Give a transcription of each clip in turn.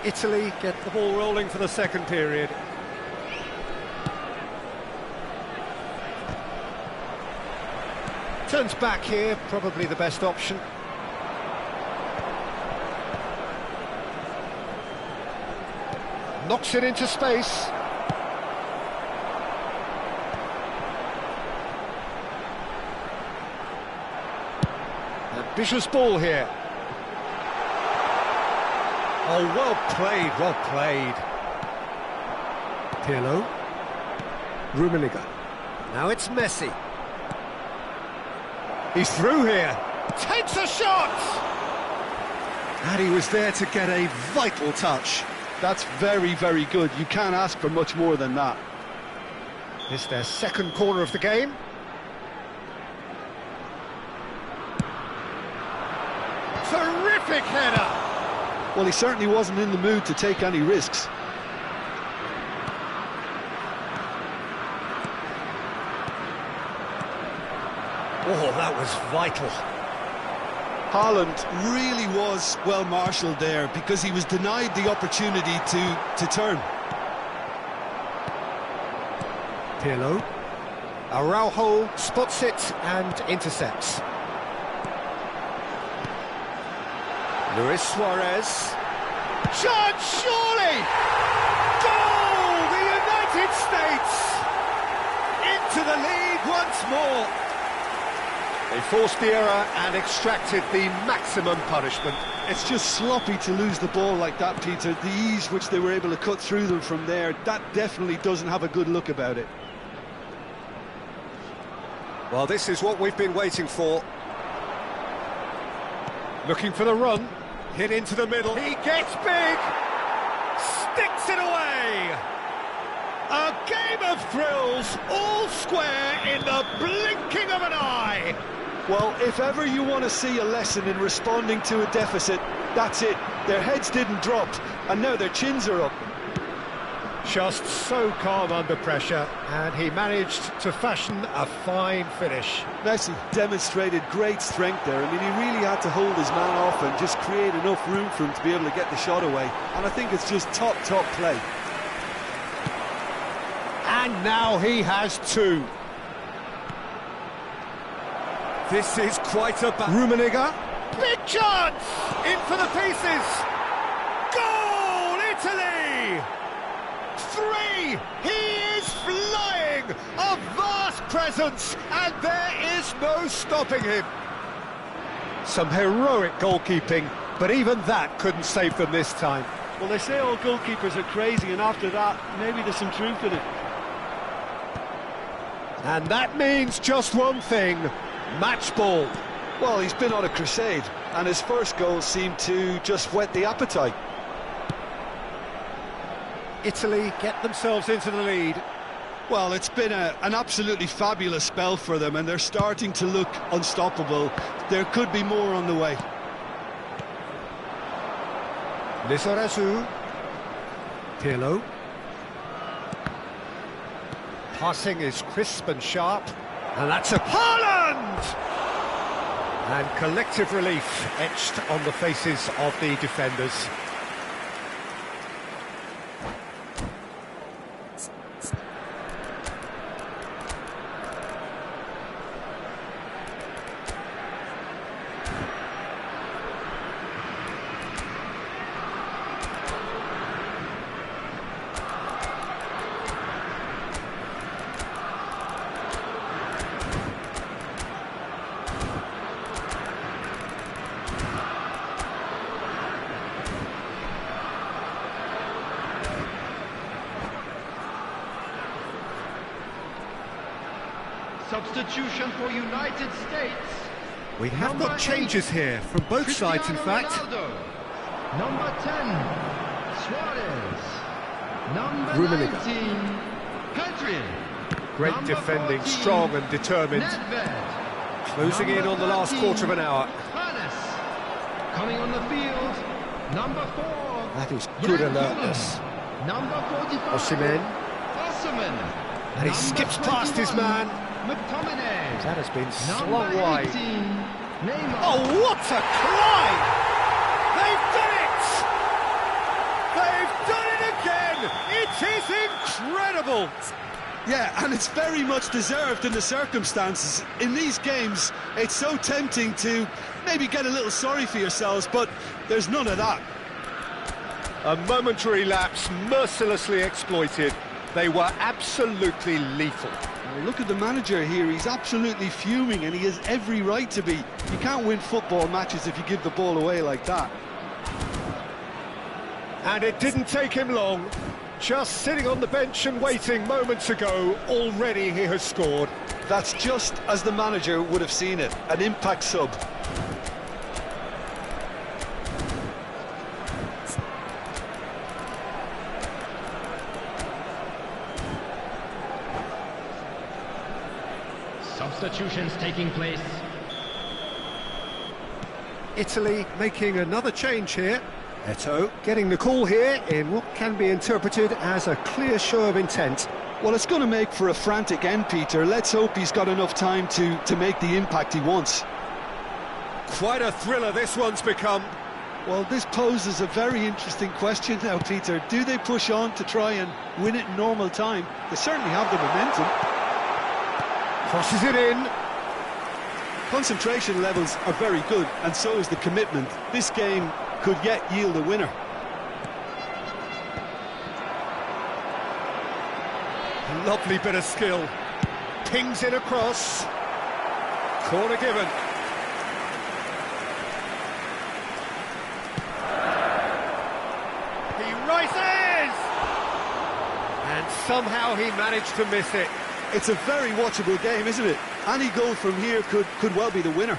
Italy get the ball rolling for the second period. Turns back here, probably the best option. Knocks it into space. Ambitious ball here. Oh, well played, well played. Pirlo. Rummenigge. Now it's Messi. He's through here. Takes a shot! And he was there to get a vital touch. That's very, very good. You can't ask for much more than that. It's their second corner of the game. Terrific header! Well, he certainly wasn't in the mood to take any risks. Oh, that was vital. Haaland really was well marshalled there because he was denied the opportunity to turn. Pirlo. Araujo spots it and intercepts. Luis Suarez. Chance, surely! Goal! The United States! Into the lead once more. They forced the error and extracted the maximum punishment. It's just sloppy to lose the ball like that, Peter. The ease which they were able to cut through them from there, that definitely doesn't have a good look about it. Well, this is what we've been waiting for. Looking for the run. Hit into the middle. He gets big. Sticks it away. A game of thrills, all square in the blinking of an eye. Well, if ever you want to see a lesson in responding to a deficit, that's it. Their heads didn't drop, and now their chins are up. Just so calm under pressure, and he managed to fashion a fine finish. Messi demonstrated great strength there. I mean, he really had to hold his man off and just create enough room for him to be able to get the shot away. And I think it's just top play. And now he has two. This is quite a... Rummenigge. Big chance! In for the pieces! Goal, Italy! 3! He is flying! A vast presence, and there is no stopping him. Some heroic goalkeeping, but even that couldn't save them this time. Well, they say all goalkeepers are crazy, and after that, maybe there's some truth in it. And that means just one thing, match ball. Well, he's been on a crusade, and his first goal seemed to just whet the appetite. Italy get themselves into the lead. Well, it's been an absolutely fabulous spell for them, and they're starting to look unstoppable. There could be more on the way. Lizarazu. Pirlo. Passing is crisp and sharp. And that's a Haaland! And collective relief etched on the faces of the defenders. Substitution for United States. We have got changes here from both sides, in fact. Ronaldo. Number 10, Suarez. Number Rummenigge. 19, Pedri. Great Number defending, 14, strong and determined. Nedved. Closing in on the last quarter of an hour. Hanes. Coming on the field, number 4. That is good Jan alertness. Koeman. Number 45, Osimhen. Osimhen. And he Number skips past his 21, man. McTominay. That has been slung Number 18, wide. Neymar. Oh, what a climb! They've done it! is incredible! Yeah, and it's very much deserved in the circumstances. In these games, it's so tempting to maybe get a little sorry for yourselves, but there's none of that. A momentary lapse mercilessly exploited. They were absolutely lethal. Well, look at the manager here, he's absolutely fuming and he has every right to be. You can't win football matches if you give the ball away like that. And it didn't take him long. Just sitting on the bench and waiting moments ago, already he has scored. That's just as the manager would have seen it, an impact sub. Substitutions taking place. Italy making another change here. Eto'o getting the call here in what can be interpreted as a clear show of intent. Well, it's going to make for a frantic end, Peter. Let's hope he's got enough time to make the impact he wants. Quite a thriller this one's become. Well, this poses a very interesting question now, Peter. Do they push on to try and win it in normal time? They certainly have the momentum. Crosses it in. Concentration levels are very good, and so is the commitment. This game could yet yield a winner. Lovely bit of skill. Pings it across. Corner given. He rises! And somehow he managed to miss it. It's a very watchable game, isn't it? Any goal from here could well be the winner.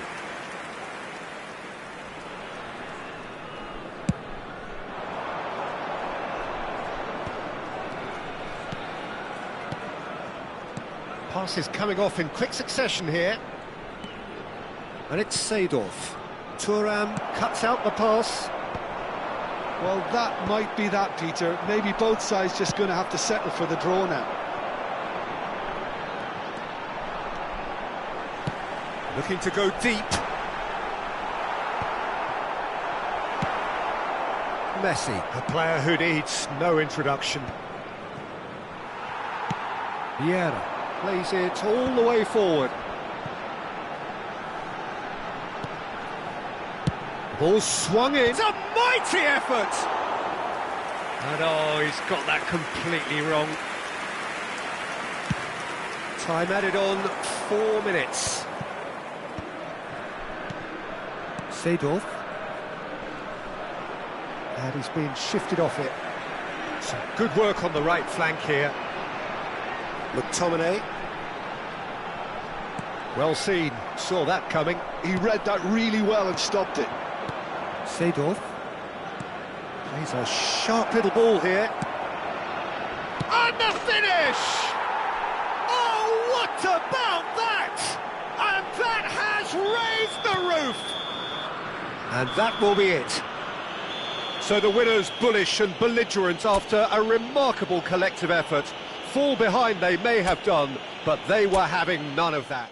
Pass is coming off in quick succession here. And it's Seedorf. Thuram cuts out the pass. Well, that might be that, Peter. Maybe both sides just going to have to settle for the draw now. Looking to go deep. Messi, a player who needs no introduction. Vieira plays it all the way forward. Ball swung in. It's a mighty effort! And oh, he's got that completely wrong. Time added on 4 minutes. Seedorf. And he's been shifted off it. Some good work on the right flank here. McTominay. Well seen, saw that coming. He read that really well and stopped it. Seedorf plays a sharp little ball here. And the finish! Oh, what about that? And that has raised the roof! And that will be it. So the winners bullish and belligerent after a remarkable collective effort. Fall behind they may have done, but they were having none of that.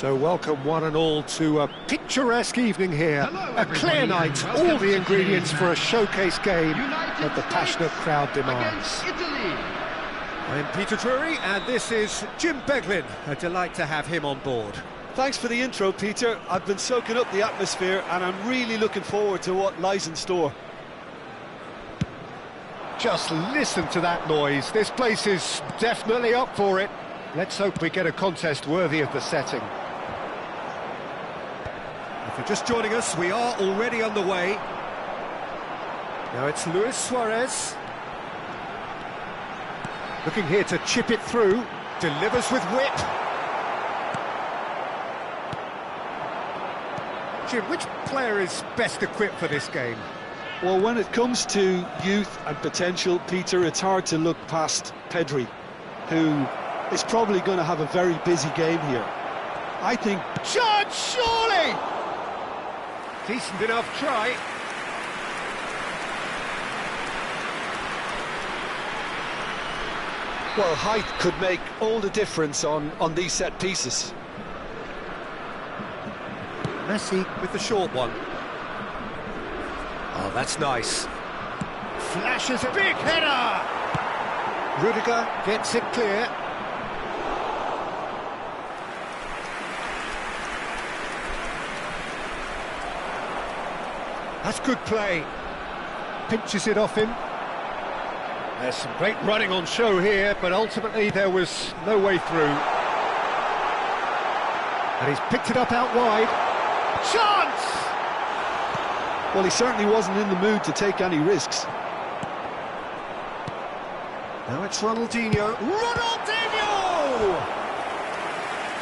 So welcome one and all to a picturesque evening here. Hello, A clear everybody, night, and welcome all the to ingredients today's for a match. showcase game United that the passionate States crowd demands. against Italy. I'm Peter Drury and this is Jim Beglin. A delight to have him on board. Thanks for the intro, Peter. I've been soaking up the atmosphere and I'm really looking forward to what lies in store. Just listen to that noise. This place is definitely up for it. Let's hope we get a contest worthy of the setting. If you're just joining us, we are already underway. Now it's Luis Suarez. Looking here to chip it through. Delivers with wit. Jim, which player is best equipped for this game? Well, when it comes to youth and potential, Peter, it's hard to look past Pedri, who is probably going to have a very busy game here. I think... Chance, surely! Decent enough try. Well, height could make all the difference on these set pieces. Messi with the short one. Oh, that's nice. Flashes a big header! Rudiger gets it clear. That's good play. Pinches it off him. There's some great running on show here, but ultimately there was no way through. And he's picked it up out wide. Chance! Well, he certainly wasn't in the mood to take any risks. Now it's Ronaldinho. Ronaldinho!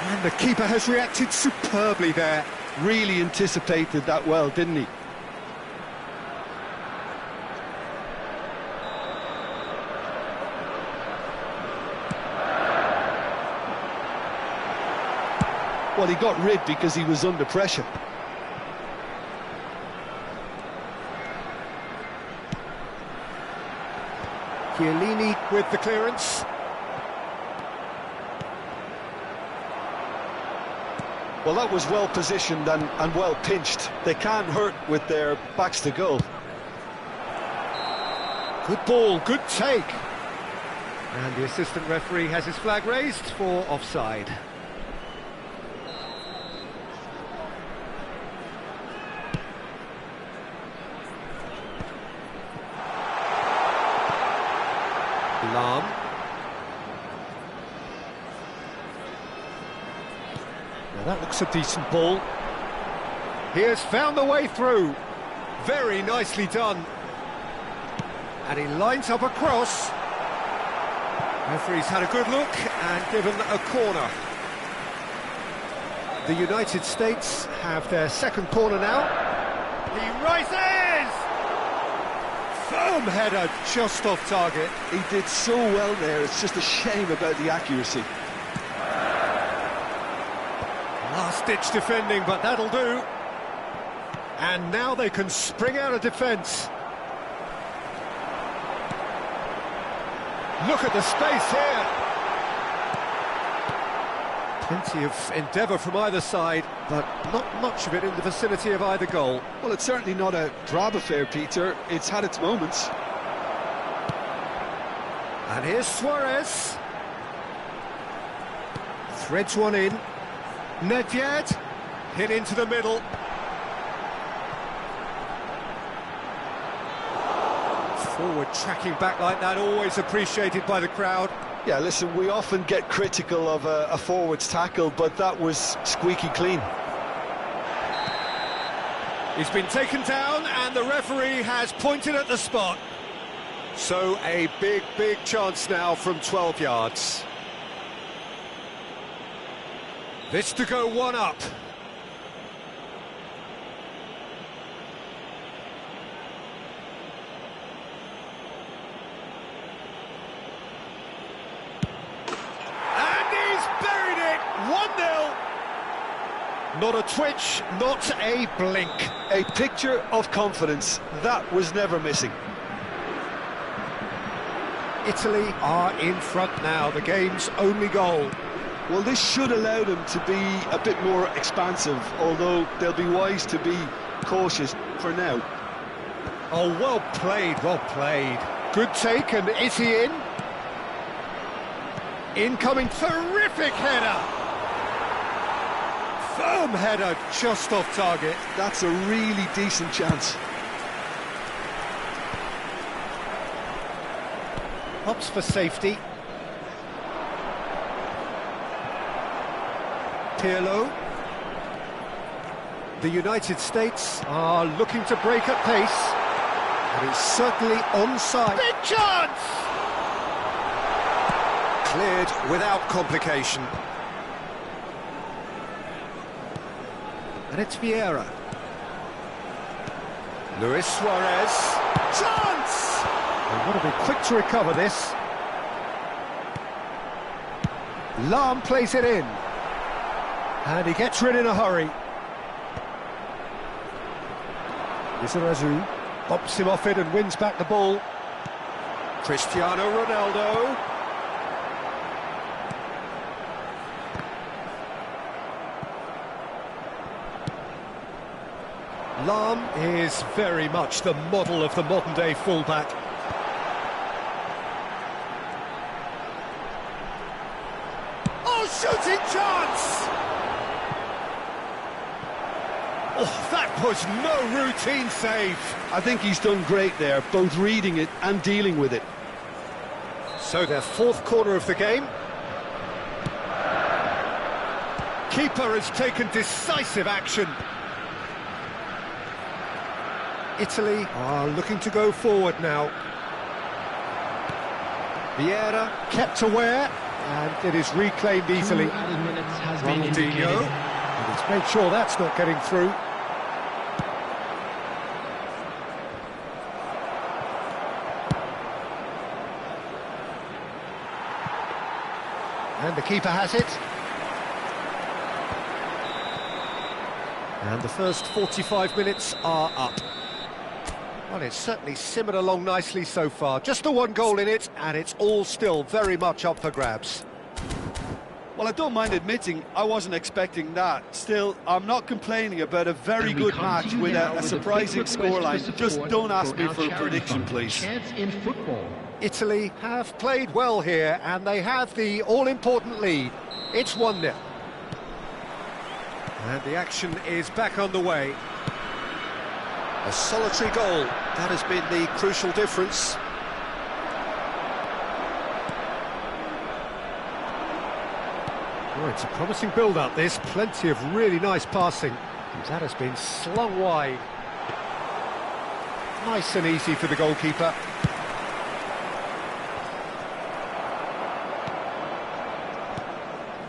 And the keeper has reacted superbly there. Really anticipated that well, didn't he? Well, he got rid because he was under pressure. Chiellini with the clearance. Well, that was well positioned and well pinched. They can't hurt with their backs to goal. Good ball, good take. And the assistant referee has his flag raised for offside. Lam. Now that looks a decent ball. He has found the way through. Very nicely done. And he lines up a cross. Referee's had a good look and given a corner. The United States have their second corner now. He rises! Firm header just off target. He did so well there, it's just a shame about the accuracy. Last-ditch defending, but that'll do. And now they can spring out of defence. Look at the space here. Plenty of endeavour from either side, but not much of it in the vicinity of either goal. Well, it's certainly not a drab affair, Peter. It's had its moments. And here's Suarez. Threads one in. Nedved hit into the middle. Forward tracking back like that, always appreciated by the crowd. Yeah, listen, we often get critical of a forward's tackle, but that was squeaky clean. He's been taken down and the referee has pointed at the spot. So a big chance now from 12 yards. This to go one up. And he's buried it! 1-0. Not a twitch, not a blink. A picture of confidence. That was never missing. Italy are in front now, the game's only goal. Well, this should allow them to be a bit more expansive, although they'll be wise to be cautious for now. Oh, well played, well played. Good take, and is he in? Incoming, terrific header! Firm header, just off target. That's a really decent chance. Hops for safety. Pirlo. The United States are looking to break at pace, and it's certainly onside. Big chance! Cleared without complication. And it's Vieira. Luis Suarez. Chance! They've got to be quick to recover this. Lahm plays it in. And he gets rid in a hurry. Lizarazu bops him off it and wins back the ball. Cristiano Ronaldo. Lahm is very much the model of the modern-day fullback. Oh, shooting chance! Oh, that was no routine save. I think he's done great there, both reading it and dealing with it. So their fourth corner of the game. Keeper has taken decisive action. Italy are looking to go forward now. Vieira kept aware, and it is reclaimed easily. Ronaldinho, and he's made sure that's not getting through. And the keeper has it. And the first 45 minutes are up. Well, it's certainly simmered along nicely so far. Just the one goal in it, and it's all still very much up for grabs. Well, I don't mind admitting I wasn't expecting that. Still, I'm not complaining about a very good match with a surprising scoreline. Just don't ask me for a prediction, please. Italy have played well here, and they have the all-important lead. It's 1-0. And the action is back on the way. A solitary goal, that has been the crucial difference. Oh, it's a promising build-up, this. Plenty of really nice passing. And that has been slung wide. Nice and easy for the goalkeeper.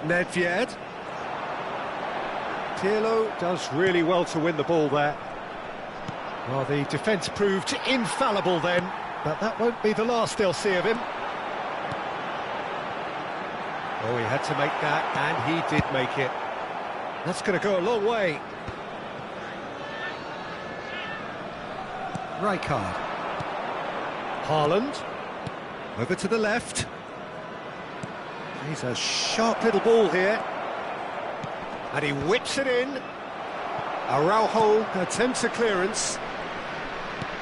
Nedved. Pirlo does really well to win the ball there. Well, the defence proved infallible then, but that won't be the last they'll see of him. Oh, he had to make that, and he did make it. That's going to go a long way. Rijkaard. Haaland. Over to the left. He's a sharp little ball here. And he whips it in. Araujo attempts a clearance.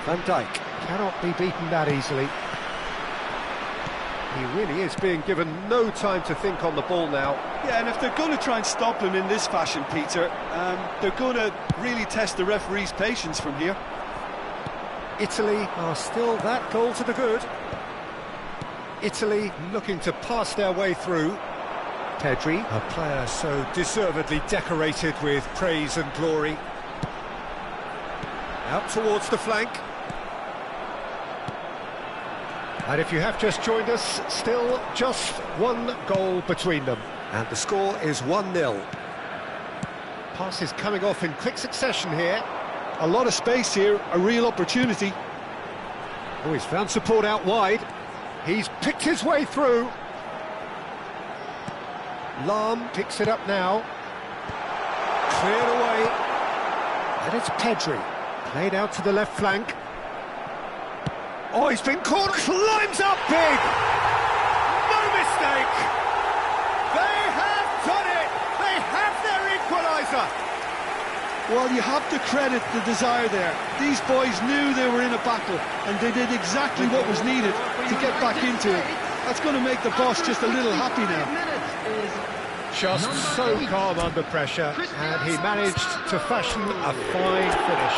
Van Dijk cannot be beaten that easily. He really is being given no time to think on the ball now. Yeah, and if they're going to try and stop him in this fashion, Peter, they're going to really test the referee's patience from here. Italy are still that goal to the good. Italy looking to pass their way through. Pedri, a player so deservedly decorated with praise and glory. Out towards the flank. And if you have just joined us, still just one goal between them. And the score is 1-0. Pass is coming off in quick succession here. A lot of space here, a real opportunity. Oh, he's found support out wide. He's picked his way through. Lahm picks it up now. Cleared away. And it's Pedri. Played out to the left flank. Oh, he's been caught. Climbs up big. No mistake. They have pressure. Well, you have to credit the desire there. These boys knew they were in a battle, and they did exactly what was needed to get back into it. That's going to make the boss just a little happy now. Just so calm under pressure, and he managed to fashion a fine finish.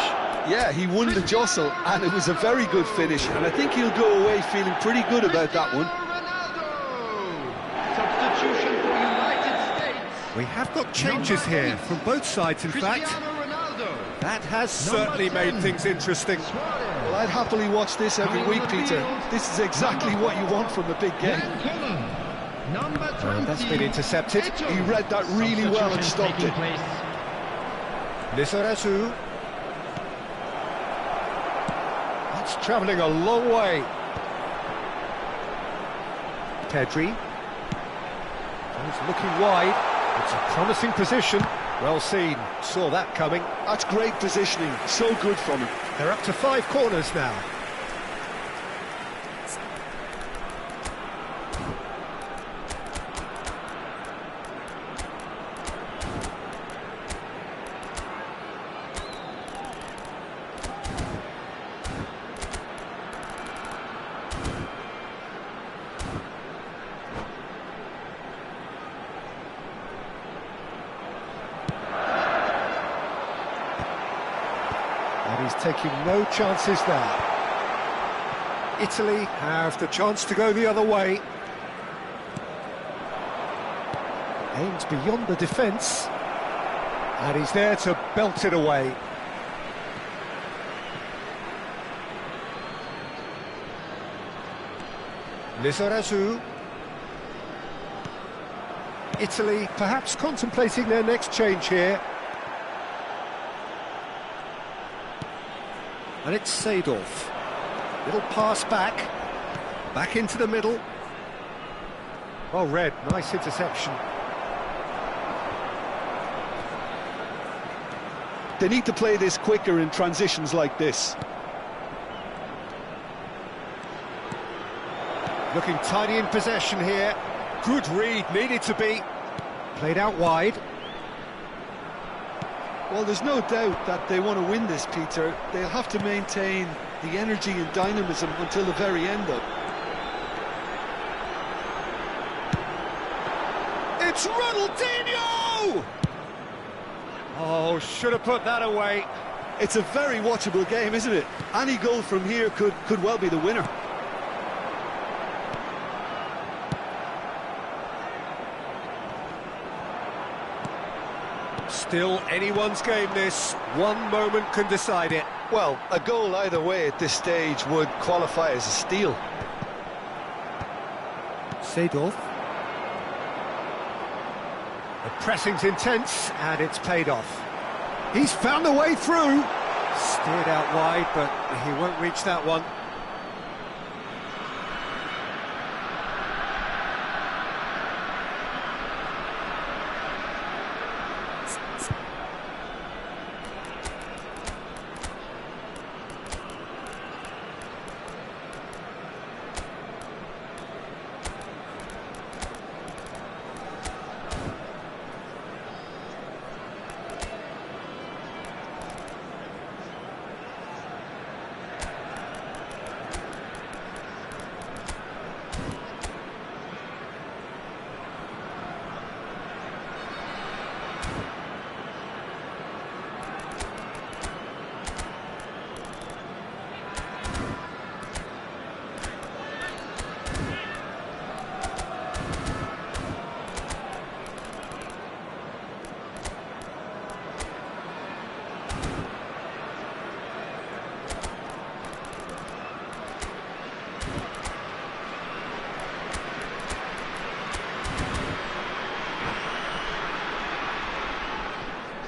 Yeah, he won the jostle, and it was a very good finish, and I think he'll go away feeling pretty good about that one. Substitution for United States. We have got changes here from both sides, in fact. That has certainly made things interesting. Well, I'd happily watch this every week, Peter. This is exactly what you want from a big game. That's been intercepted. He read that really well and stopped it. Lizarazu. That's travelling a long way. Pedri. He's looking wide. It's a promising position. Well seen. Saw that coming. That's great positioning. So good from him. They're up to 5 corners now. And he's taking no chances there. Italy have the chance to go the other way. Aims beyond the defence. And he's there to belt it away. Lizarazu. Italy perhaps contemplating their next change here. And it's Seedorf. Little pass back into the middle. Well read, nice interception. They need to play this quicker in transitions like this. Looking tidy in possession here. Good read, needed to be. Played out wide. Well, there's no doubt that they want to win this, Peter. They'll have to maintain the energy and dynamism until the very end, though. It's Ronaldinho! Oh, should have put that away. It's a very watchable game, isn't it? Any goal from here could well be the winner. Still anyone's game, this. One moment can decide it. Well, a goal either way at this stage would qualify as a steal. Seedorf. The pressing's intense, and it's paid off. He's found a way through. Steered out wide, but he won't reach that one.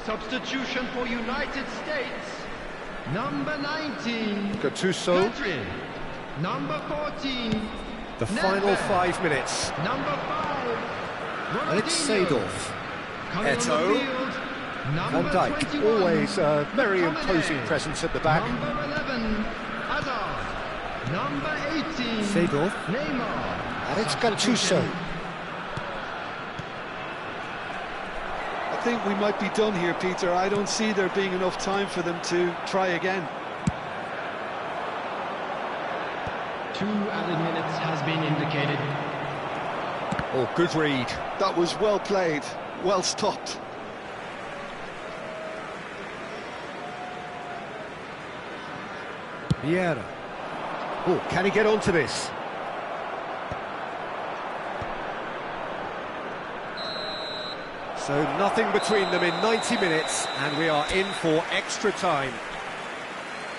Substitution for United States. Number 19. Gattuso. Pedri. Number 14. The final 5 minutes. Number 5. And it's Ronaldinho. Seedorf. Coming on the Eto'o. field, Van number Dijk, 21. always a very Kamene. imposing presence at the back. Number 11. Hazard. Number 18. Seedorf. Neymar. And it's Gattuso. A think we might be done here, Peter. I don't see there being enough time for them to try again. 2 added minutes has been indicated. Oh, good read. That was well played, well stopped. Vieira. Oh, can he get onto this? So nothing between them in 90 minutes, and we are in for extra time.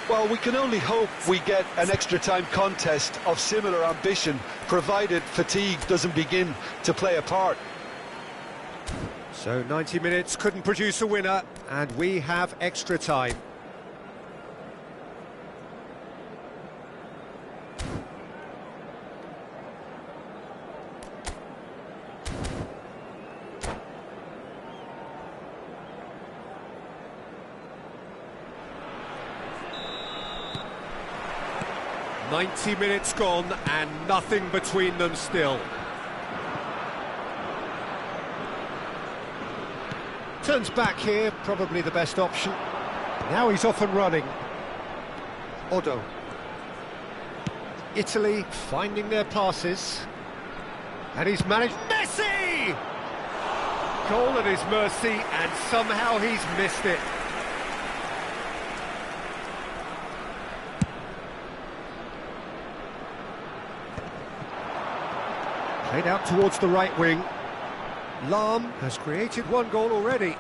Well, we can only hope we get an extra time contest of similar ambition, provided fatigue doesn't begin to play a part. So 90 minutes couldn't produce a winner, and we have extra time. "90 minutes gone and nothing between them still." Turns back here, probably the best option. Now he's off and running. Odo. Italy finding their passes. And he's managed... Messi! Goal at his mercy, and somehow he's missed it. Played out towards the right wing. Lahm has created one goal already.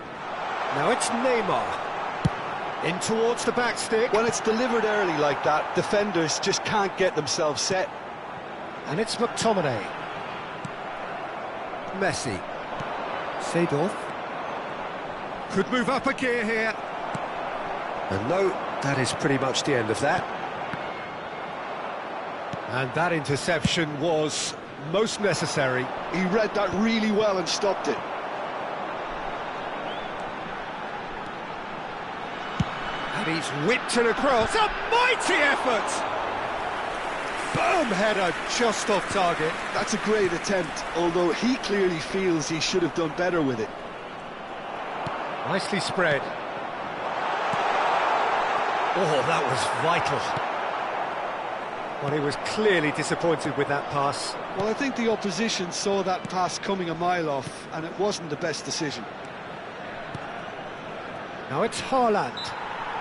Now it's Neymar. In towards the back stick. When it's delivered early like that, defenders just can't get themselves set. And it's McTominay. Messi. Seedorf. Could move up a gear here. And no, that is pretty much the end of that. And that interception was most necessary. He read that really well and stopped it. And he's whipped it across. A mighty effort! Boom header just off target. That's a great attempt, although he clearly feels he should have done better with it. Nicely spread. Oh, that was vital. Well, he was clearly disappointed with that pass. Well, I think the opposition saw that pass coming a mile off, and it wasn't the best decision. Now it's Haaland.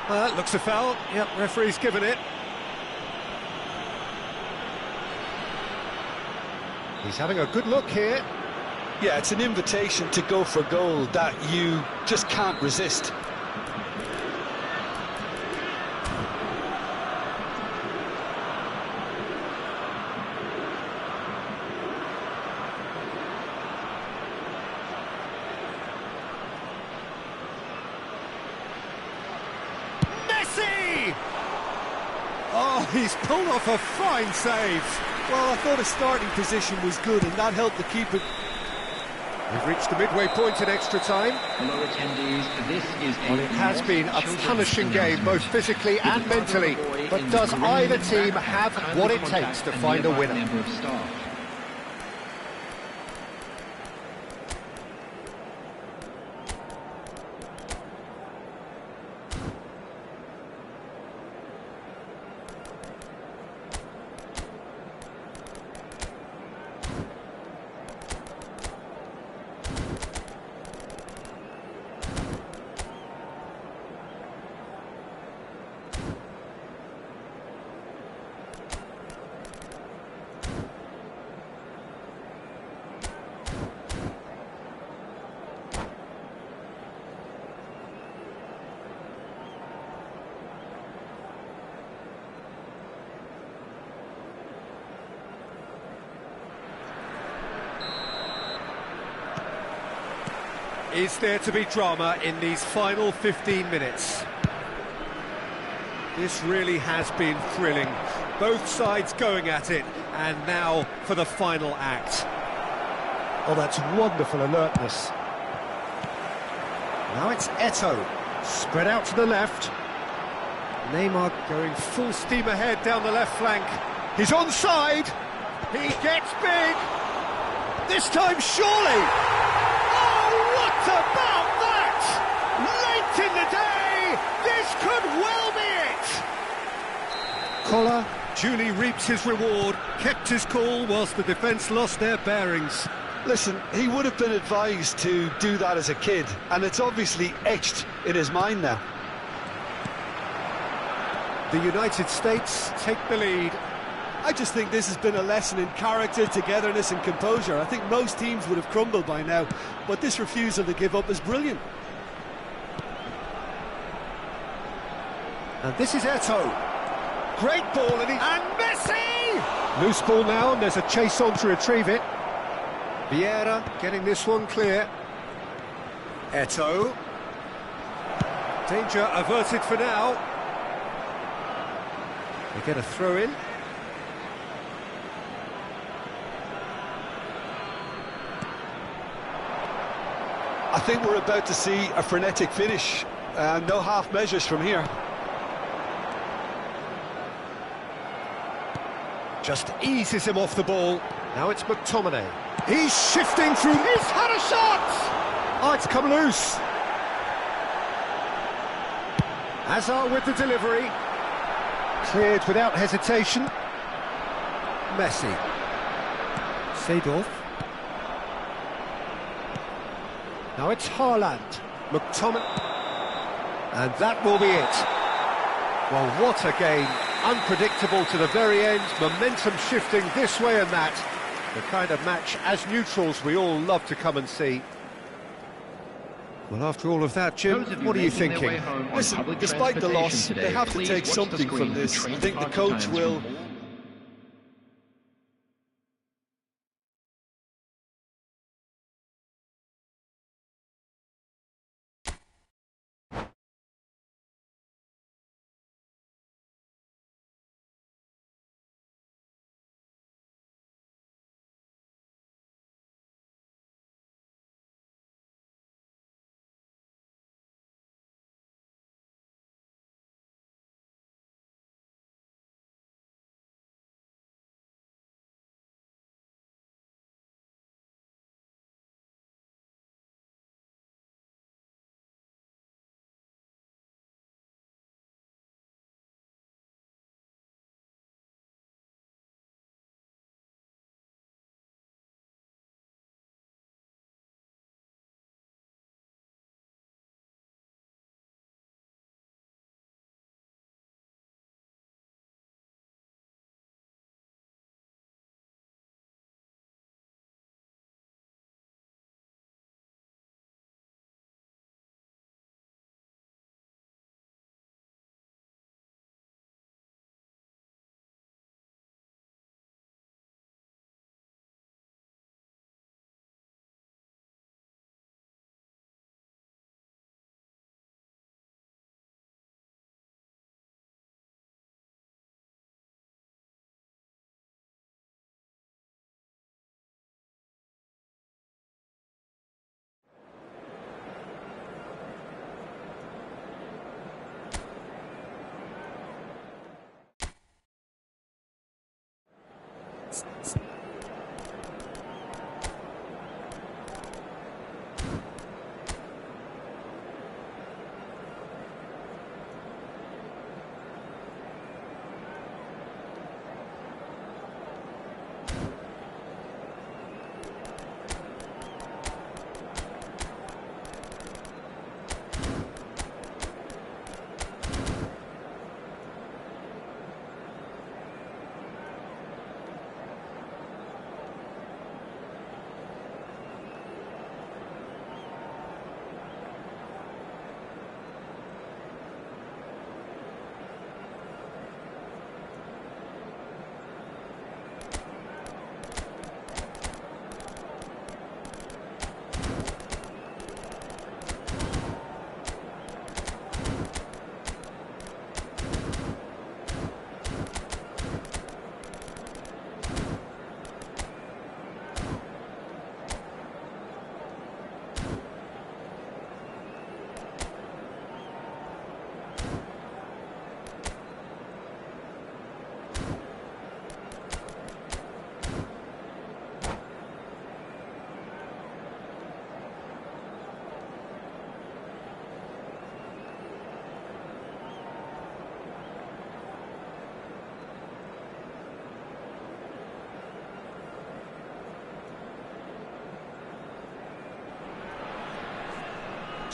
That looks a foul. Yep, referee's given it. He's having a good look here. Yeah, it's an invitation to go for goal that you just can't resist. Messi! Oh, he's pulled off a fine save. Well, I thought his starting position was good, and that helped the keeper. We've reached the midway point in extra time. Hello attendees, this is Well, it has been a punishing game, both physically and mentally. But does either team have what it takes to find a winner? Is there to be drama in these final 15 minutes? This really has been thrilling. Both sides going at it, and now for the final act. Oh, that's wonderful alertness. Now it's Eto'o, spread out to the left. Neymar going full steam ahead down the left flank. He's onside. He gets big. This time, surely. What about that? This could well be it! Collar duly reaps his reward, kept his cool whilst the defence lost their bearings. Listen, he would have been advised to do that as a kid, and it's obviously etched in his mind now. The United States take the lead. I just think this has been a lesson in character, togetherness and composure. I think most teams would have crumbled by now, but this refusal to give up is brilliant. And this is Eto'o. Great ball, and Messi! Loose ball now, and there's a chase on to retrieve it. Vieira getting this one clear. Eto'o. Danger averted for now. They get a throw in. I think we're about to see a frenetic finish. No half measures from here. Just eases him off the ball. Now it's McTominay. He's shifting through. He's had a shot! Oh, it's come loose. Hazard with the delivery. Cleared without hesitation. Messi. Seedorf. Now it's Haaland. McTominay. And that will be it. Well, what a game. Unpredictable to the very end. Momentum shifting this way and that. The kind of match, as neutrals, we all love to come and see. Well, after all of that, Jim, what are you thinking? Listen, despite the loss, they have to take something from this. I think the coach will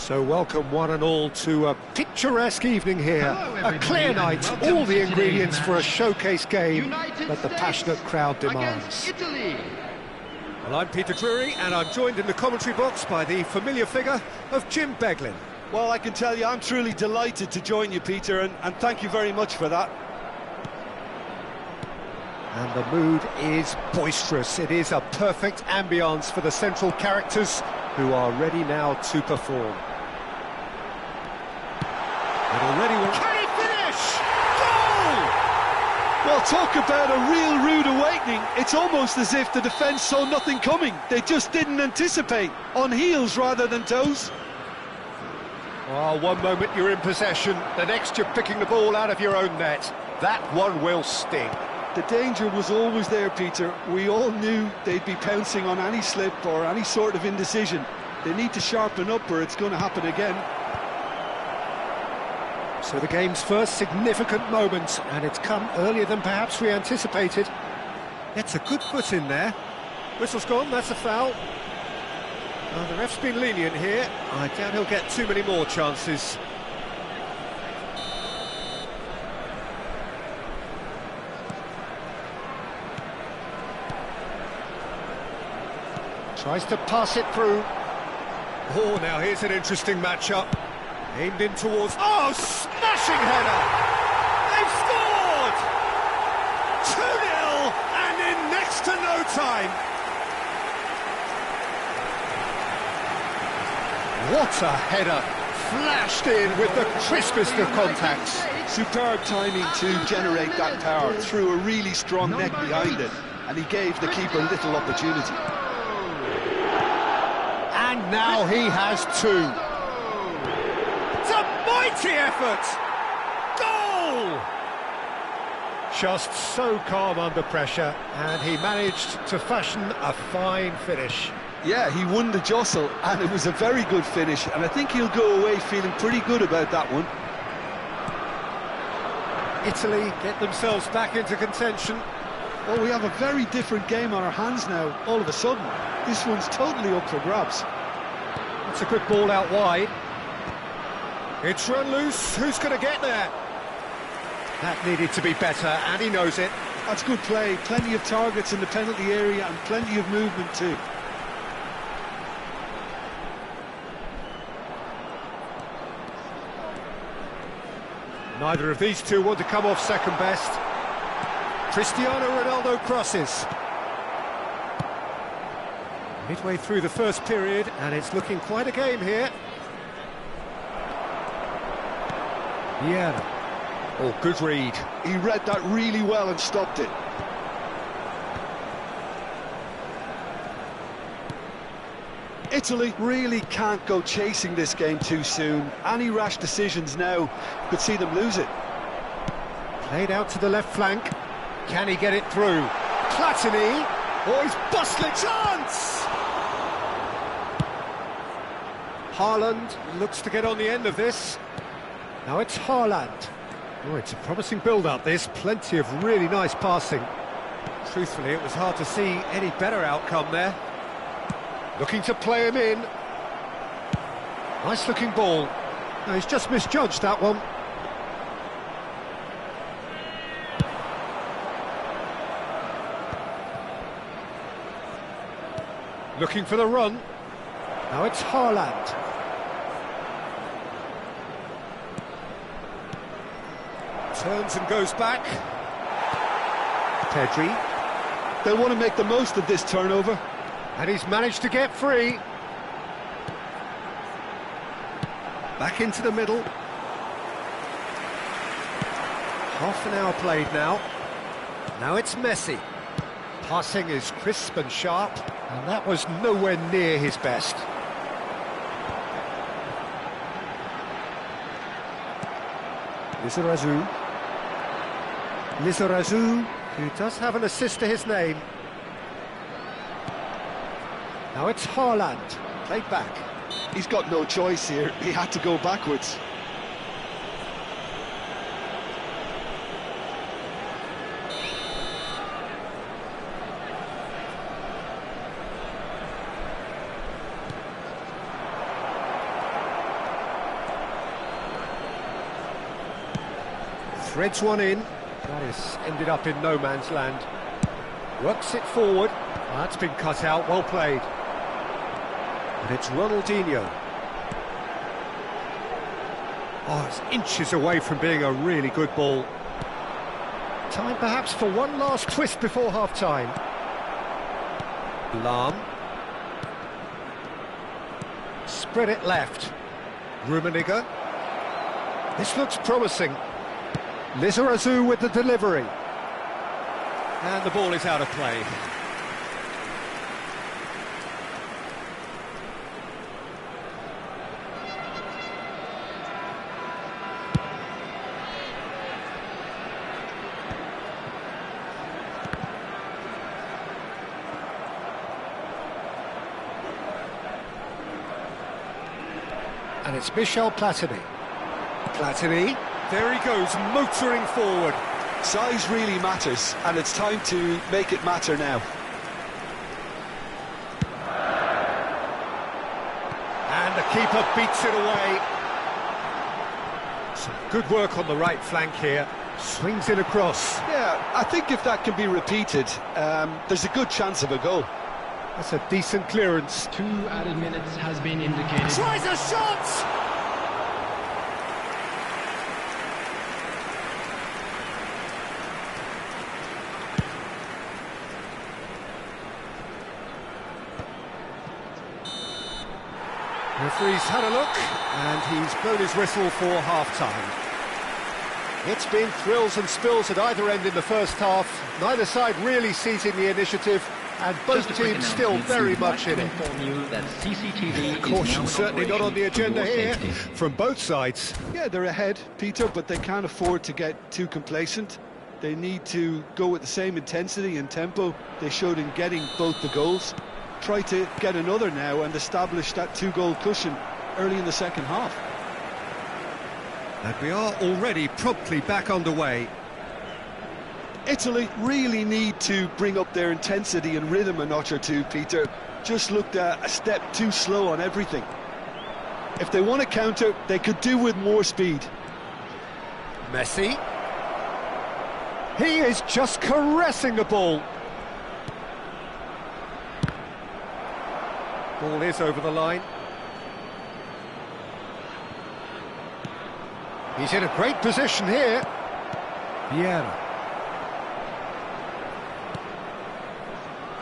So welcome one and all to a picturesque evening here, Hello, a clear night, welcome all the to ingredients today's for a match. showcase game United that the States passionate crowd against demands. Italy. Well, I'm Peter Drury and I'm joined in the commentary box by the familiar figure of Jim Beglin. Well, I can tell you, I'm truly delighted to join you, Peter, and thank you very much for that. And the mood is boisterous. It is a perfect ambience for the central characters who are ready now to perform. And already can he finish? Goal! Well, talk about a real rude awakening. It's almost as if the defence saw nothing coming. They just didn't anticipate. On heels rather than toes. Oh, one moment you're in possession, the next you're picking the ball out of your own net. That one will sting. The danger was always there, Peter. We all knew they'd be pouncing on any slip or any sort of indecision. They need to sharpen up or it's going to happen again. So the game's first significant moment, and it's come earlier than perhaps we anticipated. It's a good foot in there. Whistle's gone, that's a foul. The ref's been lenient here. I doubt he'll get too many more chances. Tries to pass it through. Oh, now here's an interesting matchup. Aimed in towards... Oh, smashing header! They've scored! 2-0 and in next to no time. What a header! Flashed in with the crispest of contacts. Superb timing to generate that power through a really strong neck behind it, and he gave the keeper little opportunity. And now he has two. It's a mighty effort! Goal! Just so calm under pressure, and he managed to fashion a fine finish. Yeah, he won the jostle, and it was a very good finish, and I think he'll go away feeling pretty good about that one. Italy get themselves back into contention. Well, we have a very different game on our hands now, all of a sudden. This one's totally up for grabs. It's a good ball out wide. It's run loose. Who's going to get there? That needed to be better, and he knows it. That's good play. Plenty of targets in the penalty area and plenty of movement too. Neither of these two want to come off second best. Cristiano Ronaldo crosses. Midway through the first period, and it's looking quite a game here. Vieira. Oh, good read. He read that really well and stopped it. Italy really can't go chasing this game too soon. Any rash decisions now could see them lose it. Played out to the left flank. Can he get it through? Platini. Oh, he's bustling. Chance! Haaland looks to get on the end of this. Now it's Haaland. Oh, it's a promising build-up, this. Plenty of really nice passing. Truthfully, it was hard to see any better outcome there. Looking to play him in. Nice-looking ball. No, he's just misjudged that one. Looking for the run. Now it's Haaland. Turns and goes back. Pedri. They'll want to make the most of this turnover. And he's managed to get free. Back into the middle. Half an hour played now. Now it's Messi. Passing is crisp and sharp, and that was nowhere near his best. Lizarazu. Lizarazu, who does have an assist to his name. Now it's Haaland, played back. He's got no choice here. He had to go backwards. Threads one in. That is ended up in no man's land. Works it forward. That's been cut out, well played. And it's Ronaldinho. Oh, it's inches away from being a really good ball. Time perhaps for one last twist before half-time. Lahm. Spread it left. Rummenigge. This looks promising. Lizarazu with the delivery. And the ball is out of play. And it's Michel Platini. Platini, there he goes, motoring forward. Size really matters, and it's time to make it matter now. And the keeper beats it away. Some good work on the right flank here. Swings it across. Yeah, I think if that can be repeated, there's a good chance of a goal. That's a decent clearance. 2 added minutes has been indicated. Tries a shot! Referee's had a look, and he's blown his whistle for half-time. It's been thrills and spills at either end in the first half. Neither side really seizing the initiative, and both teams still very much in it. Caution certainly not on the agenda here, from both sides. Yeah, they're ahead, Peter, but they can't afford to get too complacent. They need to go with the same intensity and tempo they showed in getting both the goals. Try to get another now and establish that 2-goal cushion early in the second half. And we are already promptly back underway. Italy really need to bring up their intensity and rhythm a notch or two, Peter. Just looked a step too slow on everything. If they want to counter, they could do with more speed. Messi. He is just caressing the ball. Ball is over the line. He's in a great position here. Vieira.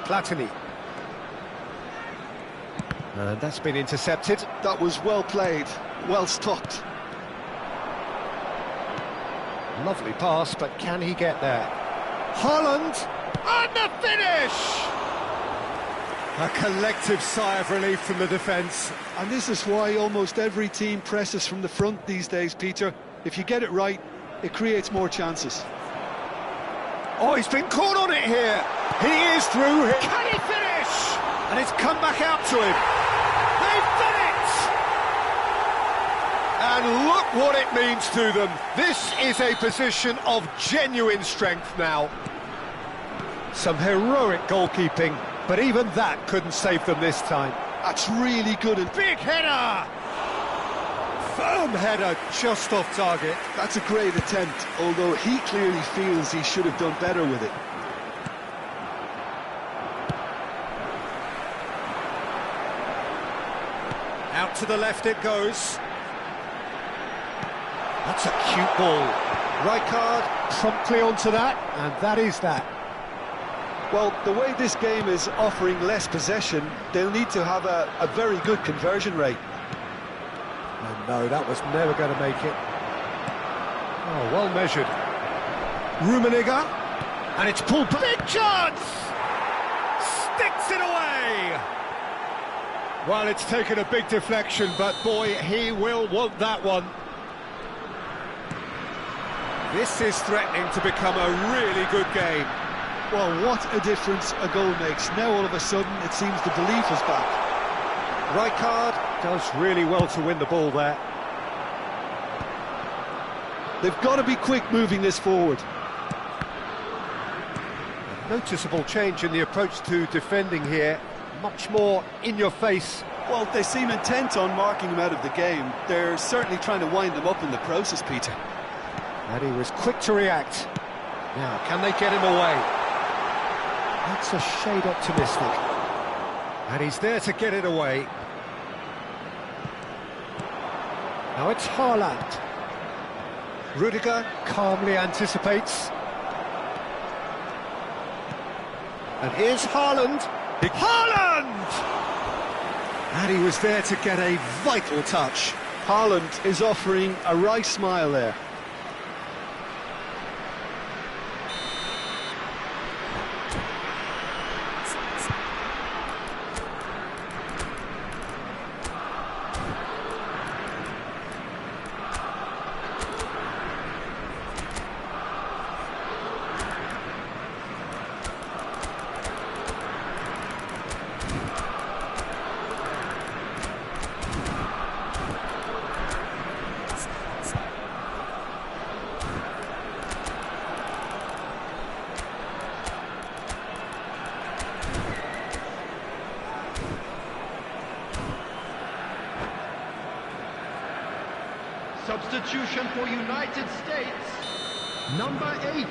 Platini. And that's been intercepted. That was well played, well stopped. Lovely pass, but can he get there? Haaland, and the finish! A collective sigh of relief from the defence. And this is why almost every team presses from the front these days, Peter. If you get it right, it creates more chances. Oh, he's been caught on it here. He is through. Can he finish? And it's come back out to him. They've done it! And look what it means to them. This is a position of genuine strength now. Some heroic goalkeeping, but even that couldn't save them this time. That's really good. And big header! Firm header, just off target. That's a great attempt, although he clearly feels he should have done better with it. Out to the left it goes. That's a cute ball. Rijkaard promptly onto that, and that is that. Well, the way this game is offering less possession, they'll need to have a very good conversion rate. Oh no, that was never going to make it. Oh, well measured. Rummenigge, and it's pulled. Big chance! Sticks it away! Well, it's taken a big deflection, but boy, he will want that one. This is threatening to become a really good game. Well, what a difference a goal makes. Now all of a sudden it seems the belief is back. Rijkaard does really well to win the ball there. They've got to be quick moving this forward. A noticeable change in the approach to defending here. Much more in your face. Well, they seem intent on marking him out of the game. They're certainly trying to wind them up in the process, Peter. And he was quick to react. Now, can they get him away? That's a shade optimistic. And he's there to get it away. Now it's Haaland. Rudiger calmly anticipates. And here's Haaland. Haaland! And he was there to get a vital touch. Haaland is offering a wry smile there. Substitution for United States. Number 8,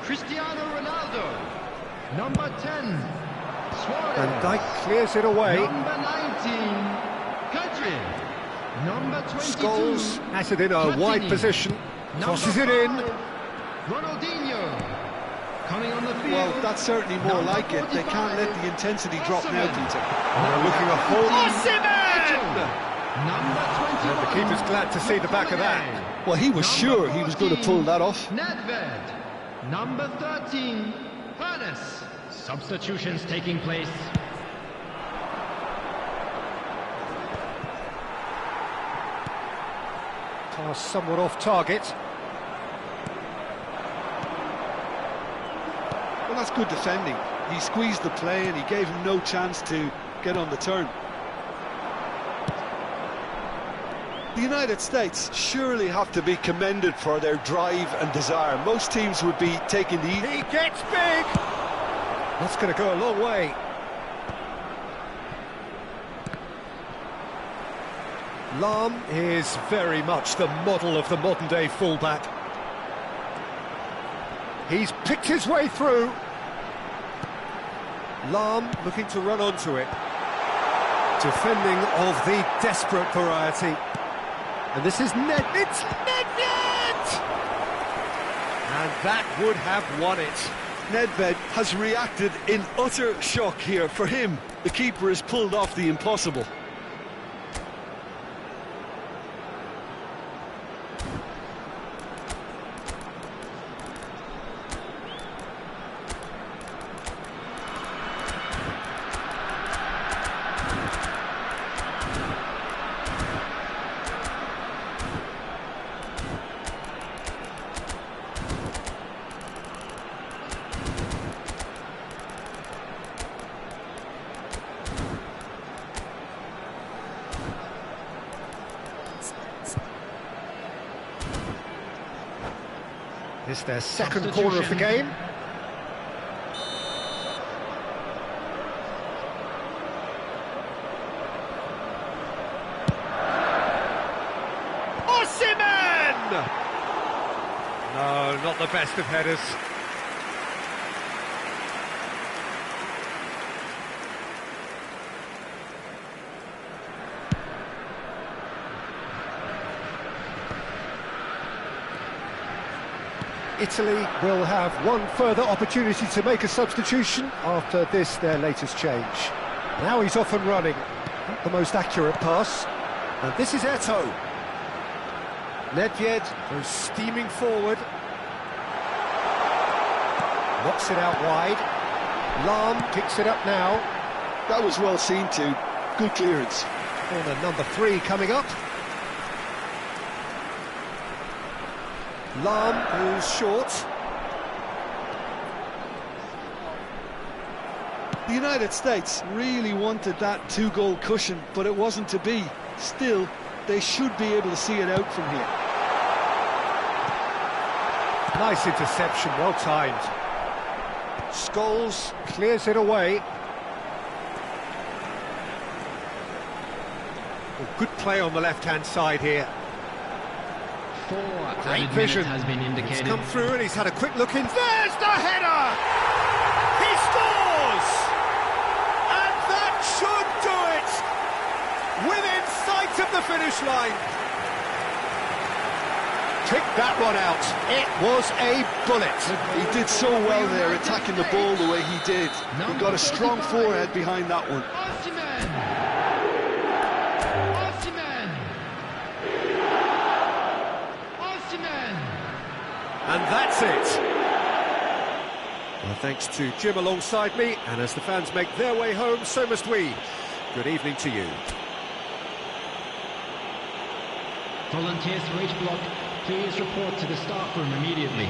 Cristiano Ronaldo. Number 10, Suarez. Van Dijk clears it away. Number 19, Kadri. Number 22, Scholes has it in a wide Platini. position. Number Tosses it in. 5, Ronaldinho. Coming on the field. Well, that's certainly more Number like it. They can't let 45, the intensity drop now, Osimhen. Peter. They're looking a hold. Osimhen! Number 21. And the keeper's glad to see the back of that. Well, he was sure he was going to pull that off. Nedved. Number 13, Hannes. Substitutions taking place. Pass somewhat off target. Well, that's good defending. He squeezed the play and he gave him no chance to get on the turn. The United States surely have to be commended for their drive and desire. Most teams would be taking the... He gets big! That's going to go a long way. Lahm is very much the model of the modern-day fullback. He's picked his way through. Lahm looking to run onto it. Defending of the desperate variety. And this is it's Nedved! And that would have won it. Nedved has reacted in utter shock here. For him, the keeper has pulled off the impossible. This is their second corner of the game. Osimhen! No, not the best of headers. Italy will have one further opportunity to make a substitution after this, their latest change. Now he's off and running. Not the most accurate pass. And this is Eto'o. Nedved goes steaming forward. Knocks it out wide. Lahm picks it up now. That was well seen too. Good clearance. Corner number 3 coming up. Lahm goes short. The United States really wanted that 2-goal cushion, but it wasn't to be. Still, they should be able to see it out from here. Nice interception, well timed. Scholes clears it away. Oh, good play on the left-hand side here. Great added vision. minutes has been indicated. He's come through and he's had a quick look in. There's the header! He scores! And that should do it! Within sight of the finish line. Picked that one out. It was a bullet. He did so well there, attacking the ball the way he did. He got a strong forehead behind that one. Osimhen! Osimhen! Osimhen! And that's it. Well, thanks to Jim alongside me, and as the fans make their way home, so must we. Good evening to you. Volunteers for each block, please report to the staff room immediately.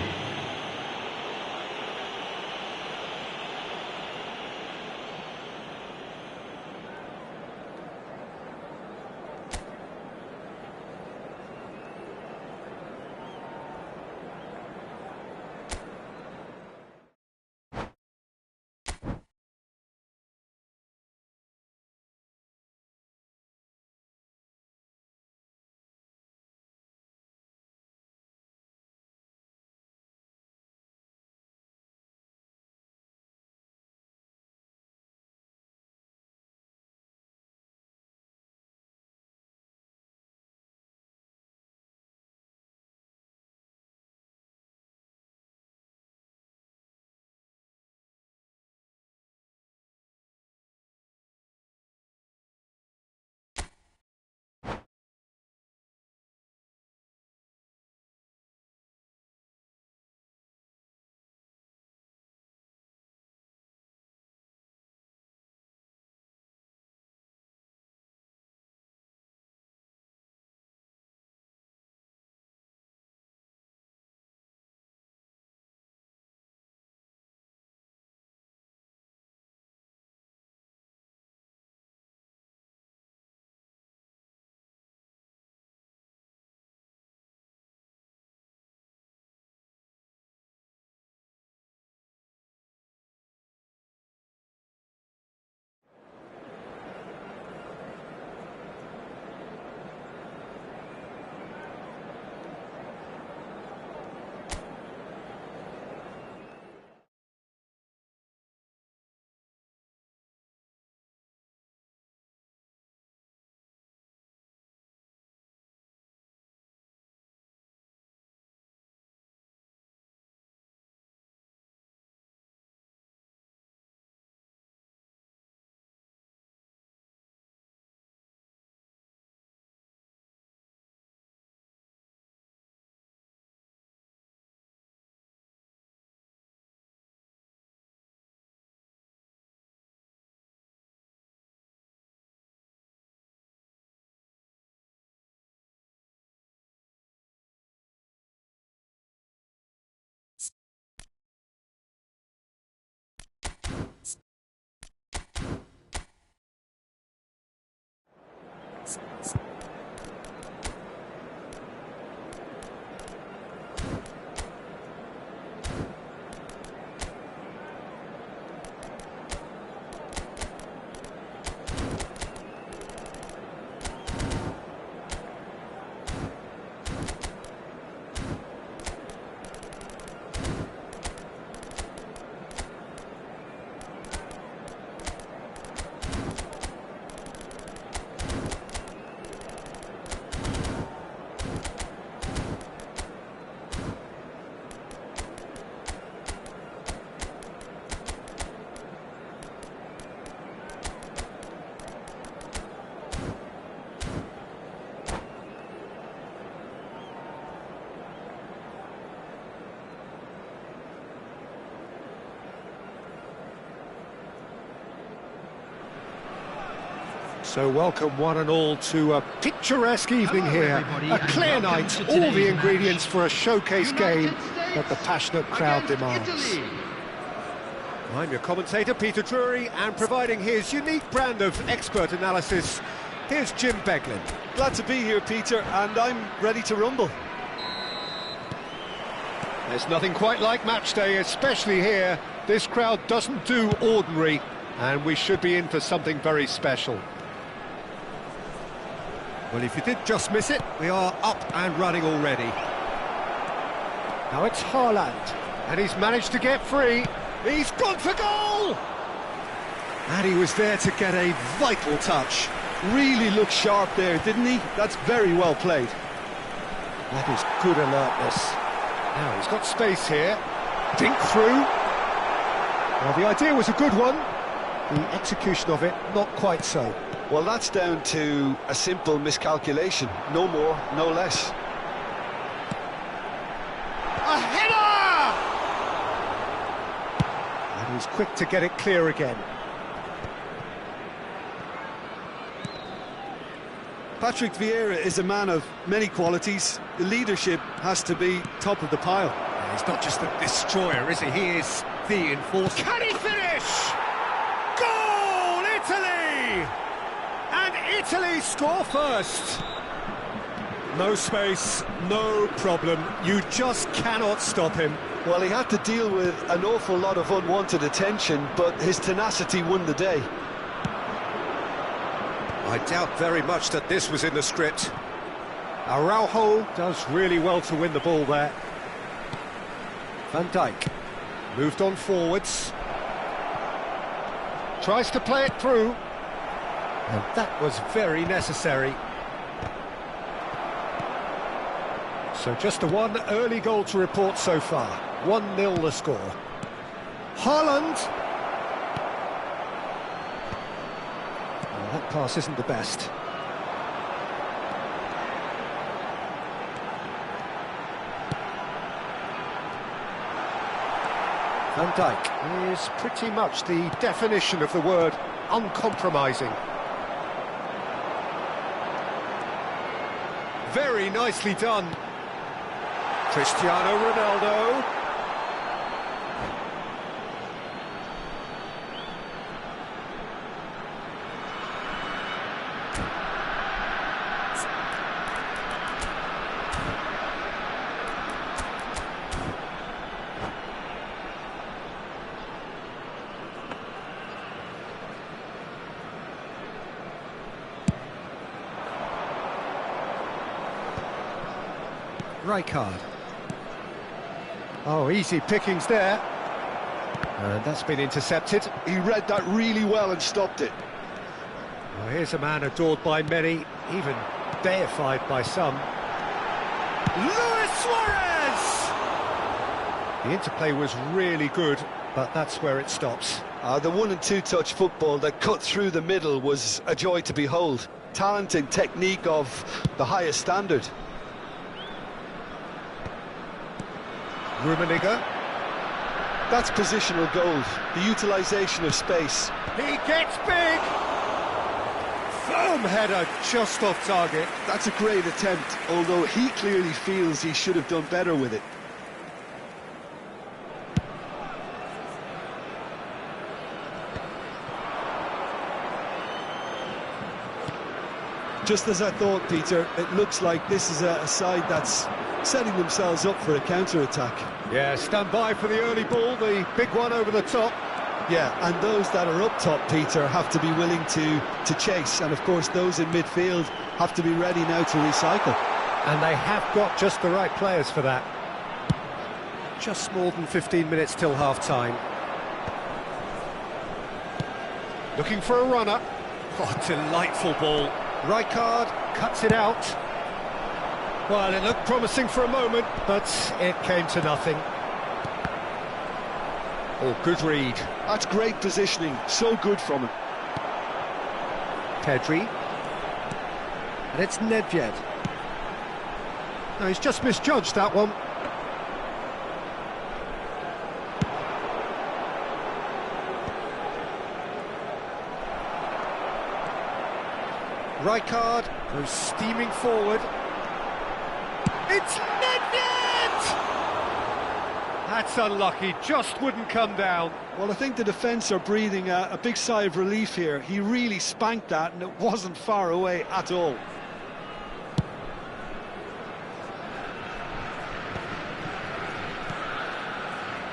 So welcome one and all to a picturesque evening here, a clear night, all the ingredients for a showcase game that the passionate crowd demands. I'm your commentator, Peter Drury, and providing his unique brand of expert analysis, here's Jim Beglin. Glad to be here, Peter, and I'm ready to rumble. There's nothing quite like match day, especially here. This crowd doesn't do ordinary, and we should be in for something very special. Well, if you did just miss it, we are up and running already. Now it's Haaland, and he's managed to get free. He's gone for goal! And he was there to get a vital touch. Really looked sharp there, didn't he? That's very well played. That is good alertness. Now he's got space here. Dink through. Well, the idea was a good one. The execution of it, not quite so. Well, that's down to a simple miscalculation. No more, no less. A header! And he's quick to get it clear again. Patrick Vieira is a man of many qualities. The leadership has to be top of the pile. He's not just a destroyer, is he? He is the enforcer. Can he finish? Goal, Italy! And Italy score first. No space, no problem. You just cannot stop him. Well, he had to deal with an awful lot of unwanted attention, but his tenacity won the day. I doubt very much that this was in the script. Araujo does really well to win the ball there. Van Dijk moved on forwards. Tries to play it through. And that was very necessary. So just the one early goal to report so far. 1-0 the score. Haaland. That pass isn't the best. Van Dijk is pretty much the definition of the word uncompromising. Very nicely done. Cristiano Ronaldo. Rijkaard. Oh, easy pickings there. And that's been intercepted. He read that really well and stopped it. Well, here's a man adored by many, even deified by some. Luis Suarez! The interplay was really good, but that's where it stops. The 1- and 2-touch football that cut through the middle was a joy to behold. Talent and technique of the highest standard. Rummenigge. That's positional gold, the utilisation of space. He gets big! Firm header just off target. That's a great attempt, although he clearly feels he should have done better with it. Just as I thought, Peter, it looks like this is a side that's setting themselves up for a counter-attack. Yeah, stand by for the early ball, the big one over the top. Yeah, and those that are up top, Peter, have to be willing to chase. And, of course, those in midfield have to be ready now to recycle. And they have got just the right players for that. Just more than 15 minutes till half-time. Looking for a runner. Oh, delightful ball. Rijkaard cuts it out. Well, it looked promising for a moment, but it came to nothing. Oh, good read. That's great positioning, so good from him. Pedri. And it's Nedved. No, he's just misjudged that one. Rijkaard goes steaming forward. It's Nedved! That's unlucky, just wouldn't come down. Well, I think the defence are breathing a big sigh of relief here. He really spanked that, and it wasn't far away at all.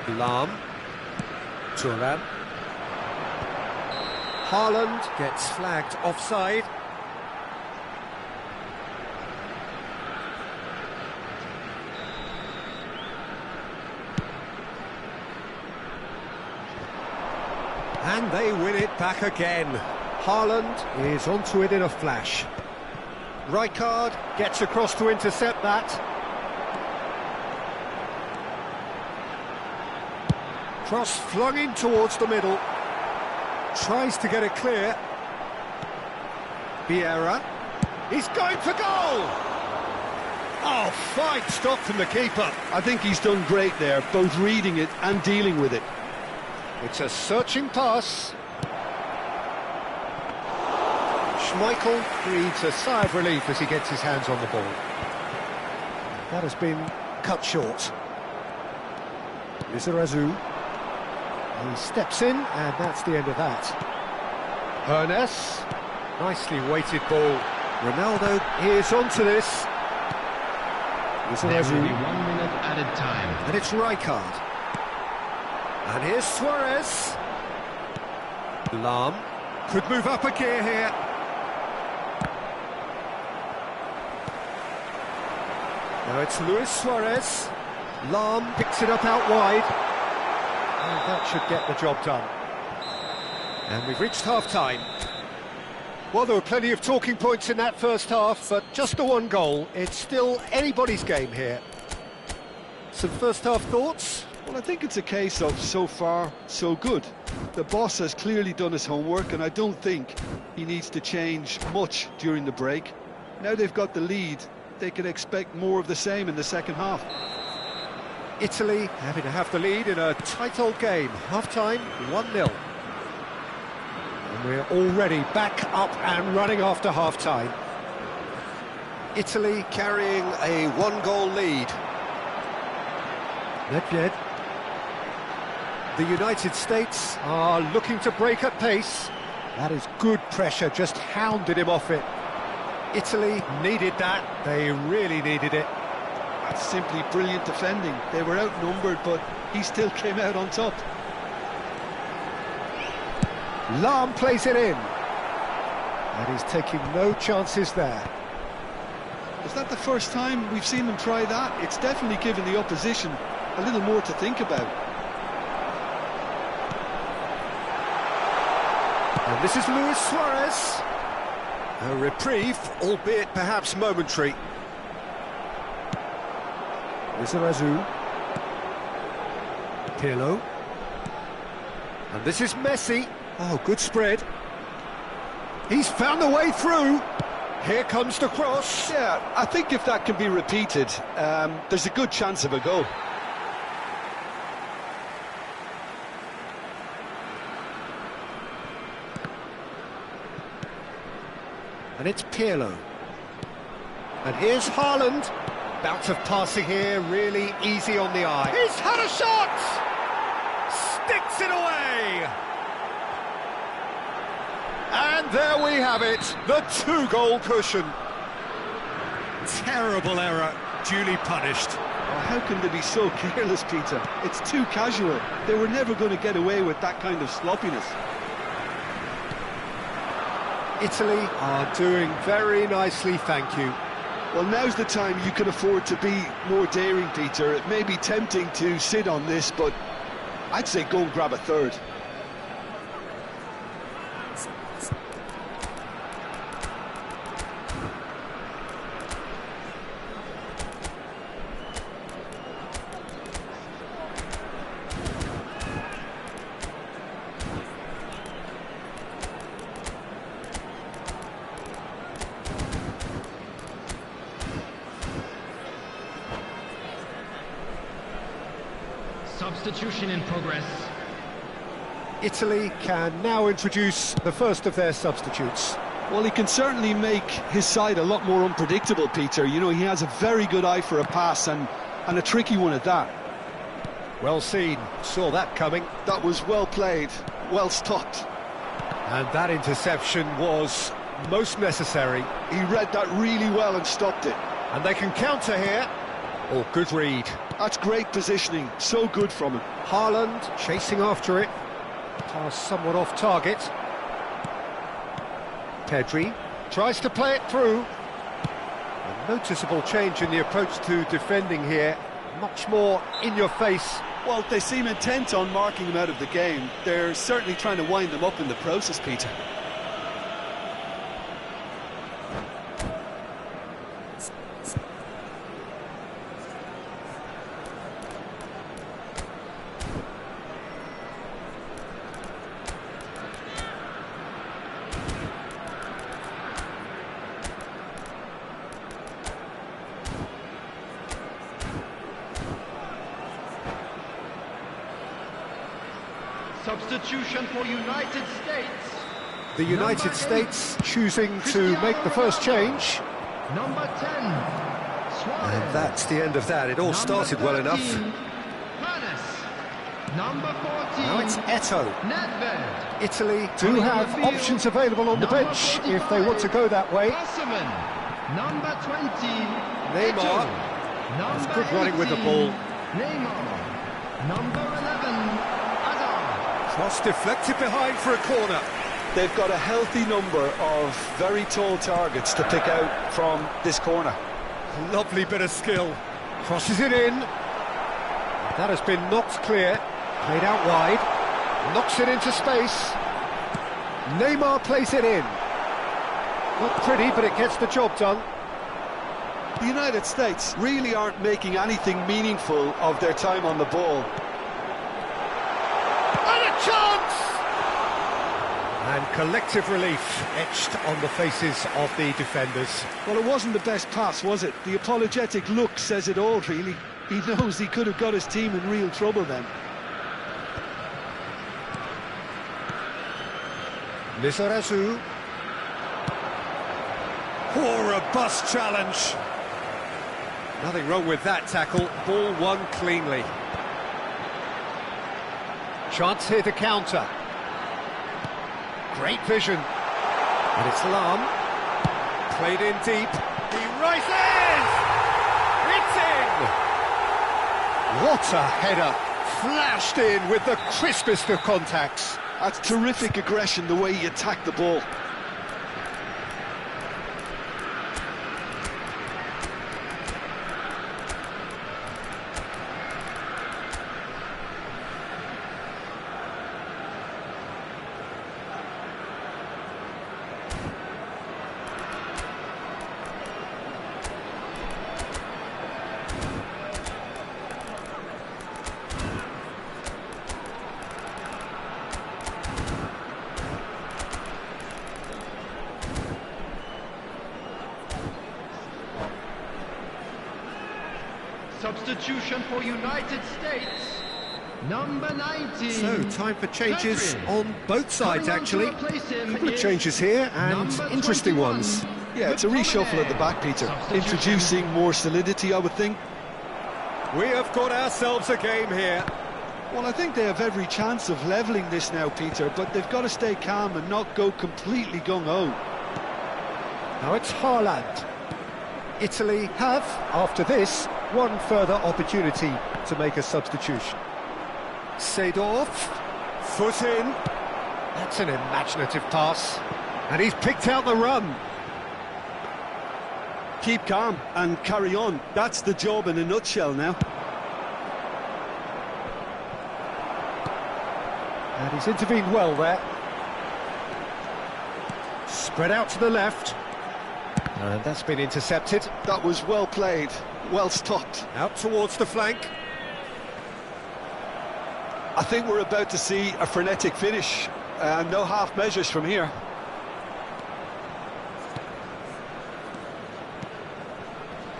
Lahm. Thuram. Haaland gets flagged offside. And they win it back again. Haaland is onto it in a flash. Rijkaard gets across to intercept that. Cross flung in towards the middle. Tries to get it clear. Vieira. He's going for goal! Oh, fine stop from the keeper. I think he's done great there, both reading it and dealing with it. It's a searching pass. Schmeichel breathes a sigh of relief as he gets his hands on the ball. That has been cut short. Lizarazu. He steps in, and that's the end of that. Hernes. Nicely weighted ball. Ronaldo is onto this. There will be 1 minute added time. And it's Rijkaard. And here's Suarez. Lahm could move up a gear here. Now it's Luis Suarez. Lahm picks it up out wide. And that should get the job done. And we've reached half-time. Well, there were plenty of talking points in that first half, but just the one goal. It's still anybody's game here. Some first-half thoughts? Well, I think it's a case of so far, so good. The boss has clearly done his homework, and I don't think he needs to change much during the break. Now they've got the lead, they can expect more of the same in the second half. Italy having to have the lead in a tight old game. Half-time, 1-0. And we're already back up and running after half-time. Italy carrying a one-goal lead. Nedved. The United States are looking to break at pace. That is good pressure, just hounded him off it. Italy needed that, they really needed it. That's simply brilliant defending. They were outnumbered, but he still came out on top. Lahm plays it in. And he's taking no chances there. Is that the first time we've seen them try that? It's definitely given the opposition a little more to think about. And this is Luis Suarez. A reprieve, albeit perhaps momentary. Lizarazu. Pirlo. And this is Messi. Oh, good spread. He's found a way through. Here comes the cross. Yeah, I think if that can be repeated, there's a good chance of a goal. And it's Pirlo. And here's Haaland. Bout of passing here, really easy on the eye. He's had a shot! Sticks it away! And there we have it, the two-goal cushion. Terrible error, duly punished. Oh, how can they be so careless, Peter? It's too casual. They were never going to get away with that kind of sloppiness. Italy are doing very nicely, thank you. Well, now's the time you can afford to be more daring, Peter. It may be tempting to sit on this, but I'd say go and grab a third. Substitution in progress. Italy can now introduce the first of their substitutes. Well, he can certainly make his side a lot more unpredictable, Peter. You know, he has a very good eye for a pass and a tricky one at that. Well seen, saw that coming. That was well played, well stopped. And that interception was most necessary. He read that really well and stopped it. And they can counter here. Oh, good read. That's great positioning, so good from him. Haaland chasing after it. Pass somewhat off target. Pedri tries to play it through. A noticeable change in the approach to defending here. Much more in your face Well, they seem intent on marking him out of the game. They're certainly trying to wind them up in the process, Peter. Substitution for United States. The United States choosing to make the first change. Number 10, Suarez. And that's the end of that. It all started well enough. Hannes. Number 14. Now it's Eto'o. Nedved. Italy do have options available on the bench if they want to go that way. Osman. Number 20. Neymar. Number That's good running with the 18, ball. Neymar. Number 11. Hazard. Cross deflected behind for a corner. They've got a healthy number of very tall targets to pick out from this corner. Lovely bit of skill. Crosses it in. That has been knocked clear. Played out wide. Knocks it into space. Neymar plays it in. Not pretty, but it gets the job done. The United States really aren't making anything meaningful of their time on the ball. And a chance! And collective relief etched on the faces of the defenders. Well, it wasn't the best pass, was it? The apologetic look says it all, really. He knows he could have got his team in real trouble then. Lizarazu. Oh, a robust challenge. Nothing wrong with that tackle. Ball won cleanly. Chance here to counter. Great vision. And it's Lahm. Played in deep. He rises! It's in! What a header. Flashed in with the crispest of contacts. That's terrific aggression, the way he attacked the ball. Substitution for United States. Number 19. So, time for changes Pedri. on both sides, Coming on to actually. replace him Couple of is changes here, and number interesting 21. ones. Yeah, it's a reshuffle at the back, Peter. Substitution. Introducing more solidity, I would think. We have got ourselves a game here. Well, I think they have every chance of levelling this now, Peter, but they've got to stay calm and not go completely gung-ho. Now it's Haaland. Italy have, after this, one further opportunity to make a substitution. Seedorf, foot in. That's an imaginative pass. And he's picked out the run. Keep calm and carry on. That's the job in a nutshell now. And he's intervened well there. Spread out to the left. And that's been intercepted. That was well played, well stopped. Out towards the flank. I think we're about to see a frenetic finish. No half measures from here.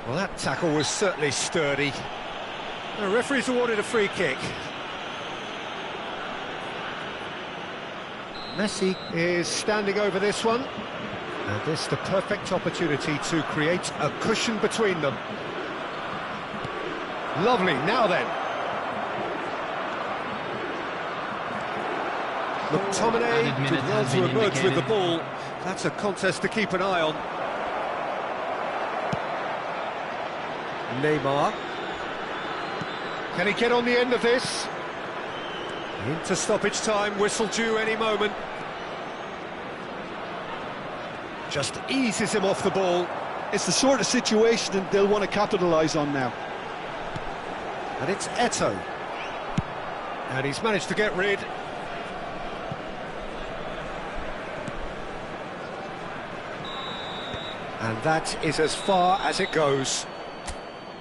Well, that tackle was certainly sturdy. The referee's awarded a free kick. Messi is standing over this one. And this is the perfect opportunity to create a cushion between them. Lovely, now then. McTominay did well to emerge with the ball. That's a contest to keep an eye on. Neymar. Can he get on the end of this? Into stoppage time, whistle due any moment. Just eases him off the ball. It's the sort of situation that they'll want to capitalise on now. And it's Eto'o. And he's managed to get rid. And that is as far as it goes.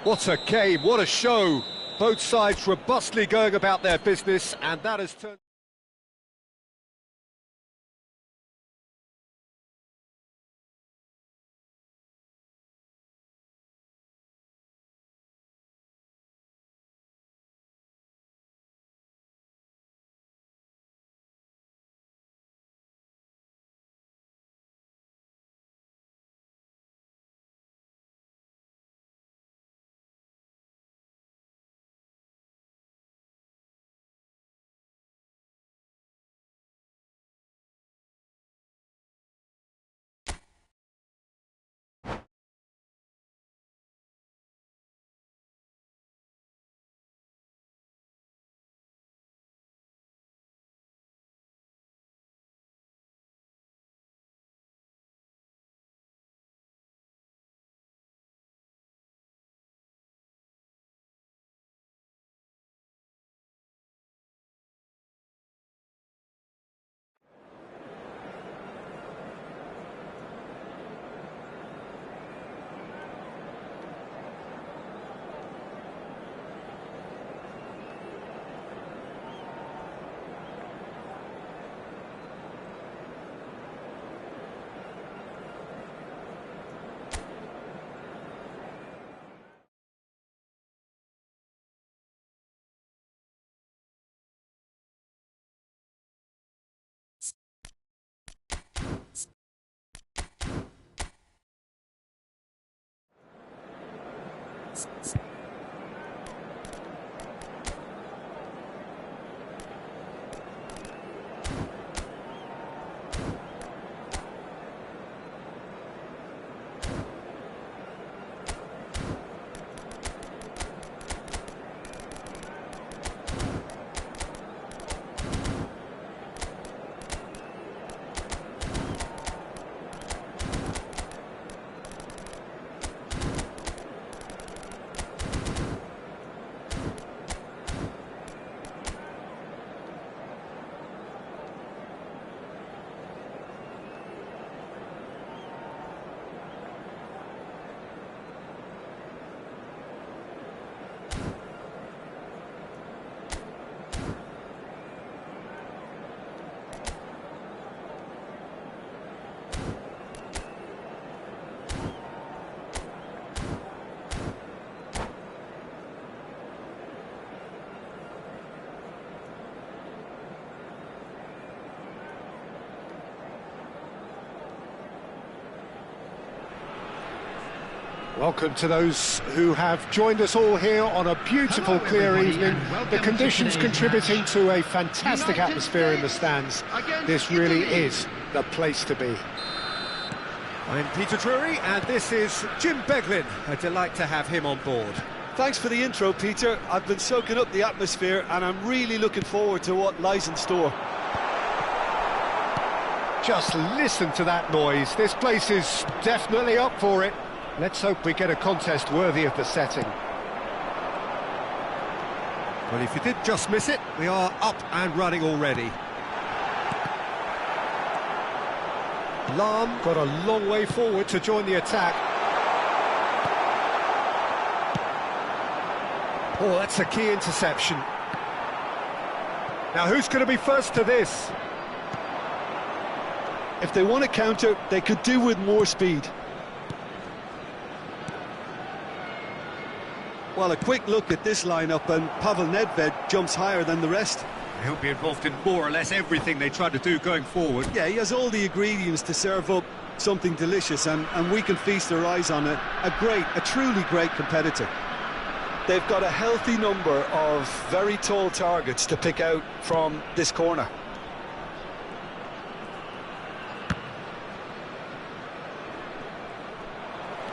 What a game, what a show. Both sides robustly going about their business, and that has turned... Welcome to those who have joined us all here on a beautiful, clear evening. The conditions contributing to a fantastic atmosphere in the stands. This really is the place to be. I'm Peter Drury, and this is Jim Beglin. A delight to have him on board. Thanks for the intro, Peter. I've been soaking up the atmosphere, and I'm really looking forward to what lies in store. Just listen to that noise. This place is definitely up for it. Let's hope we get a contest worthy of the setting. Well, if you did just miss it, we are up and running already. Lahm got a long way forward to join the attack. Oh, that's a key interception. Now, who's going to be first to this? If they want to counter, they could do with more speed. Well, a quick look at this lineup, and Pavel Nedved jumps higher than the rest. He'll be involved in more or less everything they try to do going forward. Yeah, he has all the ingredients to serve up something delicious, and we can feast our eyes on a truly great competitor. They've got a healthy number of very tall targets to pick out from this corner.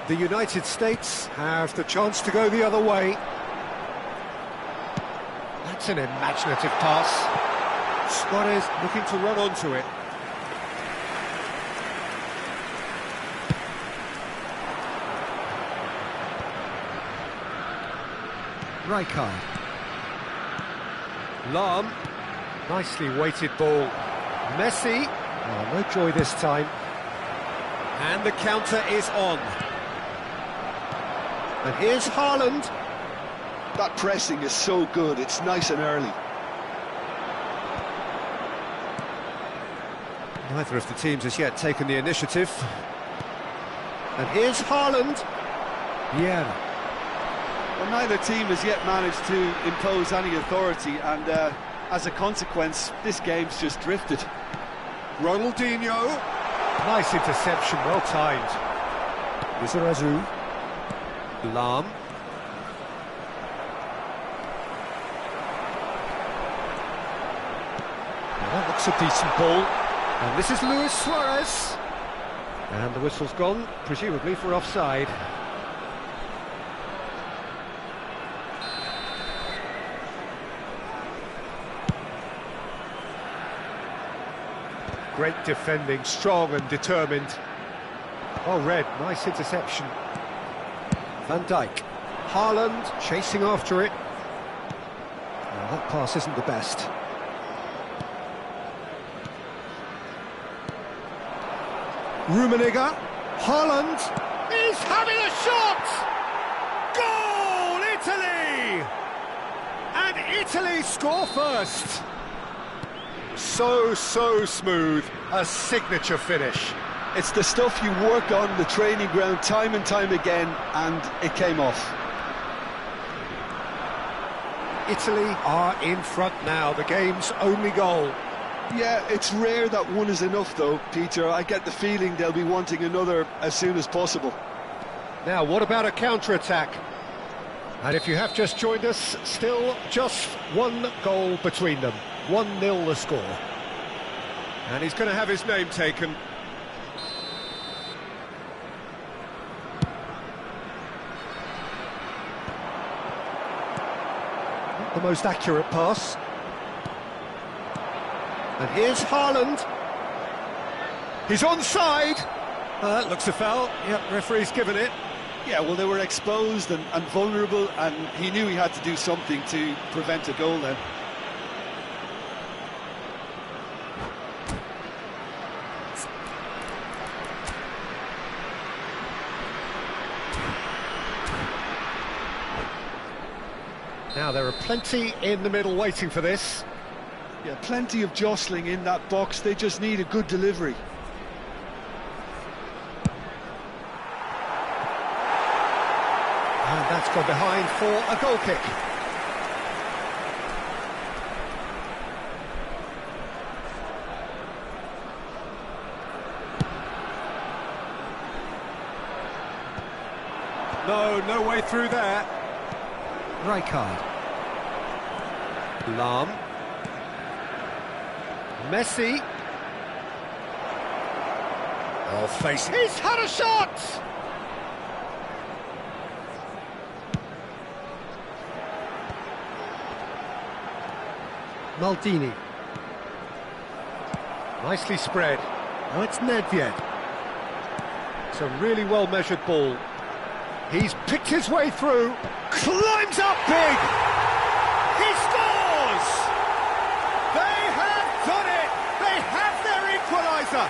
The United States have the chance to go the other way. That's an imaginative pass. Suarez looking to run onto it. Rijkaard. Lahm, nicely weighted ball. Messi, oh, no joy this time. And the counter is on. And here's Haaland. That pressing is so good, it's nice and early. Neither of the teams has yet taken the initiative. And here's Haaland. Yeah. Well, neither team has yet managed to impose any authority, and as a consequence, this game's just drifted. Ronaldinho. Nice interception, well timed. Lizarazu. Lahm. Well, that looks a decent ball. And this is Luis Suarez. And the whistle's gone, presumably for offside. Great defending, strong and determined. Well read, nice interception. Van Dijk. Haaland chasing after it. Well, that pass isn't the best. Rummenigge. Haaland. He's having a shot! Goal, Italy! And Italy score first. So smooth, a signature finish. It's the stuff you work on the training ground time and time again, and it came off. Italy are in front now, the game's only goal. Yeah, it's rare that one is enough though, Peter. I get the feeling they'll be wanting another as soon as possible. Now, what about a counter-attack? And if you have just joined us, still just one goal between them. 1-0 the score. And he's going to have his name taken. Not the most accurate pass. And here's Haaland. He's onside. That looks a foul. Yep, referee's given it. Yeah, well, they were exposed and vulnerable, and he knew he had to do something to prevent a goal then. Now, there are plenty in the middle waiting for this. Yeah, plenty of jostling in that box. They just need a good delivery. And that's gone behind for a goal kick. No way through there. Rijkaard. Lahm. Messi. Oh, face. He's had a shot! Maldini. Nicely spread. Now it's Nedved. It's a really well-measured ball. He's picked his way through. Climbs up big! He scores! They have done it! They have their equaliser!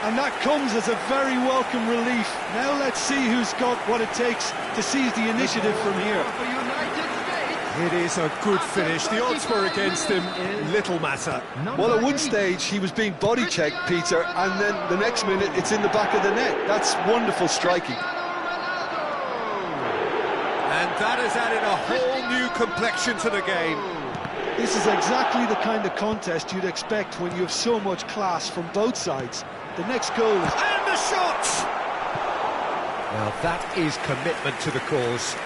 And that comes as a very welcome relief. Now let's see who's got what it takes to seize the initiative from here. It is a good finish. The odds were against him. Little matter. Well, at one stage he was being body checked, Peter, and then the next minute it's in the back of the net. That's wonderful striking. And that has added a whole new complexion to the game. This is exactly the kind of contest you'd expect when you have so much class from both sides. The next goal is... And the shot! Well, that is commitment to the cause.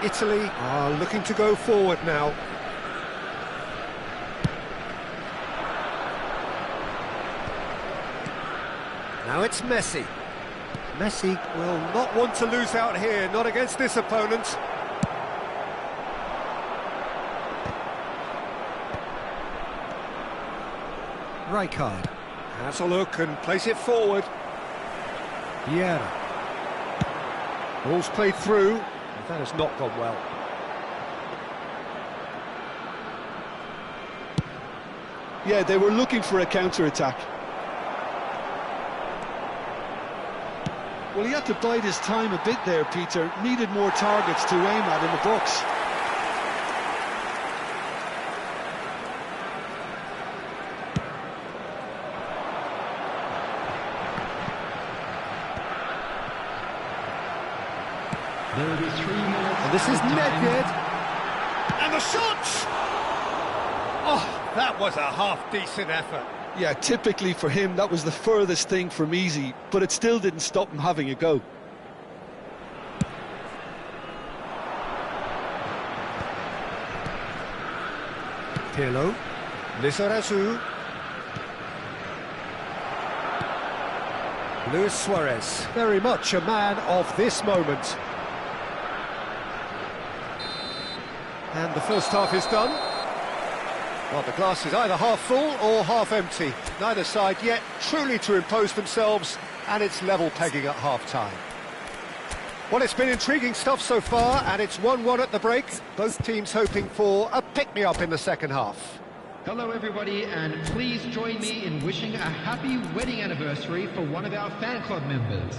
Italy are looking to go forward now. Now it's Messi. Messi will not want to lose out here, not against this opponent. Rijkaard. Has a look and plays it forward. Vieira. Ball's played through. That has not gone well. Yeah, they were looking for a counter-attack. Well, he had to bide his time a bit there, Peter. Needed more targets to aim at in the box. There will be 3 minutes. And this is added time. Nedved. And the shot! Oh, that was a half-decent effort. Yeah, typically for him, that was the furthest thing from easy, but it still didn't stop him having a go. Pirlo. Lizarazu. Luis Suarez, very much a man of this moment. And the first half is done. Well, the glass is either half full or half empty. Neither side yet truly to impose themselves, and it's level pegging at half-time. Well, it's been intriguing stuff so far, and it's 1-1 at the break. Both teams hoping for a pick-me-up in the second half. Hello everybody, and please join me in wishing a happy wedding anniversary for one of our fan club members.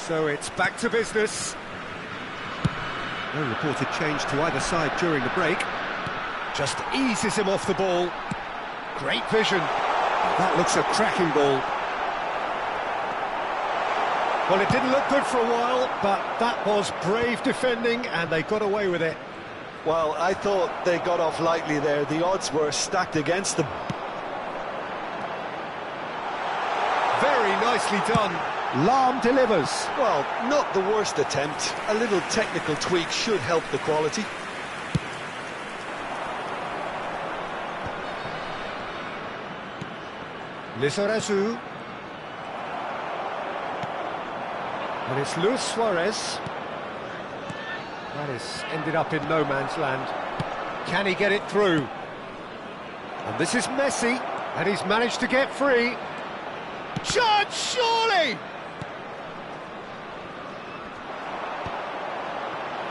So it's back to business. No reported change to either side during the break. Just eases him off the ball. Great vision. That looks a cracking ball. Well, it didn't look good for a while, but that was brave defending, and they got away with it. Well, I thought they got off lightly there. The odds were stacked against them. Very nicely done. Lahm delivers. Well, not the worst attempt. A little technical tweak should help the quality. Lizarazu. And it's Luis Suarez. That has ended up in no man's land. Can he get it through? And this is Messi, and he's managed to get free. Chance, surely!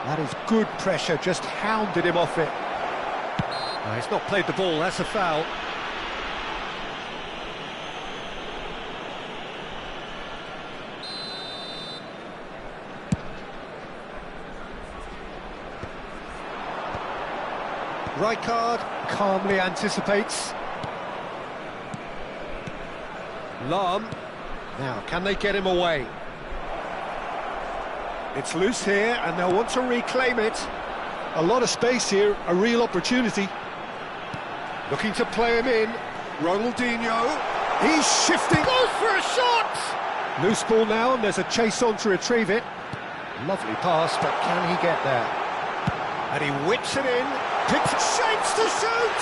That is good pressure, just hounded him off it. No, he's not played the ball, that's a foul. Rijkaard calmly anticipates. Lahm. Now, can they get him away? It's loose here, and they'll want to reclaim it. A lot of space here, a real opportunity. Looking to play him in. Ronaldinho. He's shifting. Goes for a shot! Loose ball now, and there's a chase on to retrieve it. Lovely pass, but can he get there? And he whips it in. Picks shapes to shoot!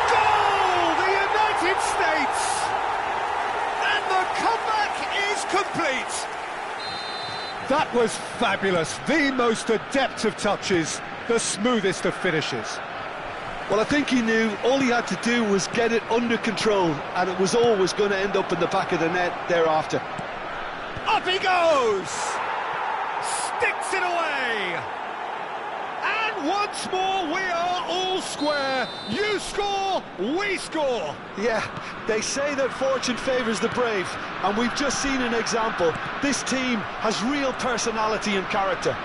Goal! The United States! And the comeback is complete! That was fabulous. The most adept of touches, the smoothest of finishes. Well, I think he knew all he had to do was get it under control, and it was always going to end up in the back of the net thereafter. Up he goes! Sticks it away! And once more we are all square. You score, we score. Yeah, they say that fortune favours the brave, and we've just seen an example. This team has real personality and character.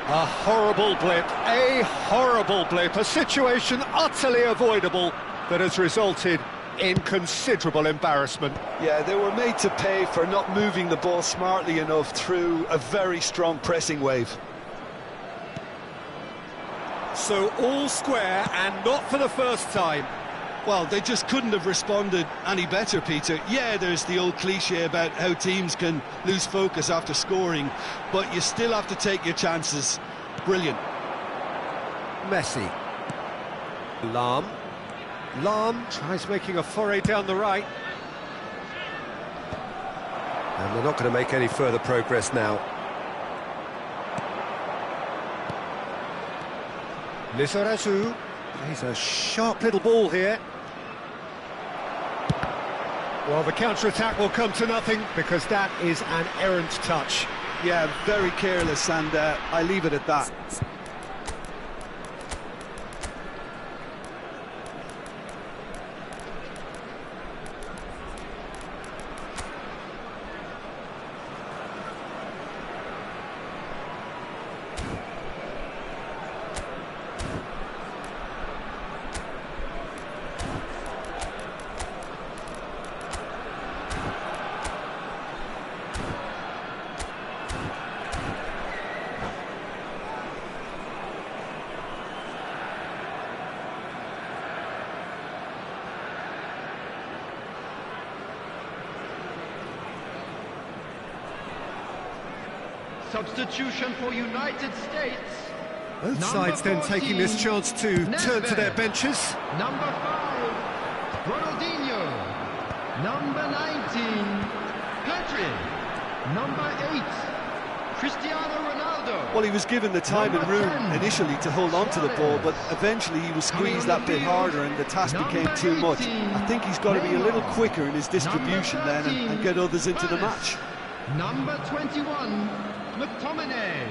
A horrible blip, a situation utterly avoidable that has resulted in considerable embarrassment. Yeah, they were made to pay for not moving the ball smartly enough through a very strong pressing wave. So all square, and not for the first time. Well, they just couldn't have responded any better, Peter. Yeah, there's the old cliche about how teams can lose focus after scoring, but you still have to take your chances. Brilliant. Messi. Lahm tries making a foray down the right. And they're not going to make any further progress now. Lizarazu. He's a sharp little ball here. Well, the counter-attack will come to nothing because that is an errant touch. Yeah, very careless, and I leave it at that. Substitution for United States. Both sides then taking this chance to turn to their benches. Number 5, Ronaldinho. Number 19, Pedri. Number 8, Cristiano Ronaldo. Well, he was given the time and room initially to hold on to the ball, but eventually he was squeezed that bit harder and the task became too much. I think he's got to be a little quicker in his distribution then and get others into the match. Number 21, McTominay.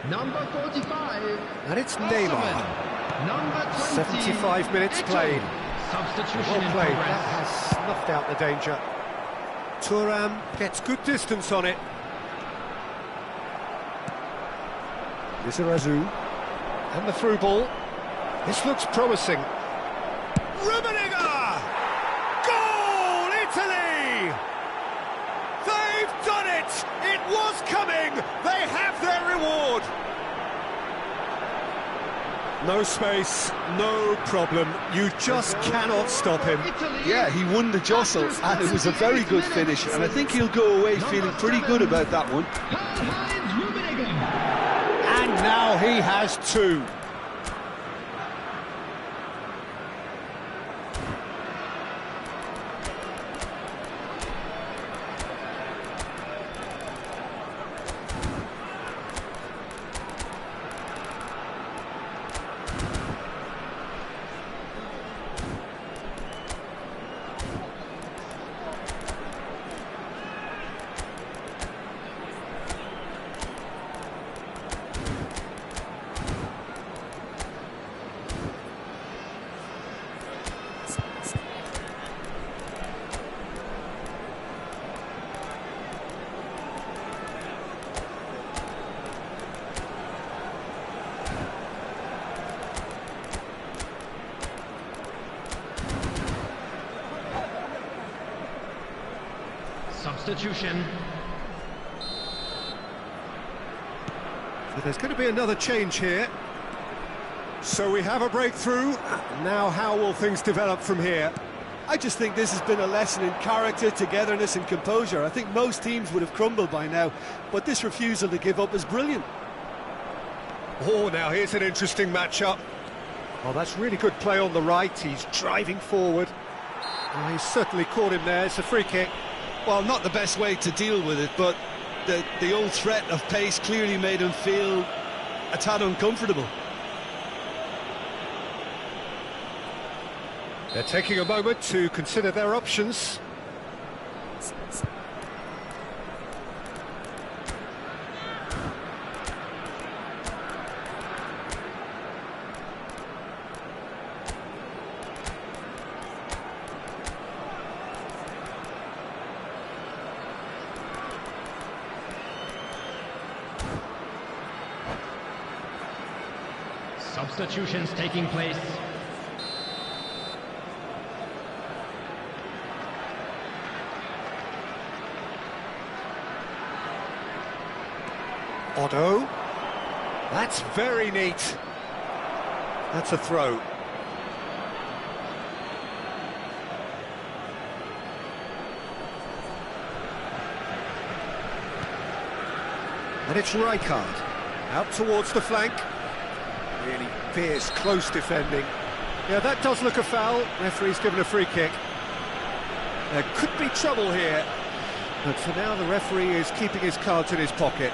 Number 45, And it's Neymar. Number 20, 75 minutes played. Substitution Well in played. progress. That has snuffed out the danger. Thuram gets good distance on it. Lizarazu. And the through ball. This looks promising. Rummenigge! Goal, Italy! They've done it! It was coming! They have their reward! No space, no problem. You just cannot stop him. Yeah, he won the jostle, and it was a very good finish, and I think he'll go away feeling pretty good about that one. Karl-Heinz Rummenigge. And now he has 2. Substitution. So there's going to be another change here. So we have a breakthrough. Now how will things develop from here? I just think this has been a lesson in character, togetherness and composure. I think most teams would have crumbled by now, but this refusal to give up is brilliant. Oh, now here's an interesting matchup. Oh, that's really good play on the right. He's driving forward. Oh, he's certainly caught him there. It's a free kick. Well, not the best way to deal with it, but the old threat of pace clearly made him feel a tad uncomfortable. They're taking a moment to consider their options. Substitutions taking place. Otto. That's very neat. That's a throw. And it's Rijkaard, out towards the flank. Really fierce, close defending. Yeah, that does look a foul. Referee's given a free kick. There could be trouble here, but for now the referee is keeping his cards in his pocket.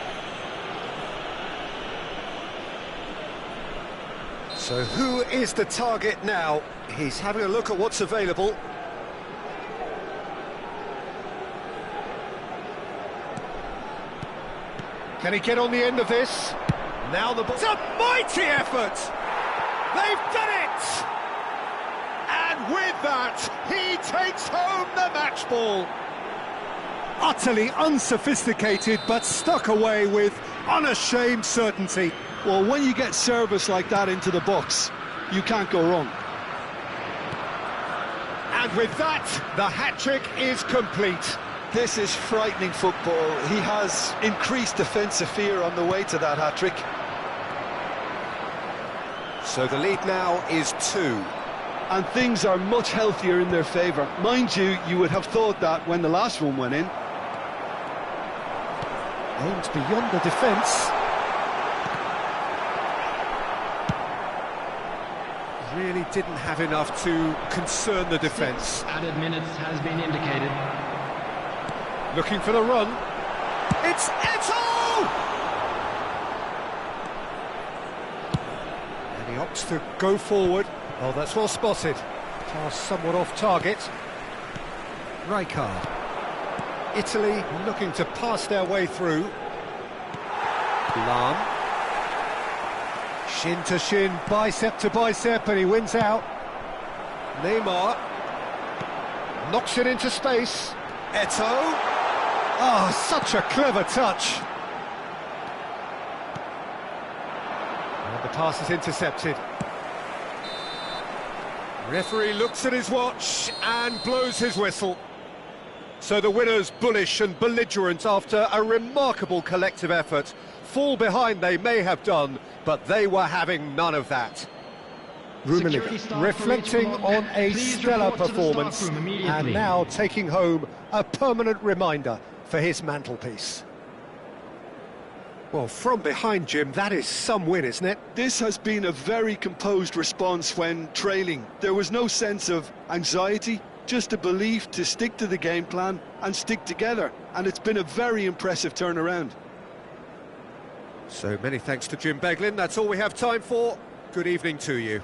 So who is the target now? He's having a look at what's available. Can he get on the end of this? Now the ball. It's a mighty effort! They've done it! And with that, he takes home the match ball. Utterly unsophisticated, but stuck away with unashamed certainty. Well, when you get service like that into the box, you can't go wrong. And with that, the hat-trick is complete. This is frightening football. He has increased defensive fear on the way to that hat-trick. So the lead now is 2. And things are much healthier in their favour. Mind you, you would have thought that when the last one went in. Aimed beyond the defence. Really didn't have enough to concern the defence. Added minutes has been indicated. Looking for the run. It's Eto'o! And he opts to go forward. Oh, that's well spotted. Pass somewhat off target. Rijkaard. Italy looking to pass their way through. Lan. Shin to shin, bicep to bicep, and he wins out. Neymar. Knocks it into space. Eto'o. Oh, such a clever touch. And the pass is intercepted. Referee looks at his watch and blows his whistle. So the winners, bullish and belligerent after a remarkable collective effort. Fall behind they may have done, but they were having none of that. Rummenigge reflecting on a stellar performance and now taking home a permanent reminder for his mantelpiece. Well, from behind, Jim, that is some win, isn't it? This has been a very composed response when trailing. There was no sense of anxiety, just a belief to stick to the game plan and stick together. And it's been a very impressive turnaround. So many thanks to Jim Beglin. That's all we have time for. Good evening to you.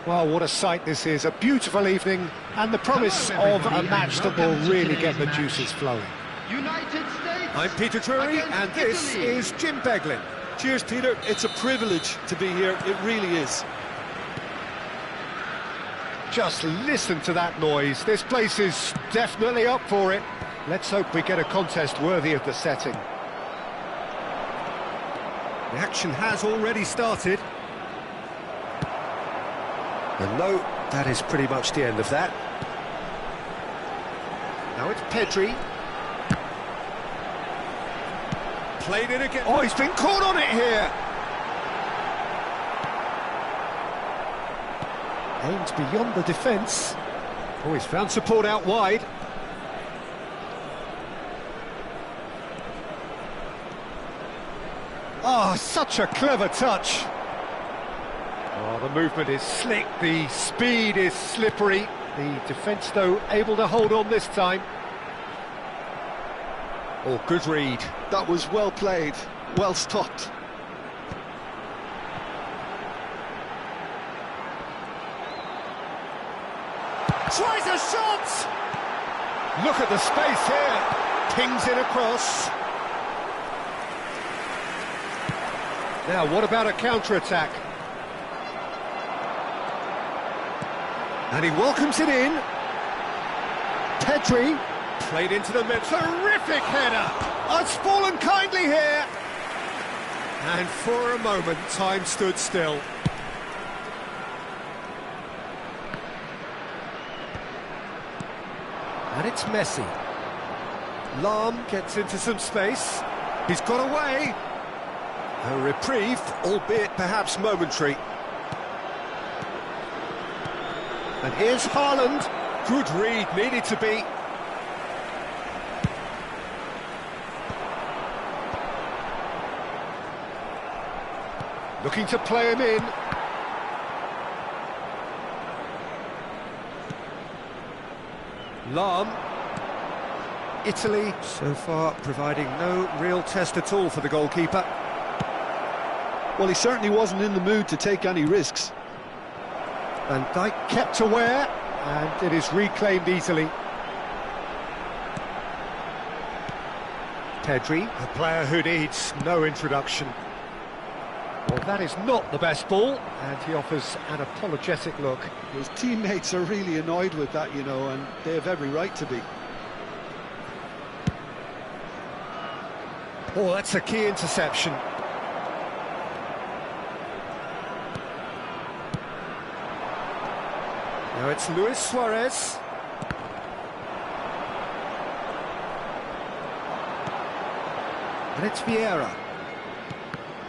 Well, what a sight this is, a beautiful evening, and the promise of a match that will really get the juices flowing. United States. I'm Peter Drury, and this Italy. is Jim Beglin. Cheers, Peter. It's a privilege to be here. It really is. Just listen to that noise. This place is definitely up for it. Let's hope we get a contest worthy of the setting. The action has already started. And no, that is pretty much the end of that. Now it's Pedri. Played it again. Oh, he's been caught on it here. Aimed beyond the defence. Oh, he's found support out wide. Oh, such a clever touch. Oh, the movement is slick, the speed is slippery. The defence, though, able to hold on this time. Oh, good read. That was well played, well stopped. Tries a shot! Look at the space here. Pings it across. Now, what about a counter-attack? And he welcomes it in. Pedri. Played into the middle. Terrific header! Oh, it's fallen kindly here. And for a moment, time stood still. And it's Messi. Lahm gets into some space. He's got away. A reprieve, albeit perhaps momentary. And here's Haaland. Good read, needed to be. Looking to play him in. Lahm. Italy, so far, providing no real test at all for the goalkeeper. Well, he certainly wasn't in the mood to take any risks. Van Dijk kept aware, and it is reclaimed easily. Pedri, a player who needs no introduction. Well, that is not the best ball, and he offers an apologetic look. His teammates are really annoyed with that, you know, and they have every right to be. Oh, that's a key interception. Now it's Luis Suarez. And it's Vieira.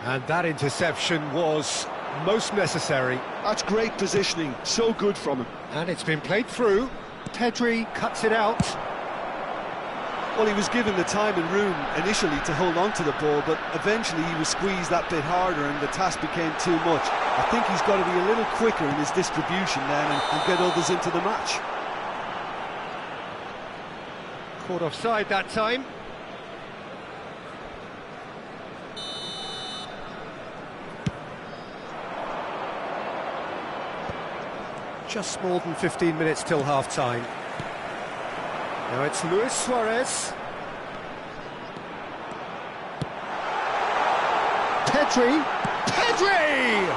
And that interception was most necessary. That's great positioning, so good from him. And it's been played through. Pedri cuts it out. Well, he was given the time and room initially to hold on to the ball, but eventually he was squeezed that bit harder and the task became too much. I think he's got to be a little quicker in his distribution then and get others into the match. Caught offside that time. Just more than 15 minutes till half-time. Now it's Luis Suarez. Pedri. Pedri!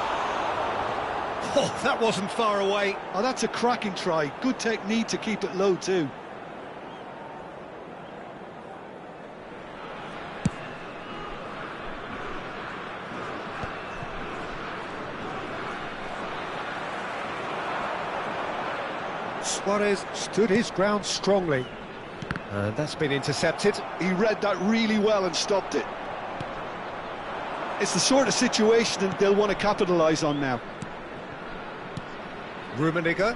Oh, that wasn't far away. Oh, that's a cracking try. Good technique to keep it low too. Suarez stood his ground strongly. And that's been intercepted. He read that really well and stopped it. It's the sort of situation that they'll want to capitalise on now. Rummenigge.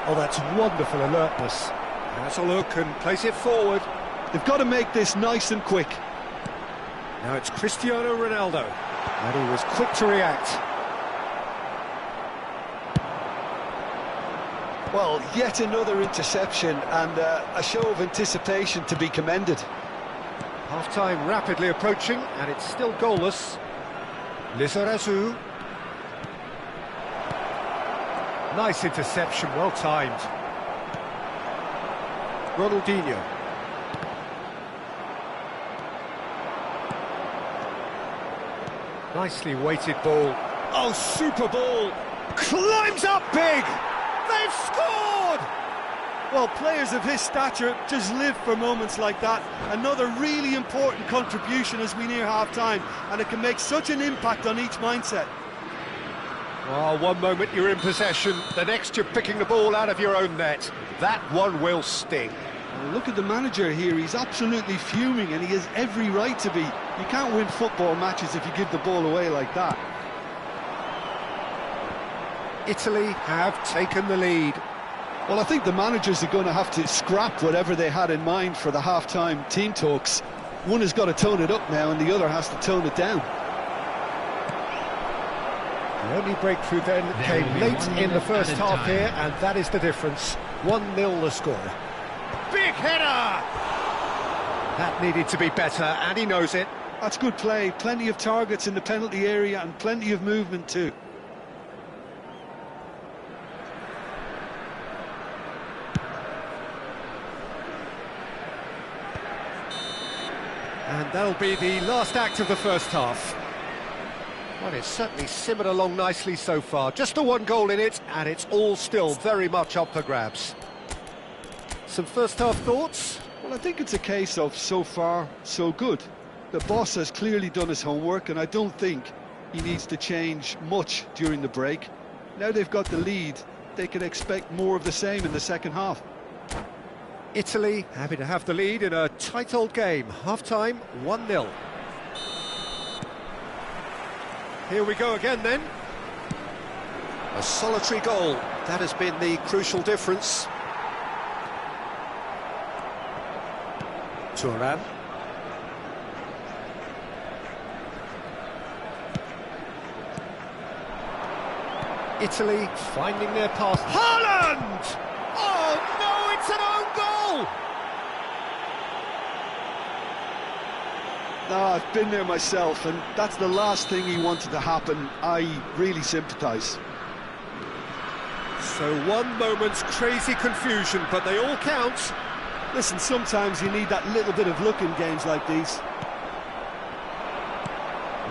Oh, that's wonderful alertness. Has a look and plays it forward. They've got to make this nice and quick. Now it's Cristiano Ronaldo, and he was quick to react. Well, yet another interception and a show of anticipation to be commended. Half-time rapidly approaching, and it's still goalless. Lizarazu. Nice interception, well timed. Ronaldinho. Nicely weighted ball. Oh, super ball! Climbs up big! They've scored! Well, players of his stature just live for moments like that. Another really important contribution as we near half-time, and it can make such an impact on each mindset. Well, one moment you're in possession, the next you're picking the ball out of your own net. That one will sting. Well, look at the manager here, he's absolutely fuming, and he has every right to be. You can't win football matches if you give the ball away like that. Italy have taken the lead. Well, I think the managers are going to have to scrap whatever they had in mind for the half-time team talks. One has got to tone it up now and the other has to tone it down. The only breakthrough then came late in the first half here, and that is the difference. 1-0 the score. Big header! That needed to be better, and he knows it. That's good play, plenty of targets in the penalty area and plenty of movement too. And that'll be the last act of the first half. Well, it's certainly simmered along nicely so far. Just the one goal in it, and it's all still very much up for grabs. Some first half thoughts? Well, I think it's a case of so far, so good. The boss has clearly done his homework, and I don't think he needs to change much during the break. Now they've got the lead, they can expect more of the same in the second half. Italy happy to have the lead in a tight old game. Half-time, 1-0. Here we go again then. A solitary goal. That has been the crucial difference. Thuram. Italy finding their path. Haaland! Oh no, it's an own goal! No, I've been there myself, and that's the last thing he wanted to happen. I really sympathise. So one moment's crazy confusion, but they all count. Listen, sometimes you need that little bit of luck in games like these.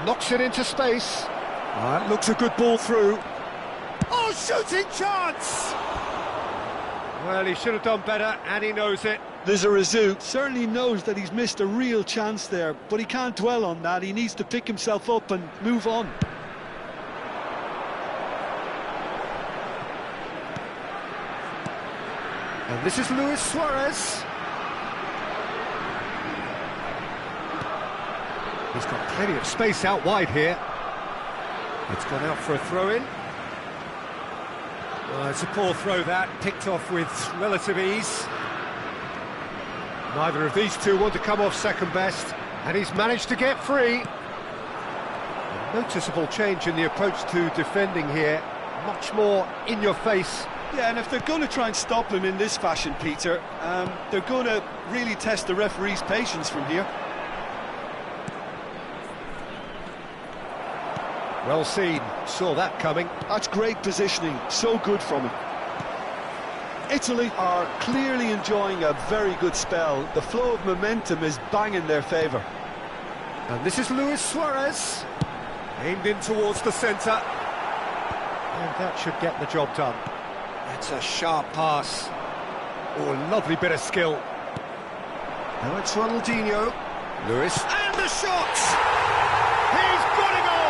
Knocks it into space. That looks a good ball through. Oh, shooting chance! Well, he should have done better, and he knows it. Lizarazu certainly knows that he's missed a real chance there, but he can't dwell on that. He needs to pick himself up and move on. And this is Luis Suarez. He's got plenty of space out wide here. It's gone out for a throw-in. Well, it's a poor throw that, picked off with relative ease. Neither of these two want to come off second best, and he's managed to get free. A noticeable change in the approach to defending here, much more in your face. Yeah, and if they're going to try and stop him in this fashion, Peter, they're going to really test the referee's patience from here. Well seen, saw that coming. That's great positioning, so good from him. Italy are clearly enjoying a very good spell. The flow of momentum is bang in their favour. And this is Luis Suarez, aimed in towards the centre. And that should get the job done. That's a sharp pass. Oh, lovely bit of skill. Now it's Ronaldinho. Luis. And the shot! He's got a goal!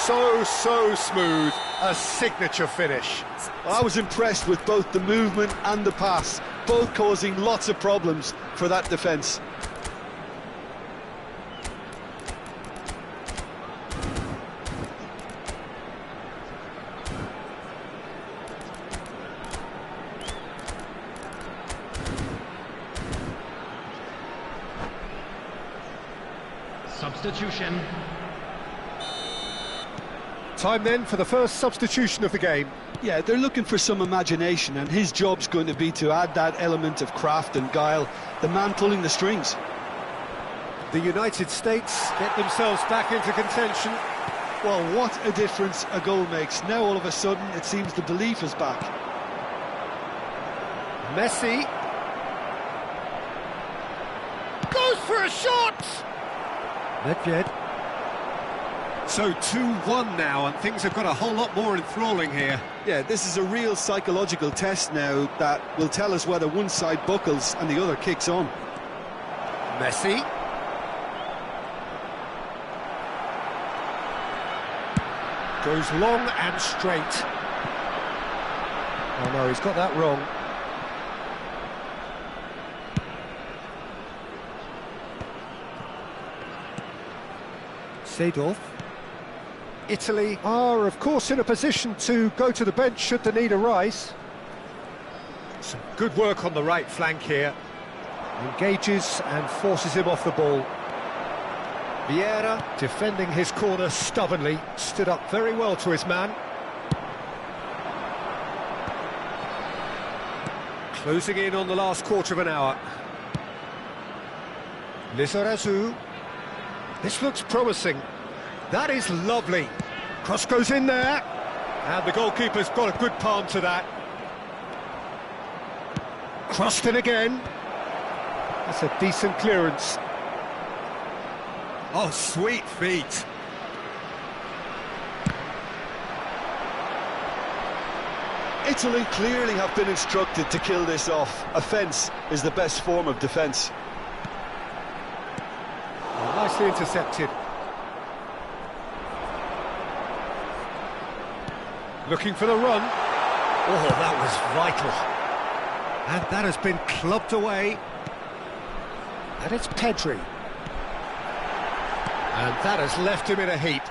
so smooth. A signature finish. Well, I was impressed with both the movement and the pass, both causing lots of problems for that defence. Substitution. Time then for the first substitution of the game. Yeah, they're looking for some imagination, and his job's going to be to add that element of craft and guile, the man pulling the strings. The United States get themselves back into contention. Well, what a difference a goal makes. Now all of a sudden it seems the belief is back. Messi goes for a shot! Nedved. So 2-1 now, and things have got a whole lot more enthralling here. Yeah, this is a real psychological test now that will tell us whether one side buckles and the other kicks on. Messi. Goes long and straight. Oh no, he's got that wrong. Seedorf. Italy are, of course, in a position to go to the bench should the need arise. Some good work on the right flank here. Engages and forces him off the ball. Vieira, defending his corner stubbornly, stood up very well to his man. Closing in on the last quarter of an hour. Lizarazu. This looks promising. That is lovely. Cross goes in there. And the goalkeeper's got a good palm to that. Crossed in again. That's a decent clearance. Oh, sweet feet. Italy clearly have been instructed to kill this off. Offence is the best form of defence. Oh, nicely intercepted. Looking for the run. Oh, that was vital. And that has been clubbed away. And it's Pedri. And that has left him in a heap.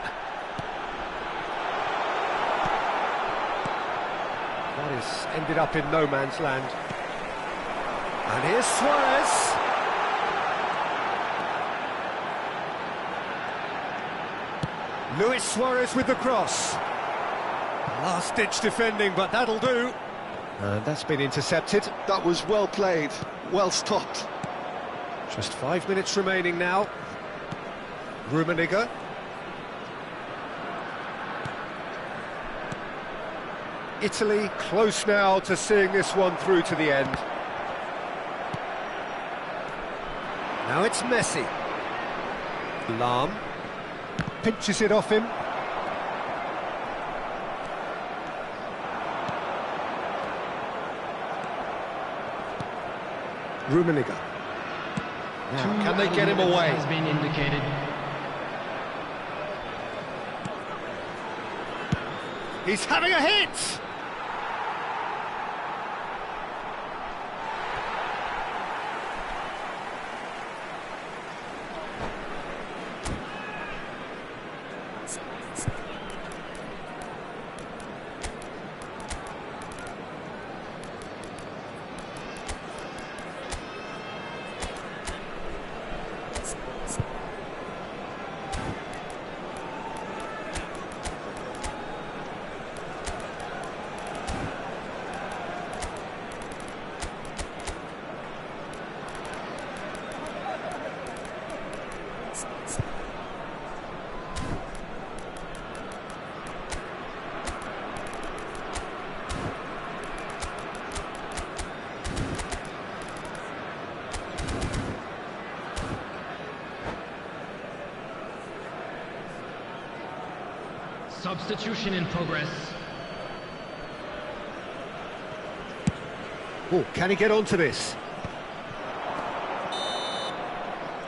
That has ended up in no man's land. And here's Suarez. Luis Suarez with the cross. Last-ditch defending, but that'll do. And that's been intercepted. That was well played, well stopped. Just 5 minutes remaining now. Rummenigge. Italy close now to seeing this one through to the end. Now it's Messi. Lahm pinches it off him. Rummenigge. Now, can they get him away? Has been indicated. He's having a hit! Substitution in progress. Oh, can he get onto this?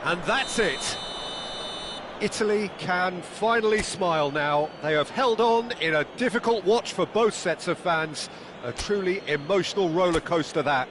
And that's it. Italy can finally smile now. They have held on in a difficult watch for both sets of fans. A truly emotional roller coaster, that.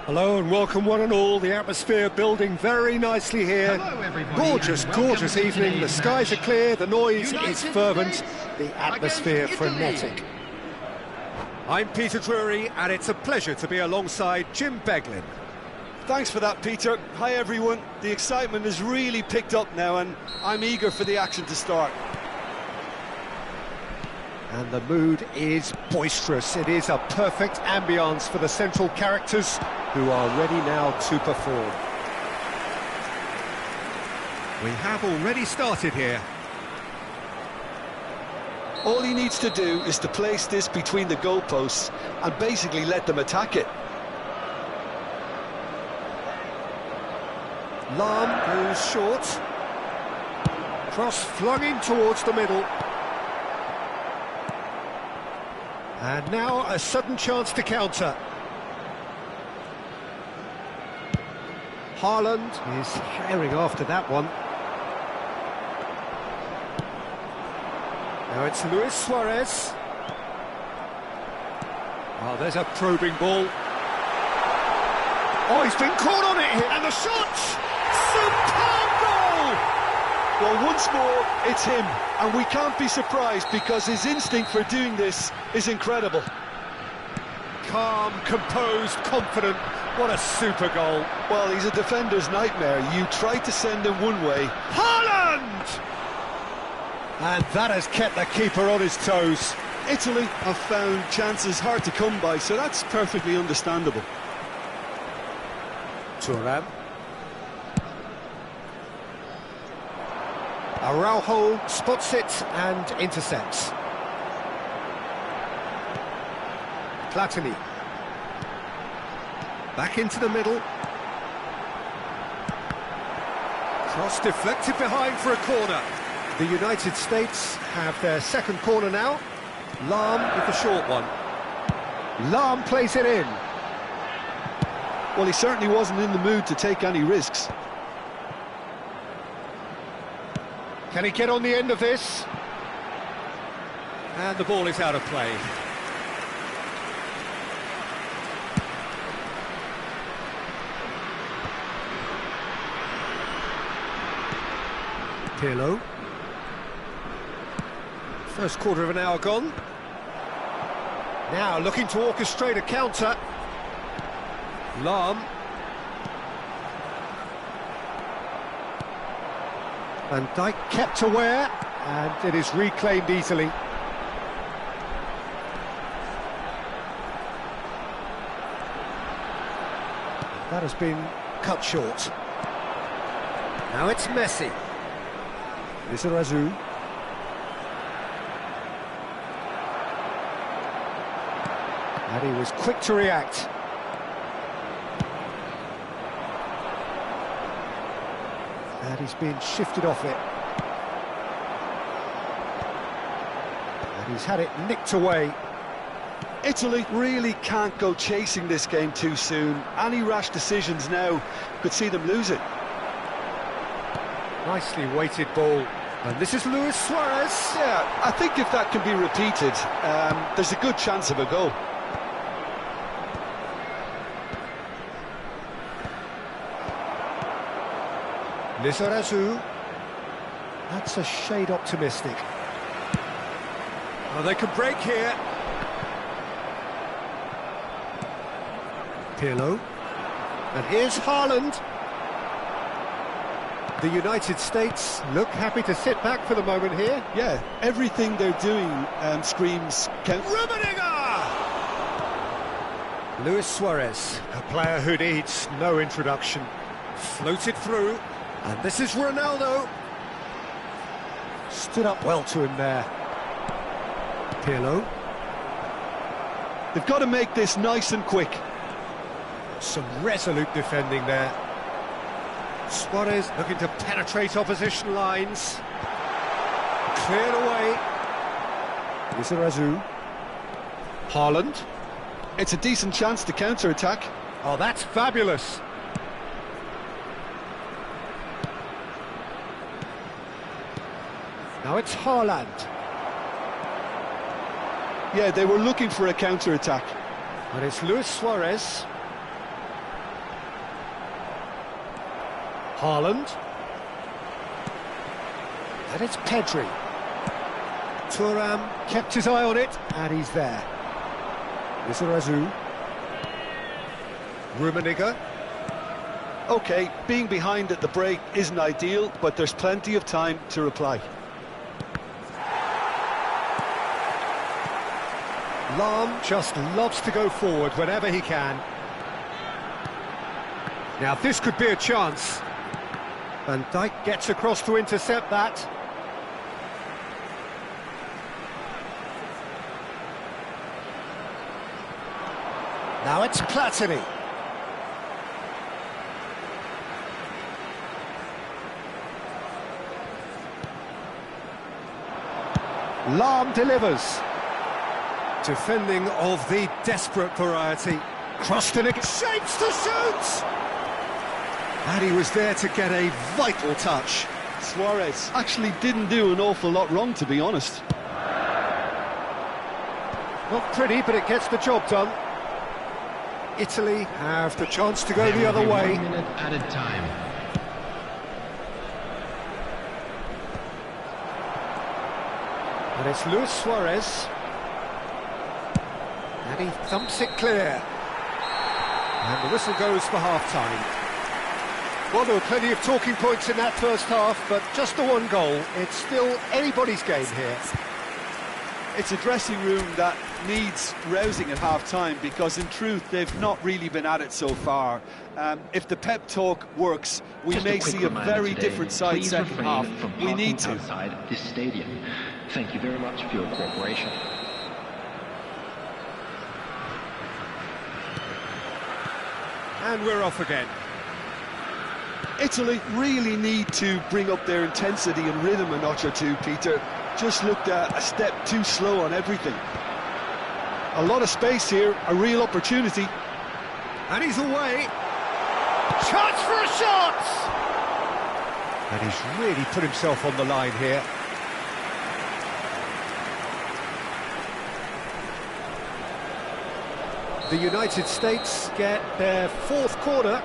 Hello and welcome one and all. The atmosphere building very nicely here. Hello, everybody, Gorgeous, and welcome gorgeous to evening. The today's skies are match. clear, the noise United is fervent, States the atmosphere against Italy. frenetic. I'm Peter Drury and it's a pleasure to be alongside Jim Beglin. Thanks for that, Peter. Hi, everyone. The excitement has really picked up now, and I'm eager for the action to start. And the mood is boisterous. It is a perfect ambience for the central characters who are ready now to perform. We have already started here. All he needs to do is to place this between the goalposts and basically let them attack it. Lahm goes short. Cross flung in towards the middle. And now a sudden chance to counter. Haaland is herring after that one. Now it's Luis Suarez. Oh, there's a probing ball. Oh, he's been caught on it here. And the shot! Superb goal! Well, once more, it's him, and we can't be surprised because his instinct for doing this is incredible. Calm, composed, confident. What a super goal. Well, he's a defender's nightmare. You try to send him one way. Haaland! And that has kept the keeper on his toes. Italy have found chances hard to come by, so that's perfectly understandable. Thuram. Araujo spots it and intercepts. Platini. Back into the middle. Cross deflected behind for a corner. The United States have their second corner now. Lahm with the short one. Lahm plays it in. Well, he certainly wasn't in the mood to take any risks. Can he get on the end of this? And the ball is out of play. Pirlo. First quarter of an hour gone. Now looking to orchestrate a counter. Lahm. Van Dijk kept aware, and it is reclaimed easily. That has been cut short. Now it's Messi. Lizarazu. And he was quick to react. And he's been shifted off it. And he's had it nicked away. Italy really can't go chasing this game too soon. Any rash decisions now could see them lose it. Nicely weighted ball. And this is Luis Suarez. Yeah, I think if that can be repeated, there's a good chance of a goal. Lizarazu. That's a shade optimistic. Oh, they can break here. Pirlo. And here's Haaland. The United States look happy to sit back for the moment here. Yeah, everything they're doing screams count. Rummenigge! Luis Suarez, a player who needs no introduction. Floated through, and this is Ronaldo. Stood up well to him there. Pirlo. They've got to make this nice and quick. Some resolute defending there. Suarez looking to penetrate opposition lines. Cleared away. Lizarazu. Haaland. It's a decent chance to counter-attack. Oh, that's fabulous. Now it's Haaland. Yeah, they were looking for a counter-attack. And it's Luis Suarez. Haaland. And it's Pedri. Thuram kept his eye on it, and he's there. Lizarazu. Rummenigge. OK, being behind at the break isn't ideal, but there's plenty of time to reply. Lahm just loves to go forward whenever he can. Now this could be a chance. Van Dijk gets across to intercept that. Now it's Platini. Lahm delivers. Defending of the desperate variety. Crossed and it shapes to shoot! And he was there to get a vital touch. Suarez actually didn't do an awful lot wrong, to be honest. Not pretty, but it gets the job done. Italy have the chance to go the other way. 1 minute added time. And it's Luis Suarez. And he thumps it clear. And the whistle goes for half-time. Well, there were plenty of talking points in that first half, but just the one goal. It's still anybody's game here. It's a dressing room that needs rousing at half-time, because in truth they've not really been at it so far. If the pep talk works, we may see a very different side second half. We need to. Outside this stadium. Thank you very much for your cooperation. And we're off again. Italy really need to bring up their intensity and rhythm a notch or two, Peter. Just looked a step too slow on everything. A lot of space here, a real opportunity. And he's away. Chance for a shot! And he's really put himself on the line here. The United States get their fourth corner.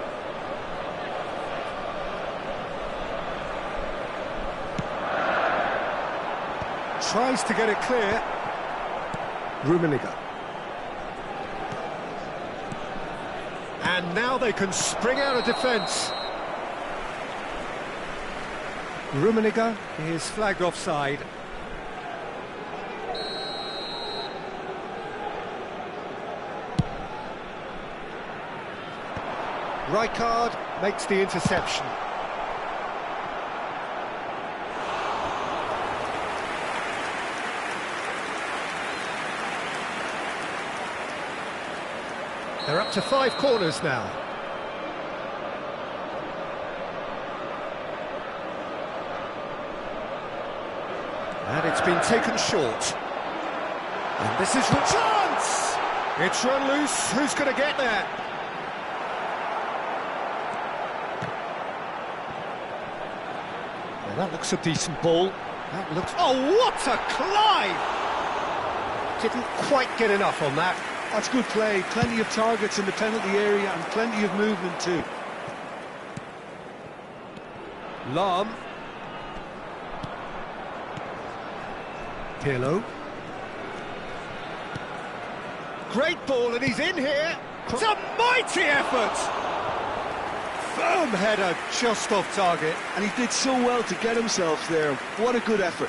Tries to get it clear. Rummenigge. And now they can spring out of defence. Rummenigge is flagged offside. Rijkaard makes the interception. They're up to 5 corners now. And it's been taken short. And this is the chance! It's run loose. Who's going to get there? Well, that looks a decent ball. That looks... Oh, what a climb! Didn't quite get enough on that. That's good play. Plenty of targets in the penalty area and plenty of movement too. Lahm. Pirlo. Great ball, and he's in here. It's a mighty effort. Firm header, just off target. And he did so well to get himself there. What a good effort.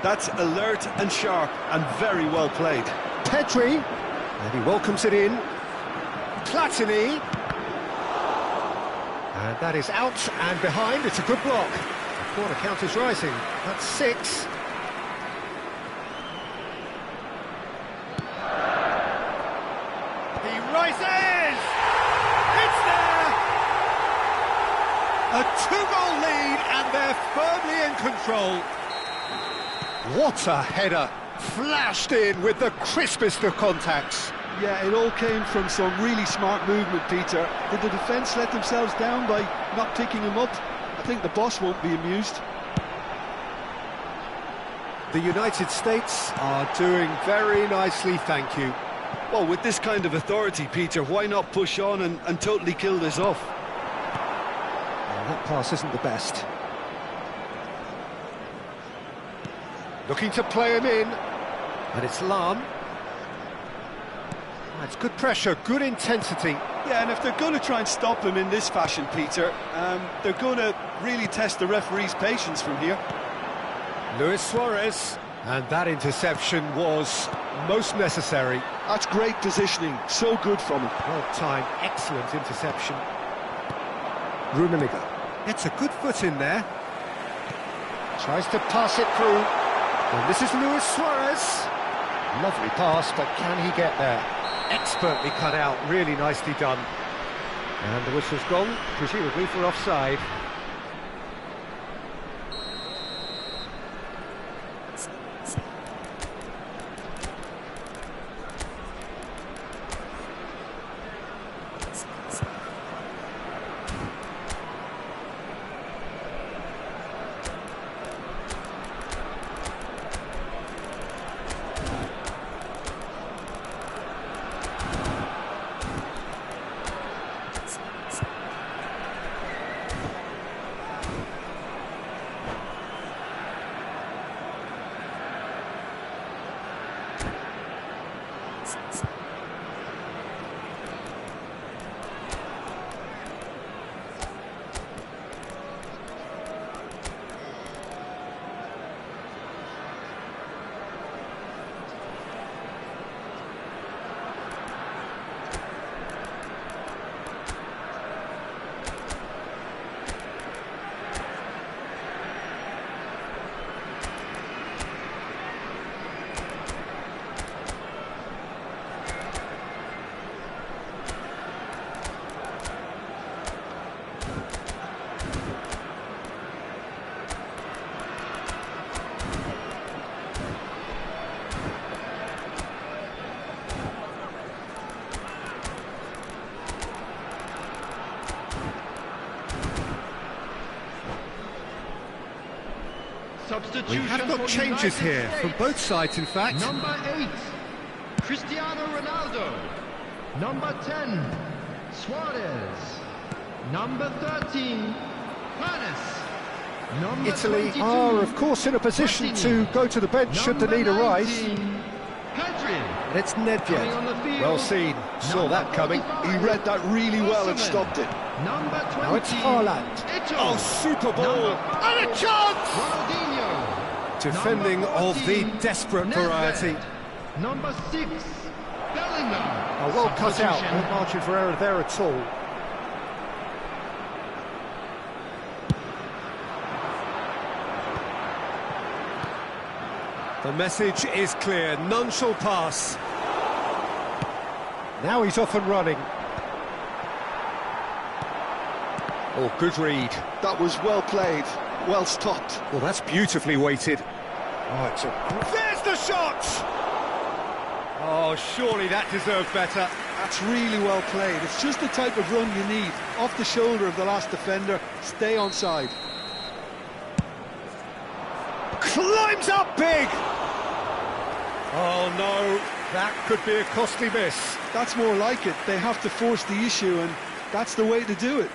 That's alert and sharp and very well played. Pedri, and he welcomes it in. Platini. And that is out and behind. It's a good block. The corner count is rising. That's 6. He rises! It's there! A 2-goal lead, and they're firmly in control. What a header! Flashed in with the crispest of contacts. Yeah, it all came from some really smart movement, Peter. Did the defence let themselves down by not picking him up? I think the boss won't be amused. The United States are doing very nicely, thank you. Well, with this kind of authority, Peter, why not push on and totally kill this off? Well, that pass isn't the best. Looking to play him in, and it's Lahm. It's good pressure, good intensity. Yeah, and if they're going to try and stop him in this fashion, Peter, they're going to really test the referee's patience from here. Luis Suarez, and that interception was most necessary. That's great positioning, so good from him. Well timed, excellent interception. Rummenigge gets a good foot in there. Tries to pass it through. And this is Luis Suarez. Lovely pass, but can he get there? Expertly cut out, really nicely done. And the whistle's gone, presumably for offside. Substitution. We have got for changes United here from States. both sides, in fact. Number 8, Cristiano Ronaldo. Number 10, Suarez. Number 13, Panis. Number Italy 22, are, of course, in a position to go to the bench should the need arise. Pedri. And it's Coming on the Nedved. field. Well seen, saw Number that coming. 45, He read that really well and Osimhen. stopped it. Number 20, Now it's Haaland. Ito. Oh, super ball. Number And a chance! Ronaldinho. Defending Number of the 14, desperate Nedved. variety. Number 6, Bellingham. Oh, well cut out, Substitution. no margin for error there at all. The message is clear, none shall pass. Now he's off and running. Oh, good read. That was well played, well stopped. Well, that's beautifully weighted. Oh, it's a... There's the shot! Oh, surely that deserved better. That's really well played. It's just the type of run you need. Off the shoulder of the last defender, stay onside. Climbs up big! Oh, no, that could be a costly miss. That's more like it. They have to force the issue, and that's the way to do it.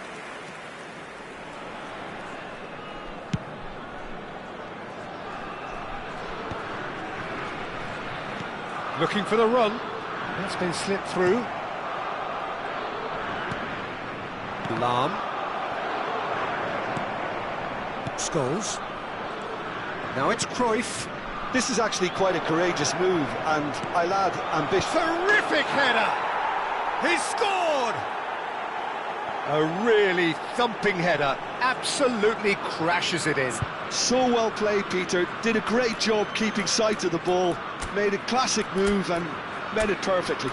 Looking for the run. That's been slipped through. Lahm. Scholes. Now it's Cruyff. This is actually quite a courageous move, and I'll add ambition. Terrific header! He's scored! A really thumping header. Absolutely crashes it in. So well played, Peter. Did a great job keeping sight of the ball. Made a classic move and met it perfectly.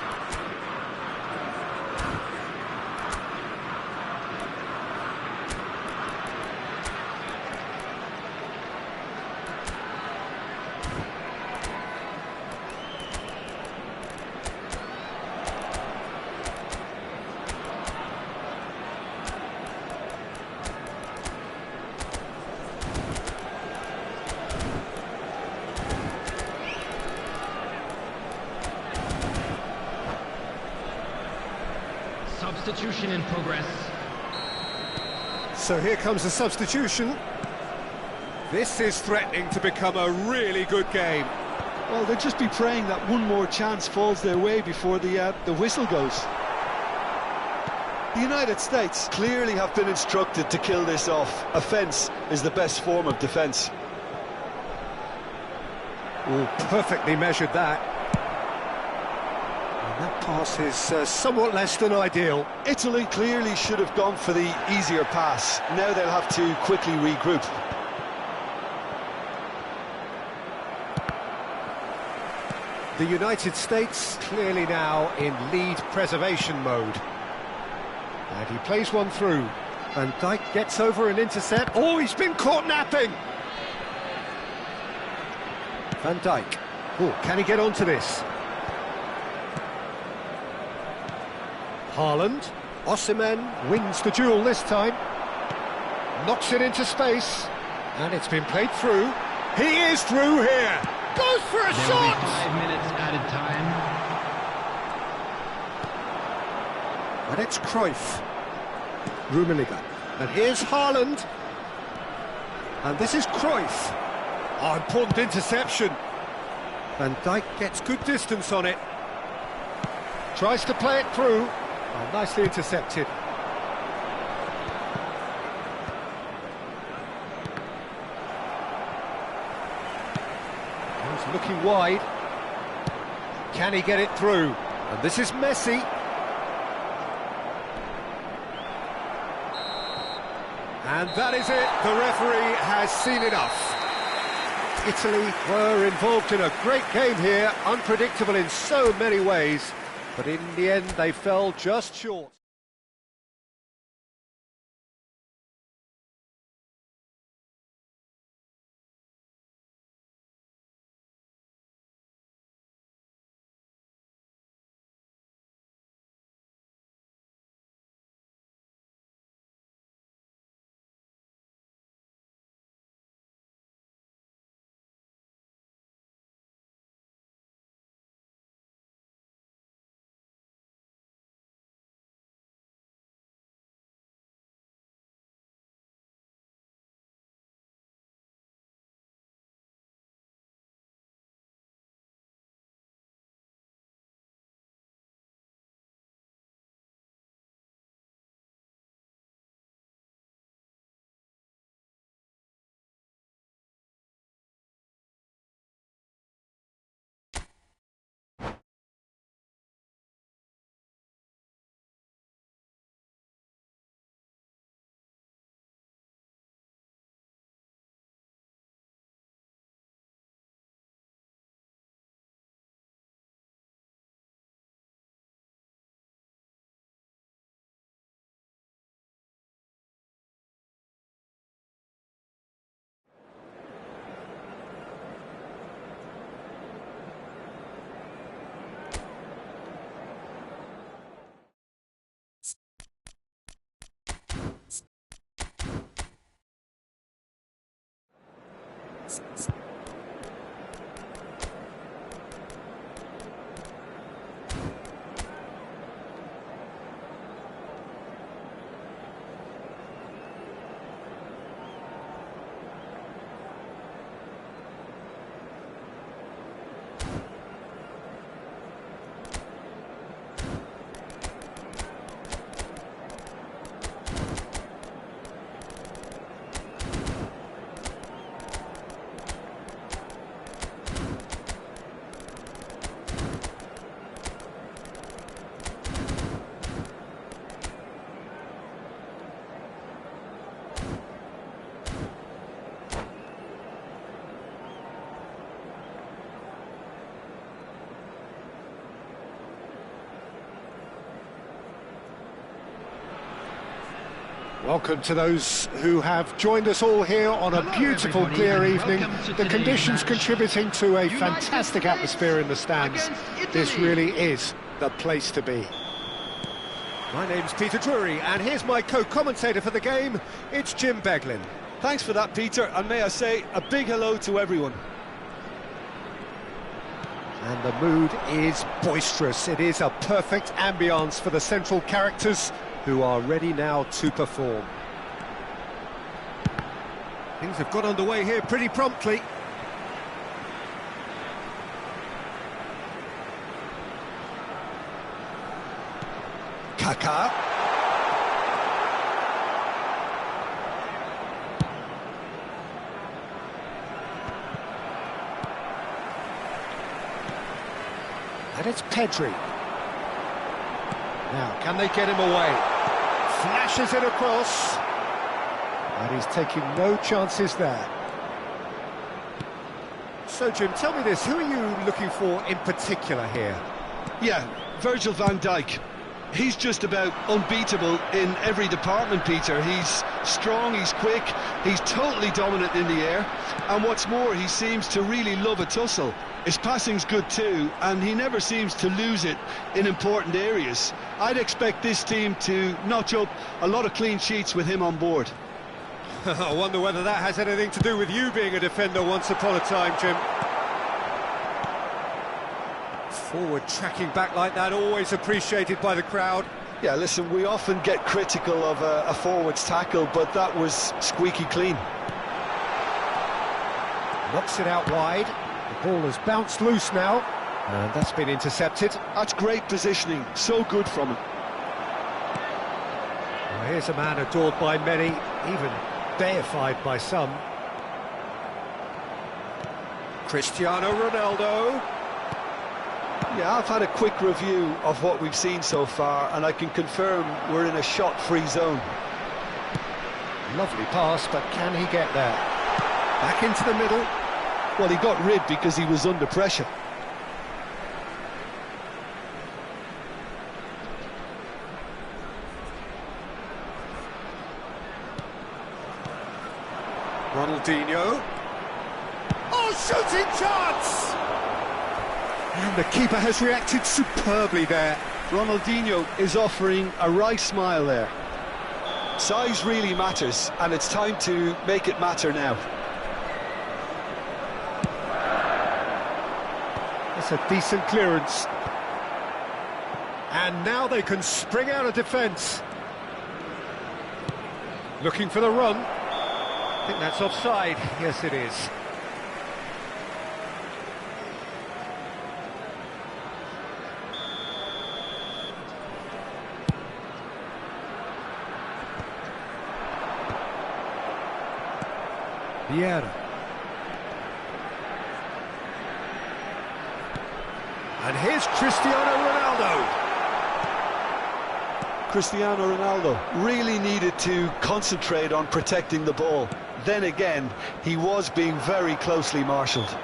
Substitution in progress. So here comes the substitution. This is threatening to become a really good game. Well, they'll just be praying that one more chance falls their way before the whistle goes. The United States clearly have been instructed to kill this off. Offence is the best form of defence. Oh, perfectly measured that. And that pass is somewhat less than ideal. Italy clearly should have gone for the easier pass. Now they'll have to quickly regroup. The United States clearly now in lead preservation mode. And he plays one through. Van Dijk gets over an intercept. Oh, he's been caught napping! Van Dijk. Oh, can he get onto this? Haaland. Osimhen wins the duel this time. Knocks it into space. And it's been played through. He is through here! Goes for a There will be shot! 5 minutes added time. And it's Cruyff. Rummenigge. And here's Haaland. And this is Cruyff. Oh, important interception. Van Dijk gets good distance on it. Tries to play it through. Oh, nicely intercepted. He's looking wide. Can he get it through? And this is Messi. And that is it. The referee has seen enough. Italy were involved in a great game here, unpredictable in so many ways, but in the end they fell just short. Welcome to those who have joined us all here on a beautiful, clear evening. The conditions contributing to a fantastic atmosphere in the stands. This really is the place to be. My name's Peter Drury, and here's my co-commentator for the game. It's Jim Beglin. Thanks for that, Peter, and may I say a big hello to everyone. And the mood is boisterous. It is a perfect ambience for the central characters, who are ready now to perform. Things have got underway here pretty promptly. Kaká. And it's Pedri. Now, can they get him away? Flashes it across. And he's taking no chances there. So, Jim, tell me this, who are you looking for in particular here? Yeah, Virgil van Dijk. He's just about unbeatable in every department, Peter. He's strong, he's quick, he's totally dominant in the air. And what's more, he seems to really love a tussle. His passing's good too, and he never seems to lose it in important areas. I'd expect this team to notch up a lot of clean sheets with him on board. I wonder whether that has anything to do with you being a defender once upon a time, Jim. Forward tracking back like that, always appreciated by the crowd. Yeah, listen, we often get critical of a forward's tackle, but that was squeaky clean. Knocks it out wide. The ball has bounced loose now, and that's been intercepted. That's great positioning, so good from him. Well, here's a man adored by many, even deified by some. Cristiano Ronaldo. Yeah, I've had a quick review of what we've seen so far, and I can confirm we're in a shot-free zone. Lovely pass, but can he get there? Back into the middle. Well, he got rid because he was under pressure. Ronaldinho. Oh, shooting chance! And the keeper has reacted superbly there. Ronaldinho is offering a right smile there. Size really matters, and it's time to make it matter now. That's a decent clearance. And now they can spring out of defence. Looking for the run. I think that's offside. Yes, it is. Vieira. And here's Cristiano Ronaldo. Cristiano Ronaldo really needed to concentrate on protecting the ball. Then again, he was being very closely marshalled.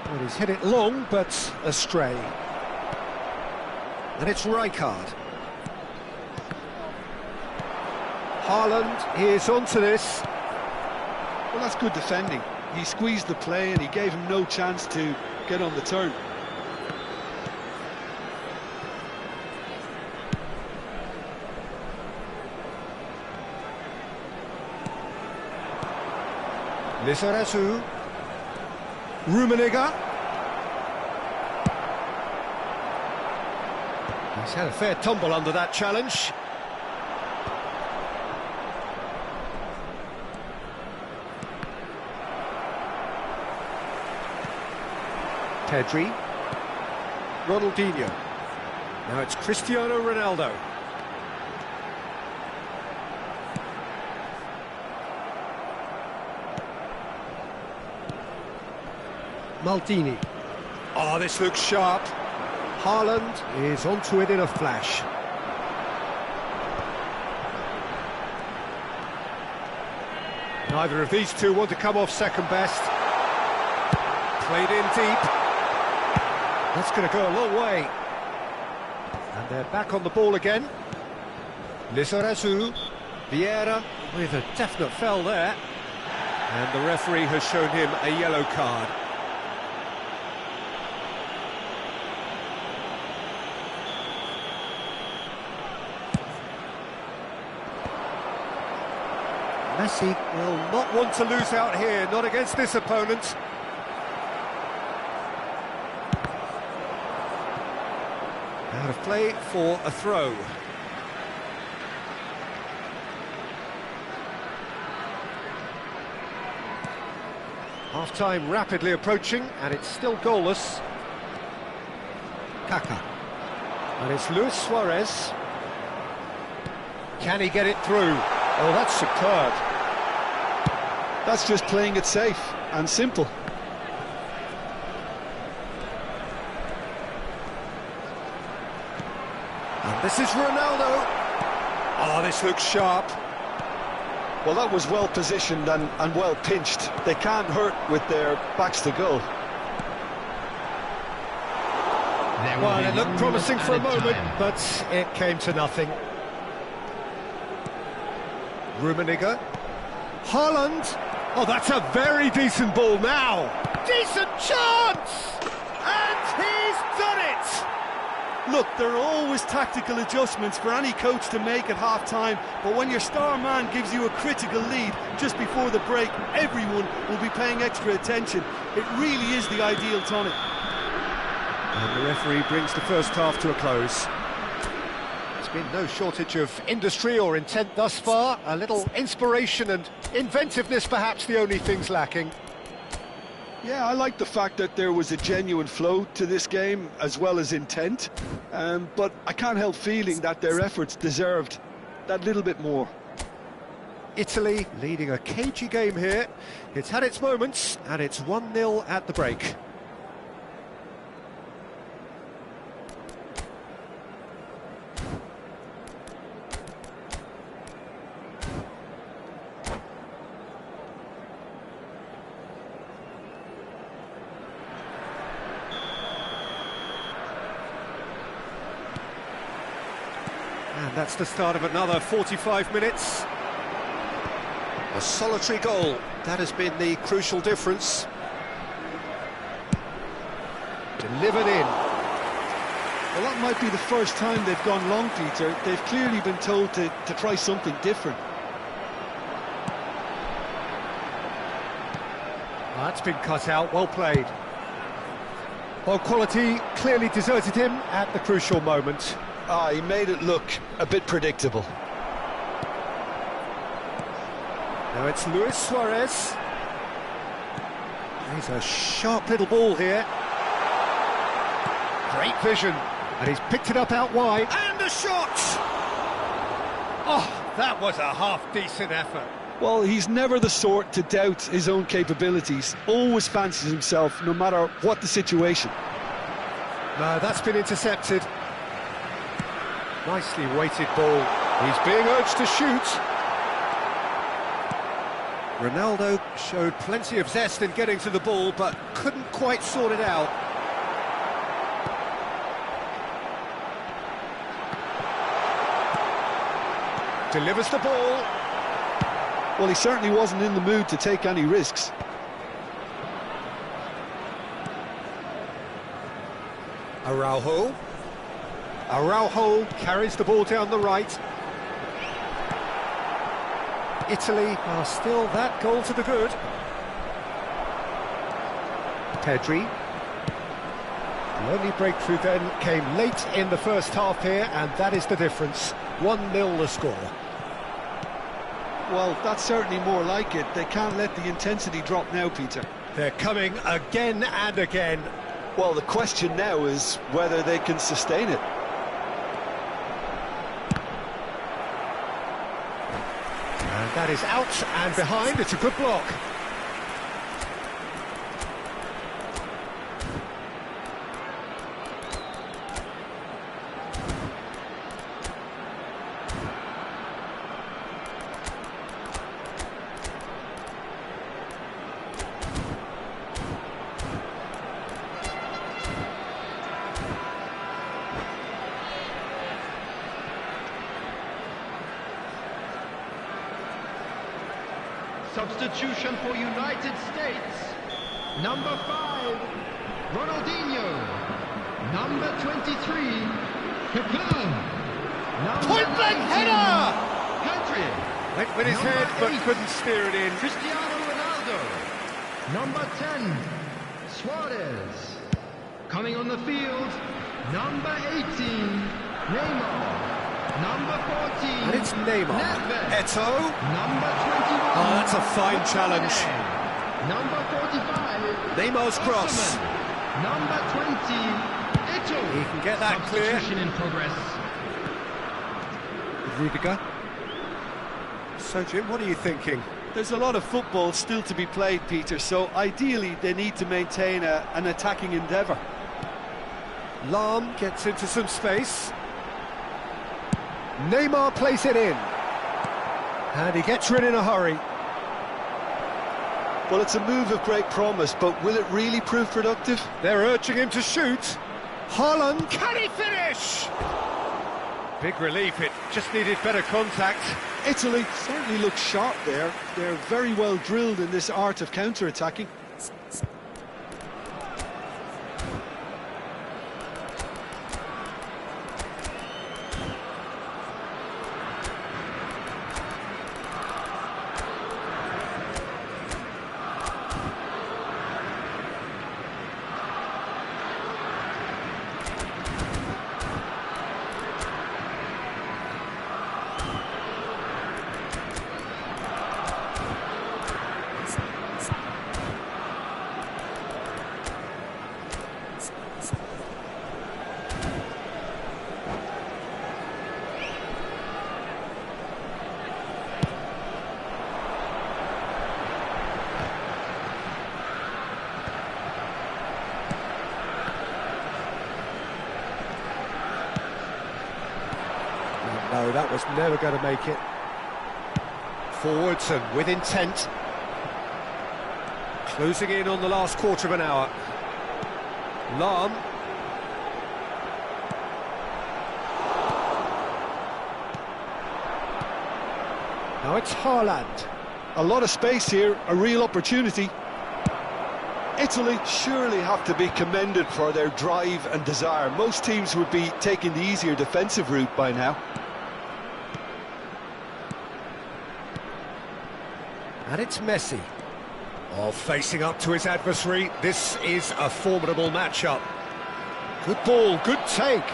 Well, he's hit it long, but astray. And it's Rijkaard. Haaland is onto this. Well, that's good defending. He squeezed the play and he gave him no chance to get on the turn. Lizarazu. Rummenigge. He's had a fair tumble under that challenge. Pedri. Ronaldinho. Now it's Cristiano Ronaldo. Maldini. Oh, this looks sharp. Haaland is onto it in a flash. Neither of these two want to come off second best. Played in deep. That's going to go a long way. And they're back on the ball again. Lizarazu. Vieira with a definite foul there. And the referee has shown him a yellow card. Messi will not want to lose out here, not against this opponent. Out of play for a throw. Half-time rapidly approaching, and it's still goalless. Kaká. And it's Luis Suarez. Can he get it through? Oh, that's superb. That's just playing it safe and simple. And this is Ronaldo. Oh, this looks sharp. Well, that was well positioned and well pinched. They can't hurt with their backs to goal. Well, it looked promising for a moment, but it came to nothing. Rummenigge. Haaland. Oh, that's a very decent ball now. Decent chance! And he's done it! Look, there are always tactical adjustments for any coach to make at half-time, but when your star man gives you a critical lead just before the break, everyone will be paying extra attention. It really is the ideal tonic. And the referee brings the first half to a close. There's been no shortage of industry or intent thus far. A little inspiration and inventiveness, perhaps the only things lacking. Yeah, I like the fact that there was a genuine flow to this game as well as intent, but I can't help feeling that their efforts deserved that little bit more. Italy leading a cagey game here. It's had its moments, and it's 1-0 at the break. And that's the start of another 45 minutes. A solitary goal, that has been the crucial difference. Delivered in. Well, that might be the first time they've gone long, Peter. They've clearly been told to try something different. That's been cut out, well played. Well, quality clearly deserted him at the crucial moment. He made it look a bit predictable. Now it's Luis Suarez. He's a sharp little ball here. Great vision. And he's picked it up out wide. And a shot! Oh, that was a half-decent effort. Well, he's never the sort to doubt his own capabilities. Always fancies himself, no matter what the situation. No, that's been intercepted. Nicely weighted ball. He's being urged to shoot. Ronaldo showed plenty of zest in getting to the ball, but couldn't quite sort it out. Delivers the ball. Well, he certainly wasn't in the mood to take any risks. Araujo. Araujo carries the ball down the right. Italy are still that goal to the good. Pedri. The only breakthrough then came late in the first half here, and that is the difference. 1-0 the score. Well, that's certainly more like it. They can't let the intensity drop now, Peter. They're coming again and again. Well, the question now is whether they can sustain it. And that is out and behind. It's a good block. Substitution for United States. Number 5, Ronaldinho. Number 23, Kaká. Point-blank header! Country. Went with his Number head but 8, couldn't steer it in. Cristiano Ronaldo. Number 10, Suarez. Coming on the field, number 18, Neymar. Number 14, And it's Neymar. Nedved. Eto'o. Number 21, Oh, that's a fine challenge. Number 45, Neymar's cross. Osimhen. Number 20, Eto'o. He can get that clear. Substitution in progress. Rudiger. So, Jim, what are you thinking? There's a lot of football still to be played, Peter, so ideally they need to maintain an attacking endeavour. Lahm gets into some space. Neymar plays it in. And he gets rid in a hurry. Well, it's a move of great promise, but will it really prove productive? They're urging him to shoot. Haaland. Can he finish? Big relief, it just needed better contact. Italy certainly look sharp there. They're very well drilled in this art of counter-attacking. No, that was never going to make it. Forwards and with intent. Closing in on the last quarter of an hour. Lahm. Now it's Haaland. A lot of space here, a real opportunity. Italy surely have to be commended for their drive and desire. Most teams would be taking the easier defensive route by now. And it's Messi. Oh, facing up to his adversary. This is a formidable matchup. Good ball, good take.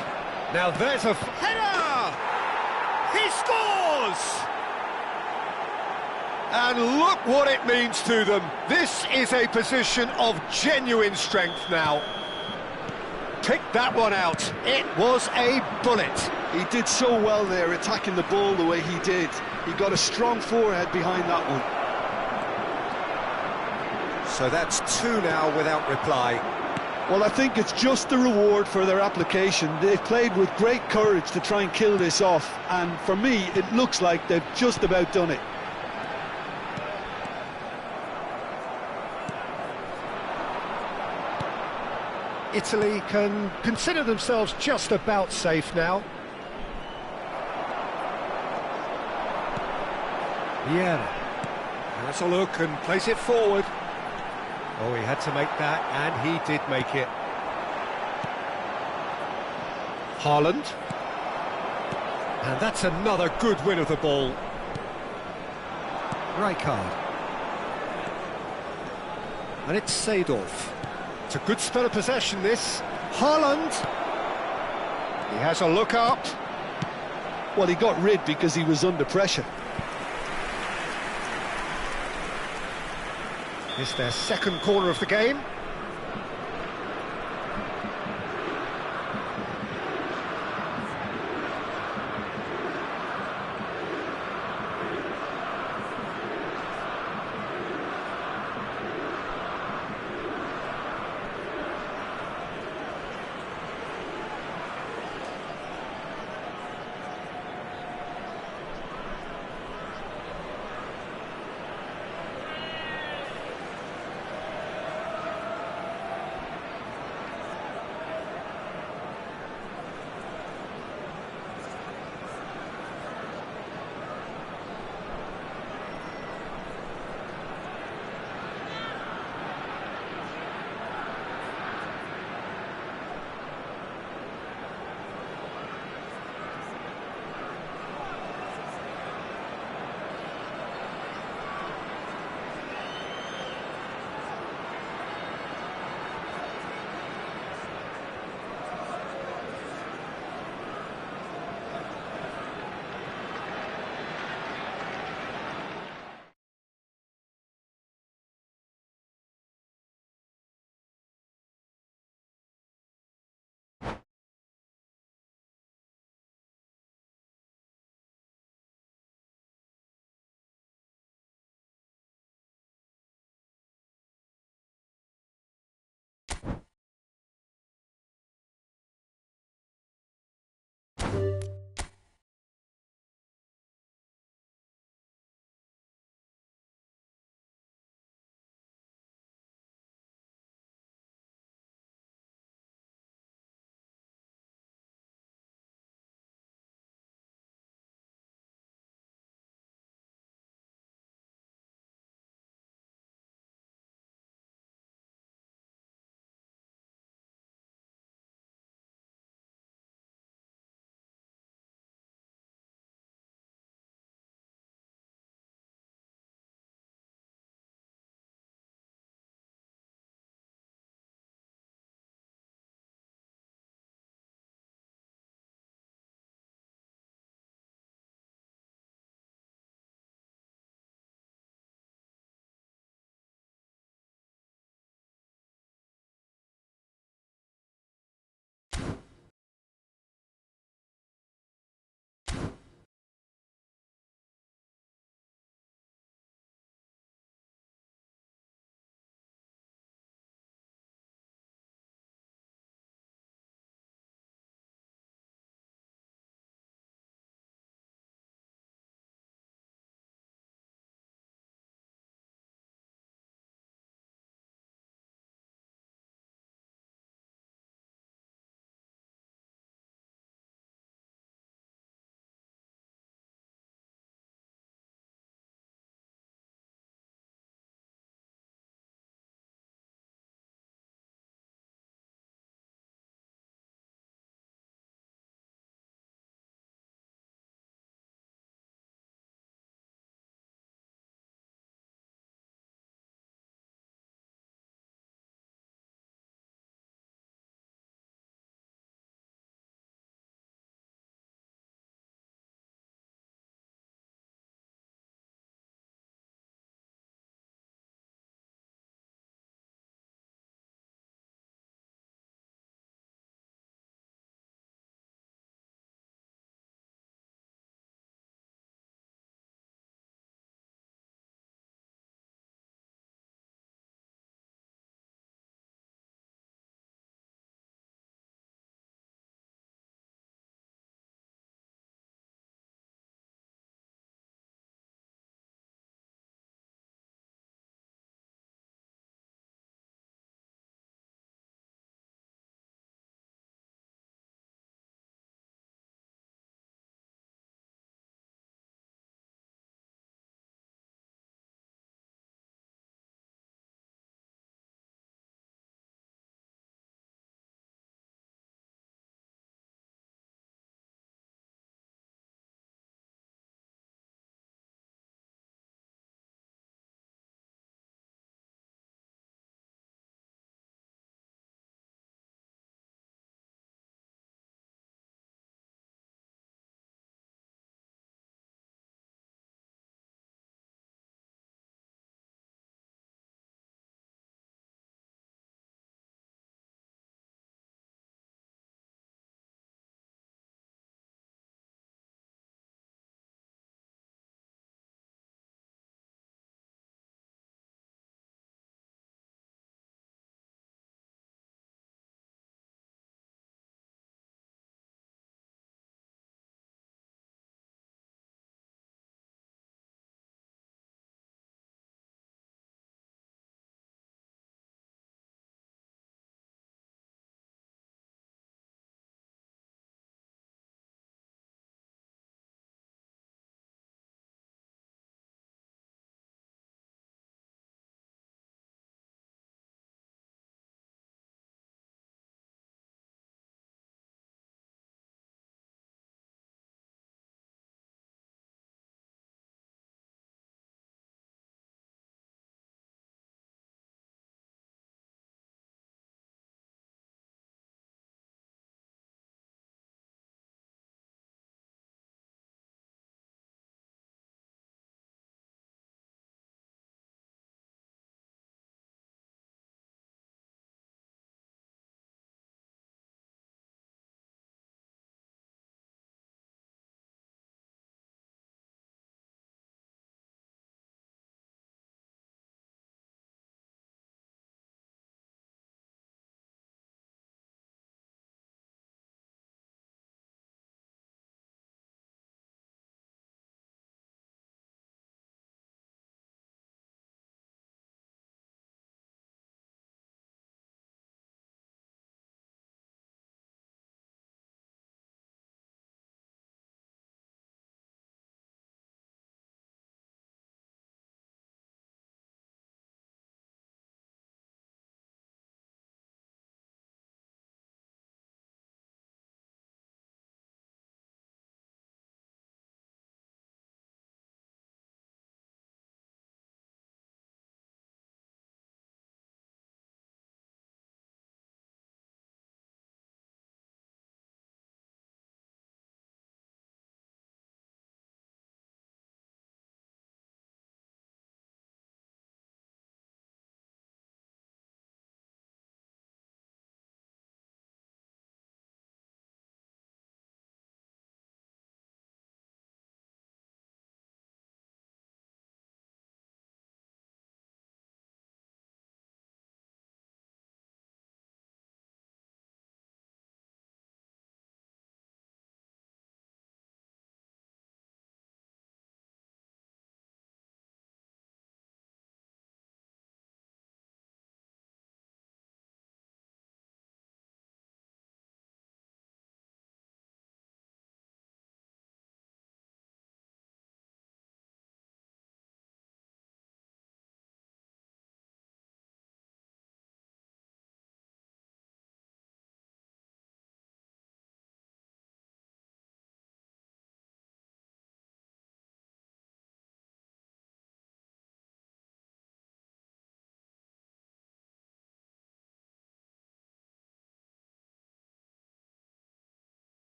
Now there's a... Header! He scores! And look what it means to them. This is a position of genuine strength now. Pick that one out. It was a bullet. He did so well there, attacking the ball the way he did. He got a strong forehead behind that one. So that's 2 now without reply. Well, I think it's just the reward for their application. They've played with great courage to try and kill this off, and for me, it looks like they've just about done it. Italy can consider themselves just about safe now. Yeah, has a look and plays it forward. Oh, he had to make that, and he did make it. Haaland. And that's another good win of the ball. Rijkaard. And it's Seedorf. It's a good spell of possession, this. Haaland. He has a look up. Well, he got rid because he was under pressure. It's their second corner of the game.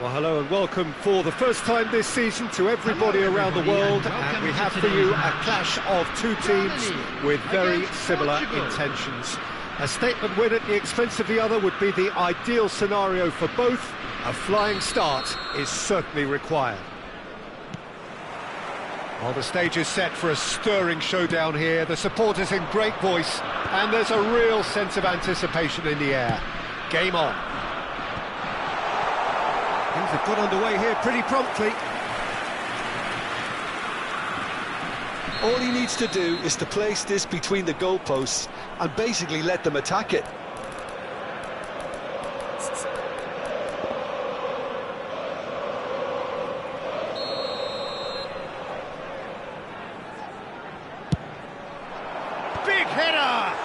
Well, hello and welcome for the first time this season to everybody around the world, and we have for you a clash of two teams with very similar intentions. A statement win at the expense of the other would be the ideal scenario for both. A flying start is certainly required. Well, the stage is set for a stirring showdown here. The supporters in great voice, and there's a real sense of anticipation in the air. Game on. Things have got underway here pretty promptly. All he needs to do is to place this between the goalposts and basically let them attack it. Big header!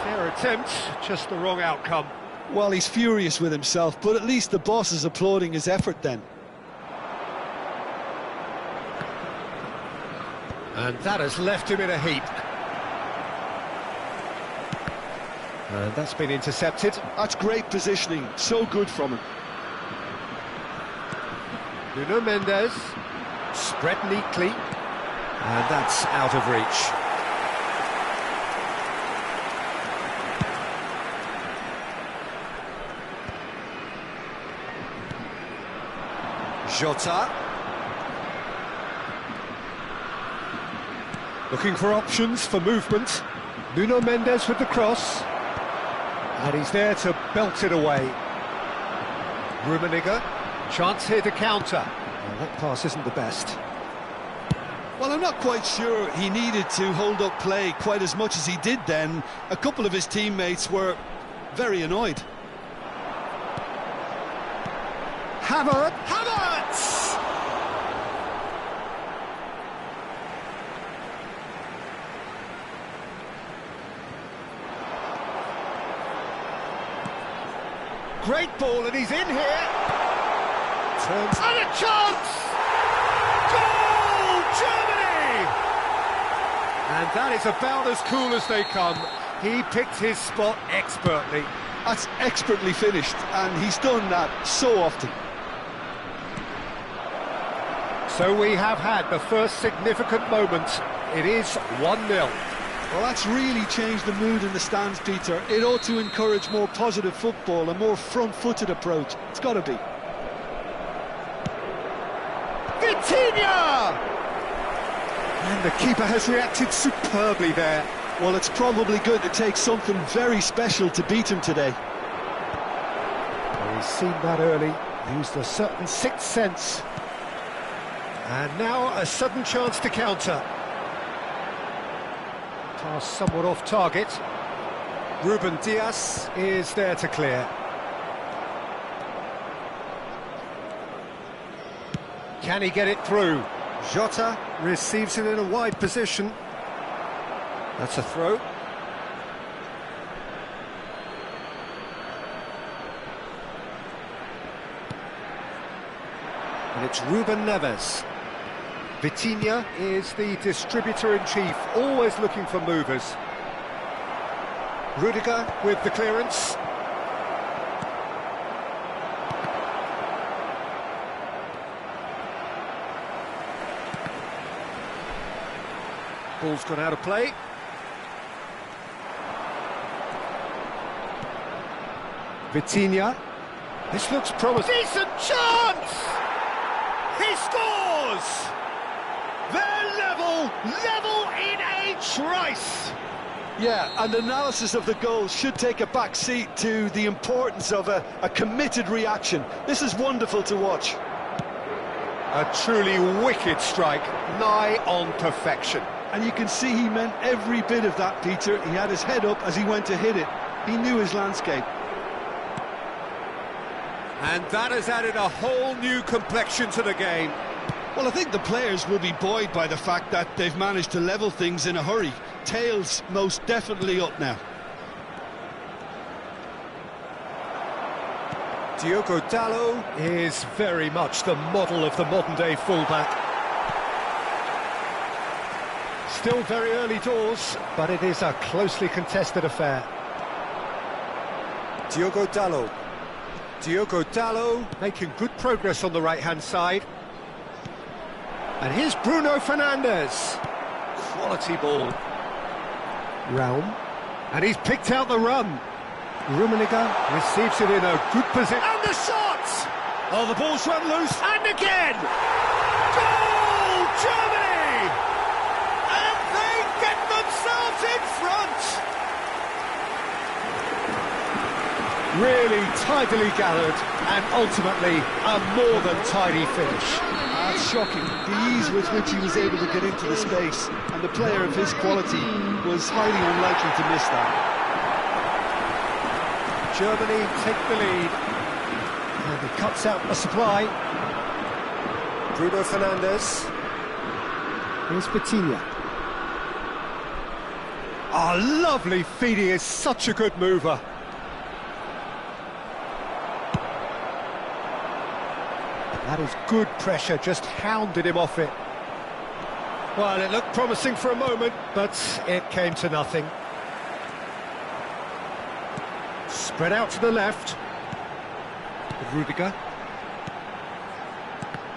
Fair attempt, just the wrong outcome. Well, he's furious with himself, but at least the boss is applauding his effort then. And that has left him in a heap. And that's been intercepted. That's great positioning, so good from him. Nuno Mendes, spread neatly, and that's out of reach. Jota. Looking for options for movement. Nuno Mendes with the cross. And he's there to belt it away. Rummenigge. Chance here to counter. Well, that pass isn't the best. Well, I'm not quite sure he needed to hold up play quite as much as he did then. A couple of his teammates were very annoyed. Havertz! Great ball, and he's in here. Turns and a chance! Goal, Germany! And that is about as cool as they come. He picked his spot expertly. That's expertly finished, and he's done that so often. So we have had the first significant moment. It is 1-0. Well, that's really changed the mood in the stands, Peter. It ought to encourage more positive football, a more front-footed approach. It's got to be. Vitinha! And the keeper has reacted superbly there. Well, it's probably going to take something very special to beat him today. Well, he's seen that early, used a certain sixth sense. And now a sudden chance to counter. Pass somewhat off target. Ruben Dias is there to clear. Can he get it through? Jota receives it in a wide position. That's a throw. And it's Ruben Neves. Vitinha is the distributor-in-chief, always looking for movers. Rudiger with the clearance. Ball's gone out of play. Vitinha. This looks promising. Decent chance! He scores! They're level in a trice! Yeah, and analysis of the goal should take a back seat to the importance of a committed reaction. This is wonderful to watch. A truly wicked strike, nigh on perfection. And you can see he meant every bit of that, Peter. He had his head up as he went to hit it. He knew his landscape. And that has added a whole new complexion to the game. Well, I think the players will be buoyed by the fact that they've managed to level things in a hurry. Tails most definitely up now. Diogo Dalot is very much the model of the modern-day fullback. Still very early doors, but it is a closely contested affair. Diogo Dalot. Diogo Dalot making good progress on the right-hand side. And here's Bruno Fernandes. Quality ball. Raum. And he's picked out the run. Rummenigge receives it in a good position. And the shot! Oh, the ball's run loose. And again! Goal! Germany! And they get themselves in front! Really tidily gathered, and ultimately a more than tidy finish. That's shocking. The ease with which he was able to get into the space, and the player of his quality was highly unlikely to miss that. Germany take the lead, and he cuts out the supply. Bruno Fernandes. Here's Vitinha. Oh, lovely feed. He is such a good mover. That is good pressure, just hounded him off it. Well, it looked promising for a moment, but it came to nothing. Spread out to the left. Rudiger.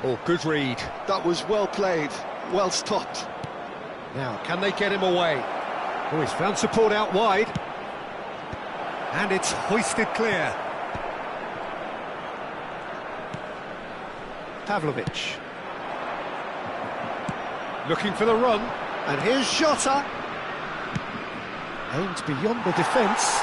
Oh, good read. That was well played, well stopped. Now, can they get him away? Oh, he's found support out wide. And it's hoisted clear. Pavlovic. Looking for the run. And here's Jota. Aimed beyond the defence.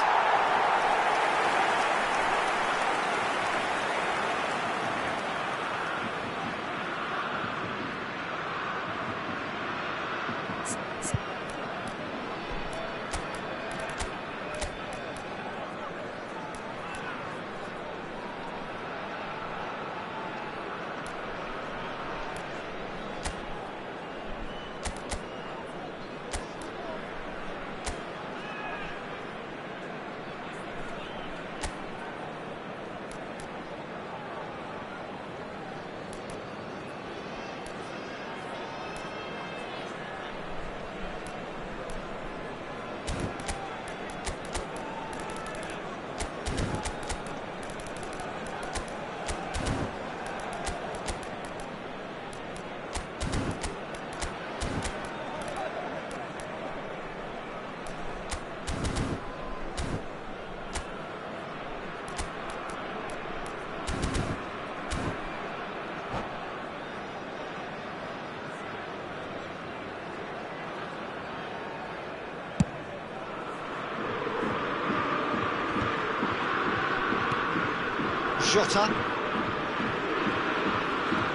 Jota.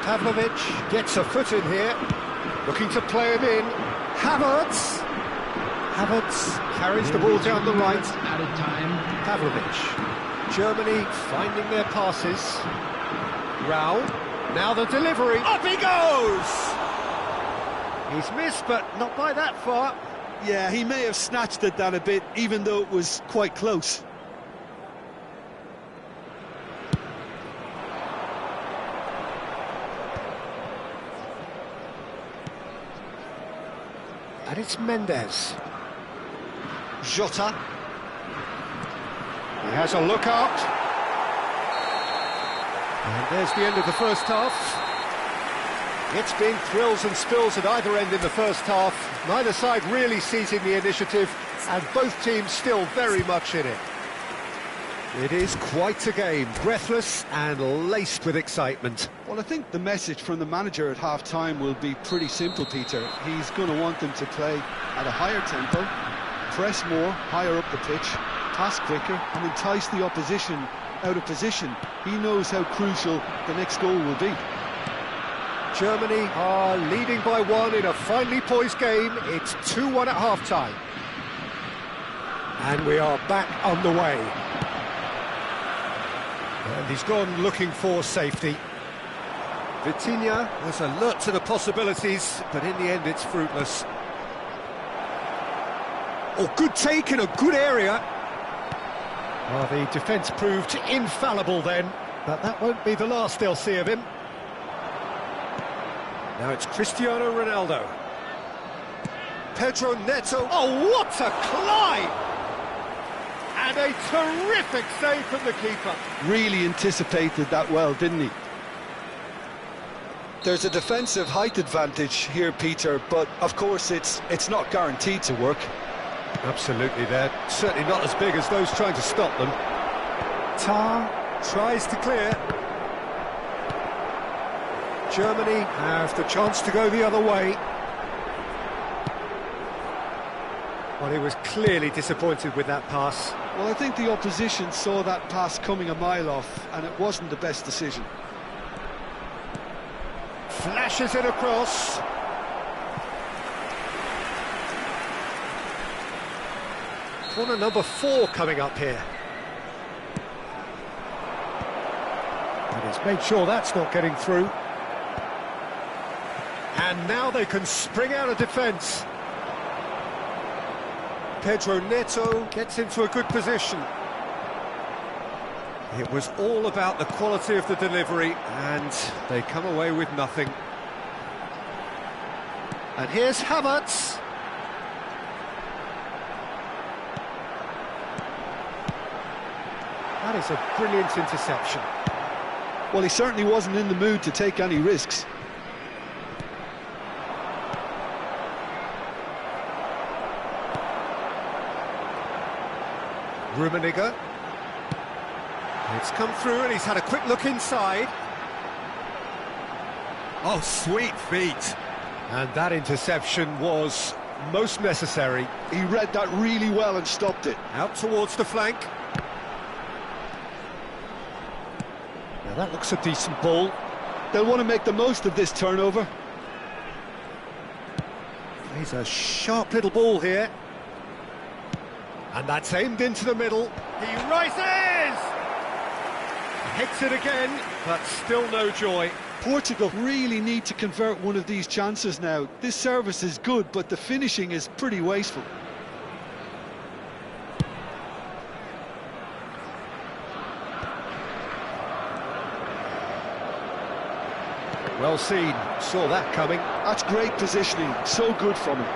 Pavlovic gets a foot in here, looking to play it in. Havertz carries the ball down the right. Added time. Pavlovic. Germany finding their passes. Raul. Now the delivery. Up he goes! He's missed, but not by that far. Yeah, he may have snatched at that a bit, even though it was quite close. And it's Mendes. Jota. He has a look out. And there's the end of the first half. It's been thrills and spills at either end in the first half. Neither side really seizing the initiative, and both teams still very much in it. It is quite a game, breathless and laced with excitement. Well, I think the message from the manager at half-time will be pretty simple, Peter. He's going to want them to play at a higher tempo, press more, higher up the pitch, pass quicker, and entice the opposition out of position. He knows how crucial the next goal will be. Germany are leading by one in a finely poised game. It's 2-1 at half-time. And we are back on the way. And he's gone looking for safety. Vitinha was alert to the possibilities, but in the end it's fruitless. Oh, good take in a good area. Well, the defence proved infallible then, but that won't be the last they'll see of him. Now it's Cristiano Ronaldo. Pedro Neto. Oh, what a climb! And a terrific save from the keeper. Really anticipated that well, didn't he? There's a defensive height advantage here, Peter, but of course it's not guaranteed to work. Absolutely, they're certainly not as big as those trying to stop them. Tar tries to clear. Germany have the chance to go the other way. Well, he was clearly disappointed with that pass. Well, I think the opposition saw that pass coming a mile off, and it wasn't the best decision. Flashes it across. Corner number 4 coming up here. And he's made sure that's not getting through. And now they can spring out of defence. Pedro Neto gets into a good position. It was all about the quality of the delivery, and they come away with nothing. And here's Havertz. That is a brilliant interception. Well, he certainly wasn't in the mood to take any risks. Rummenigge. It's come through and he's had a quick look inside. Oh, sweet feet. And that interception was most necessary. He read that really well and stopped it. Out towards the flank. Now that looks a decent ball. They'll want to make the most of this turnover. He's a sharp little ball here. And that's aimed into the middle. He rises! Hits it again, but still no joy. Portugal really need to convert one of these chances now. This service is good, but the finishing is pretty wasteful. Well seen, saw that coming. That's great positioning, so good from him.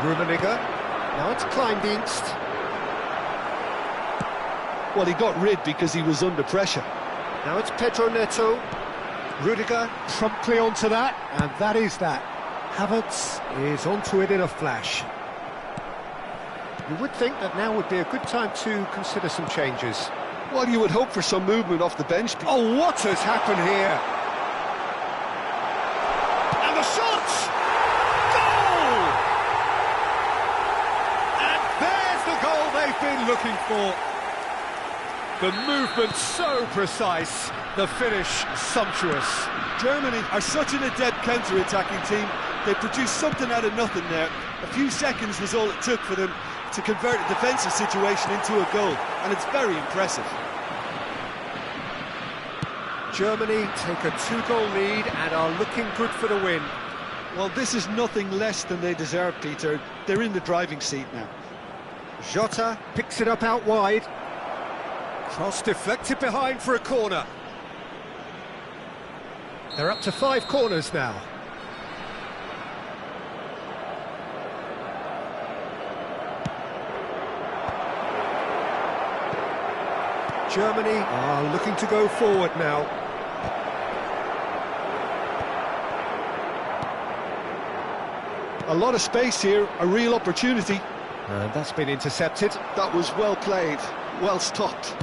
Rummenigge. Now it's Kleindienst. Well, he got rid because he was under pressure. Now it's Pedro Neto. Rudiger promptly onto that, and that is that. Havertz is onto it in a flash. You would think that now would be a good time to consider some changes. Well, you would hope for some movement off the bench. Oh, what has happened here? And the shot! Goal! And there's the goal they've been looking for. The movement so precise, the finish sumptuous. Germany are such an adept counter-attacking team. They produced something out of nothing there. A few seconds was all it took for them to convert a defensive situation into a goal, and it's very impressive. Germany take a 2-goal lead and are looking good for the win. Well, this is nothing less than they deserve, Peter. They're in the driving seat now. Jota picks it up out wide. Cross deflected behind for a corner. They're up to 5 corners now. Germany are looking to go forward now. A lot of space here, a real opportunity. And that's been intercepted. That was well played, well stopped.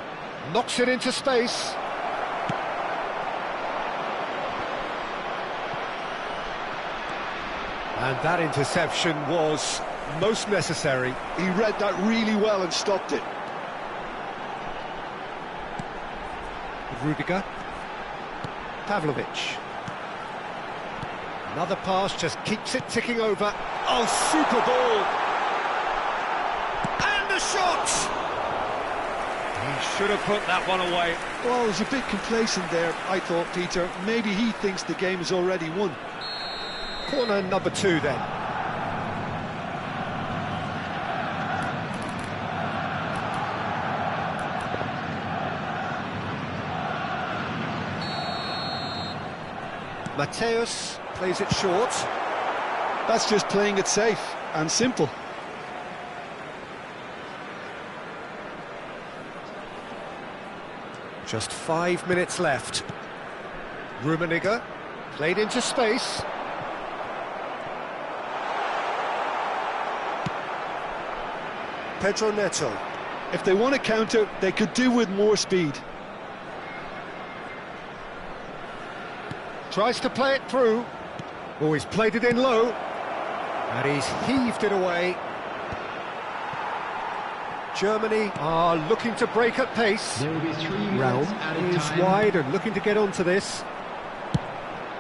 Knocks it into space. And that interception was most necessary. He read that really well and stopped it. Rudiger. Pavlovic. Another pass just keeps it ticking over. Oh, super ball! And the shot! He should have put that one away. Well, he was a bit complacent there, I thought, Peter. Maybe he thinks the game is already won. Corner number 2 then. Mateus plays it short. That's just playing it safe and simple. Just 5 minutes left. Rummenigge played into space. Pedro Neto. If they want to counter, they could do with more speed. Tries to play it through. Oh, he's played it in low. And he's heaved it away. Germany are looking to break at pace. There will be 3 minutes Raum added is time. wide and looking to get onto this.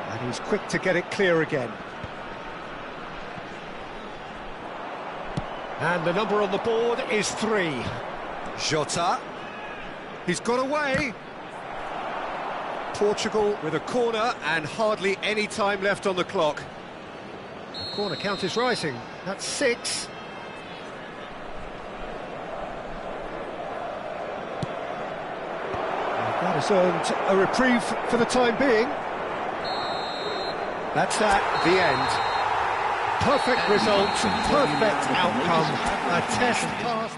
And he's quick to get it clear again. And the number on the board is 3. Jota. He's got away. Portugal with a corner and hardly any time left on the clock. The corner count is rising. That's 6. That has earned a reprieve for the time being. That's that, the end. Perfect result, perfect outcome, a test passed.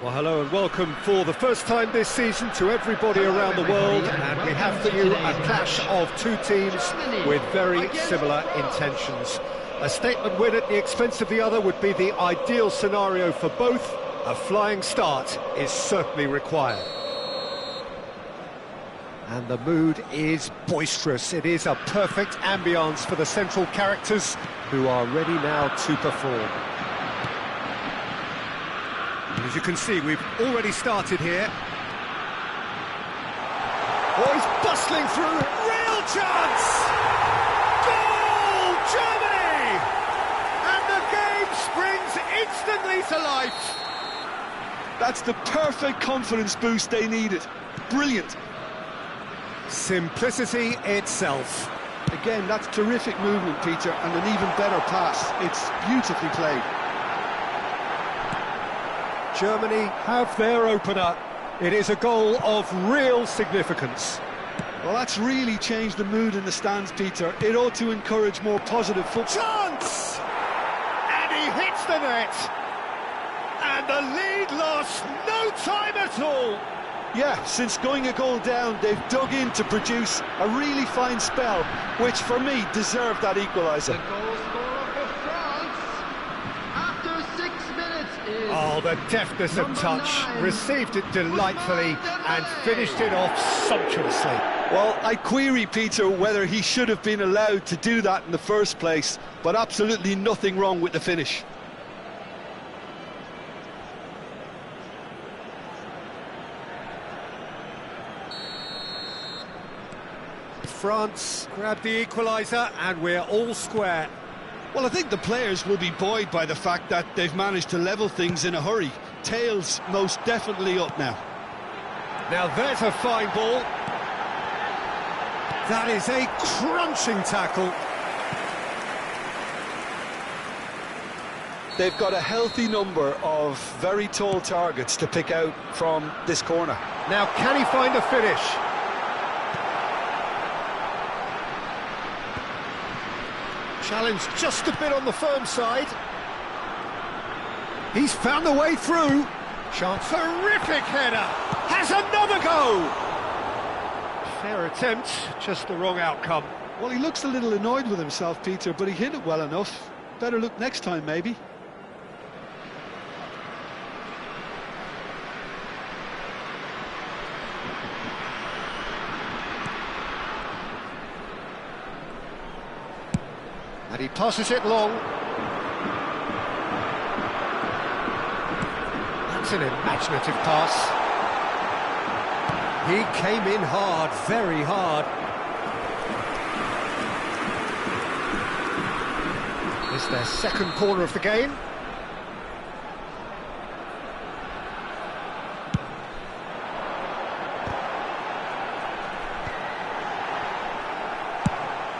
Well, hello and welcome for the first time this season to everybody around the world, and we have for you a clash of two teams with very similar intentions. A statement win at the expense of the other would be the ideal scenario for both. A flying start is certainly required. And the mood is boisterous. It is a perfect ambience for the central characters who are ready now to perform. And as you can see, we've already started here. Oh, he's bustling through. Real chance! Goal, Germany! And the game springs instantly to life. That's the perfect confidence boost they needed. Brilliant. Simplicity itself. Again, that's terrific movement, Peter, and an even better pass. It's beautifully played. Germany have their opener. It is a goal of real significance. Well, that's really changed the mood in the stands, Peter. It ought to encourage more positive football. Chance! And he hits the net. And the lead lost no time at all. Yeah, since going a goal down, they've dug in to produce a really fine spell, which for me deserved that equaliser. The goal scorer for France after 6 minutes is... Oh, the deftness of touch. 9. Received it delightfully and finished it off sumptuously. Well, I query, Peter, whether he should have been allowed to do that in the first place, but absolutely nothing wrong with the finish. France grabbed the equaliser and we're all square. Well, I think the players will be buoyed by the fact that they've managed to level things in a hurry. Tails most definitely up now. Now there's a fine ball. That is a crunching tackle. They've got a healthy number of very tall targets to pick out from this corner. Now can he find a finish? Challenge just a bit on the firm side. He's found the way through. Chance, terrific header. Has another go. Fair attempt, just the wrong outcome. Well, he looks a little annoyed with himself, Peter, but he hit it well enough. Better look next time, maybe. And he passes it long. That's an imaginative pass. He came in hard, very hard. It's their second corner of the game.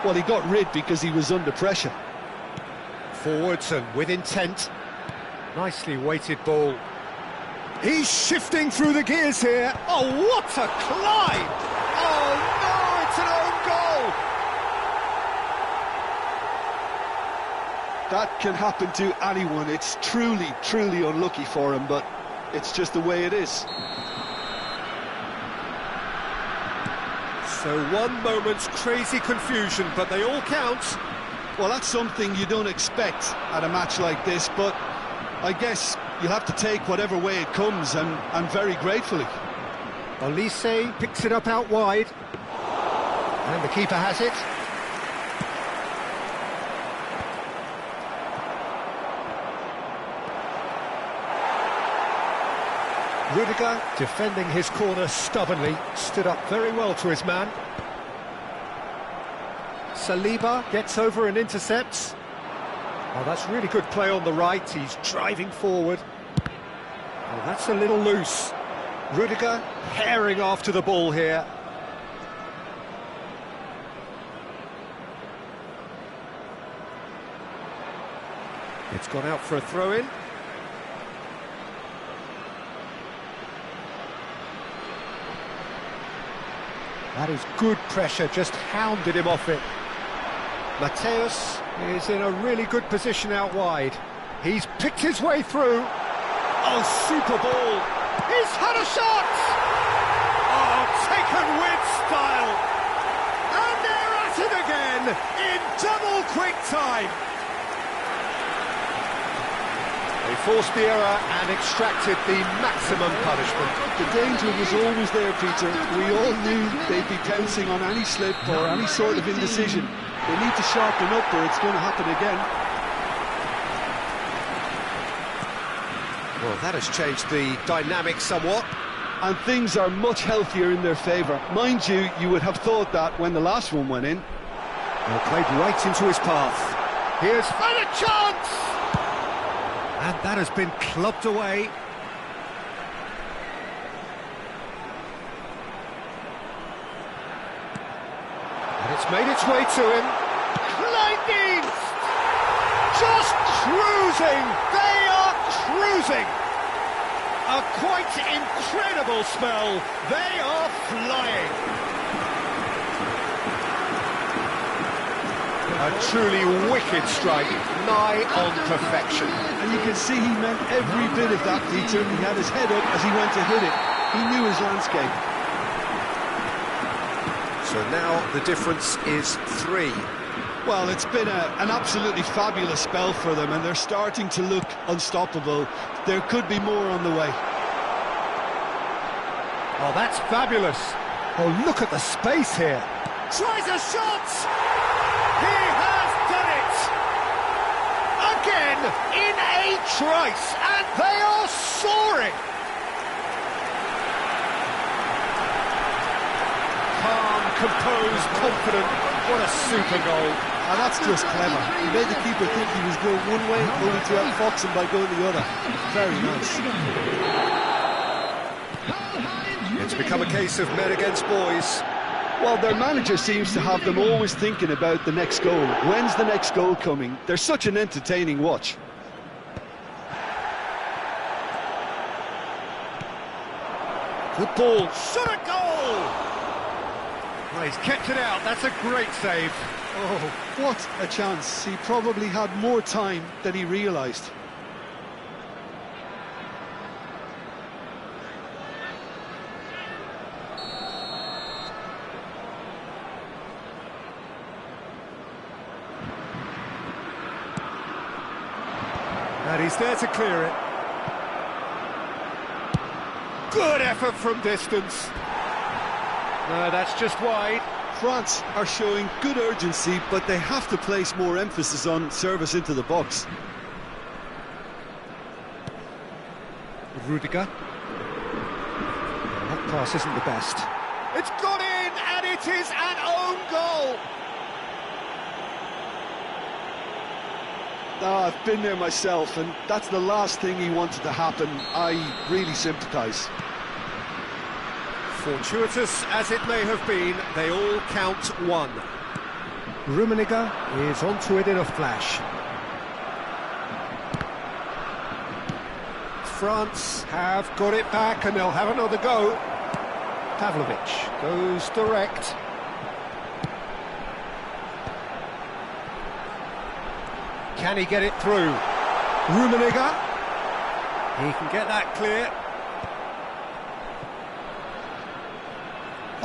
Well, he got rid because he was under pressure. Forwards and with intent. Nicely weighted ball. He's shifting through the gears here. Oh, what a climb! Oh, no, it's an own goal! That can happen to anyone. It's truly, truly unlucky for him, but it's just the way it is. So one moment's crazy confusion, but they all count. Well, that's something you don't expect at a match like this, but I guess you'll have to take whatever way it comes, and very gratefully. Olise picks it up out wide. And the keeper has it. Rudiger, defending his corner stubbornly, stood up very well to his man. Saliba gets over and intercepts. Oh, that's really good play on the right. He's driving forward. Oh, that's a little loose. Rudiger herring after the ball here. It's gone out for a throw-in. That is good pressure, just hounded him off it. Mateus is in a really good position out wide. He's picked his way through. Oh, super ball. He's had a shot! Oh, taken with style. And they're at it again in double quick time. He They forced the error and extracted the maximum punishment. The danger was always there, Peter. We all knew they'd be pouncing on any slip or any sort of indecision. They need to sharpen up or it's going to happen again. Well, that has changed the dynamic somewhat. And things are much healthier in their favour. Mind you, you would have thought that when the last one went in. Well, played right into his path. Here's a chance! And that has been clubbed away. And it's made its way to him. Kleindienst! Just cruising! They are cruising! A quite incredible spell. They are flying. A truly wicked strike, nigh on perfection. And you can see he meant every bit of that, Peter. He had his head up as he went to hit it. He knew his landscape. So now the difference is 3. Well, it's been an absolutely fabulous spell for them, and they're starting to look unstoppable. There could be more on the way. Oh, that's fabulous. Oh, look at the space here. Tries a shot! He has done it! Again, in a trice, and they are soaring! Calm, composed, confident. What a super goal. And that's just clever. He made the keeper think he was going one way, only to outfox him by going the other. Very nice. It's become a case of men against boys. Well, their manager seems to have them always thinking about the next goal. When's the next goal coming? They're such an entertaining watch. Good ball. Shot a goal! Well, he's kept it out. That's a great save. Oh, what a chance. He probably had more time than he realised. And he's there to clear it. Good effort from distance. No, that's just wide. France are showing good urgency, but they have to place more emphasis on service into the box. Rudiger. That pass isn't the best. It's gone in, and it is an own goal. I've been there myself, and that's the last thing he wanted to happen. I really sympathise. Fortuitous as it may have been, they all count 1. Rummenigge is onto it in a flash. France have got it back and they'll have another go. Pavlovic goes direct. Can he get it through? Rummenigge. He can get that clear.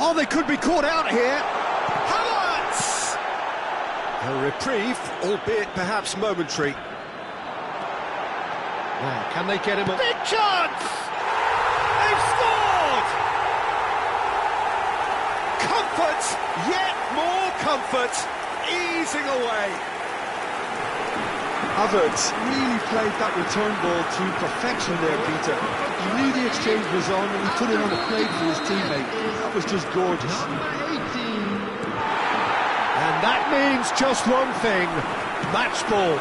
Oh, they could be caught out here. Havertz! A reprieve, albeit perhaps momentary. Now, can they get him a big chance? They've scored! Comfort, yet more comfort, easing away. Havertz really played that return ball to perfection there, Peter. He knew the exchange was on and he put it on a plate for his teammate. That was just gorgeous. And that means just one thing, match ball.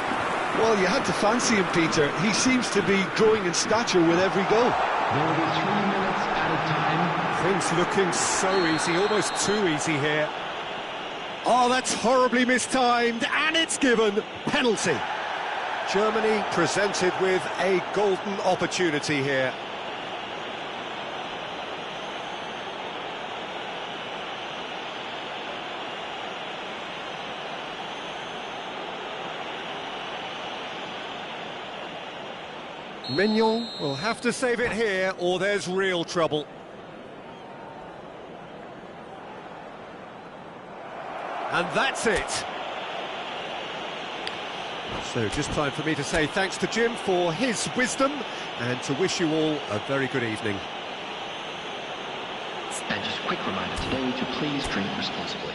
Well, you had to fancy him, Peter. He seems to be growing in stature with every goal. There will be 3 minutes at a time. Things looking so easy, almost too easy here. Oh, that's horribly mistimed, and it's given. Penalty. Germany presented with a golden opportunity here. Mignon will have to save it here, or there's real trouble. And that's it. So just time for me to say thanks to Jim for his wisdom and to wish you all a very good evening. And just a quick reminder today to please drink responsibly.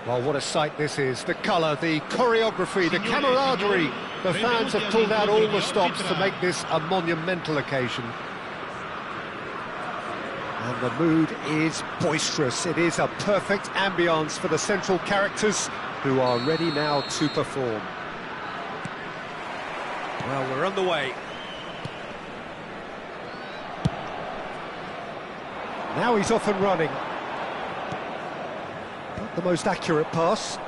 Well, what a sight this is. The colour, the choreography, the camaraderie. The fans have pulled out all the stops to make this a monumental occasion. And the mood is boisterous. It is a perfect ambience for the central characters who are ready now to perform. Well, we're on the way. Now he's off and running. Not the most accurate pass.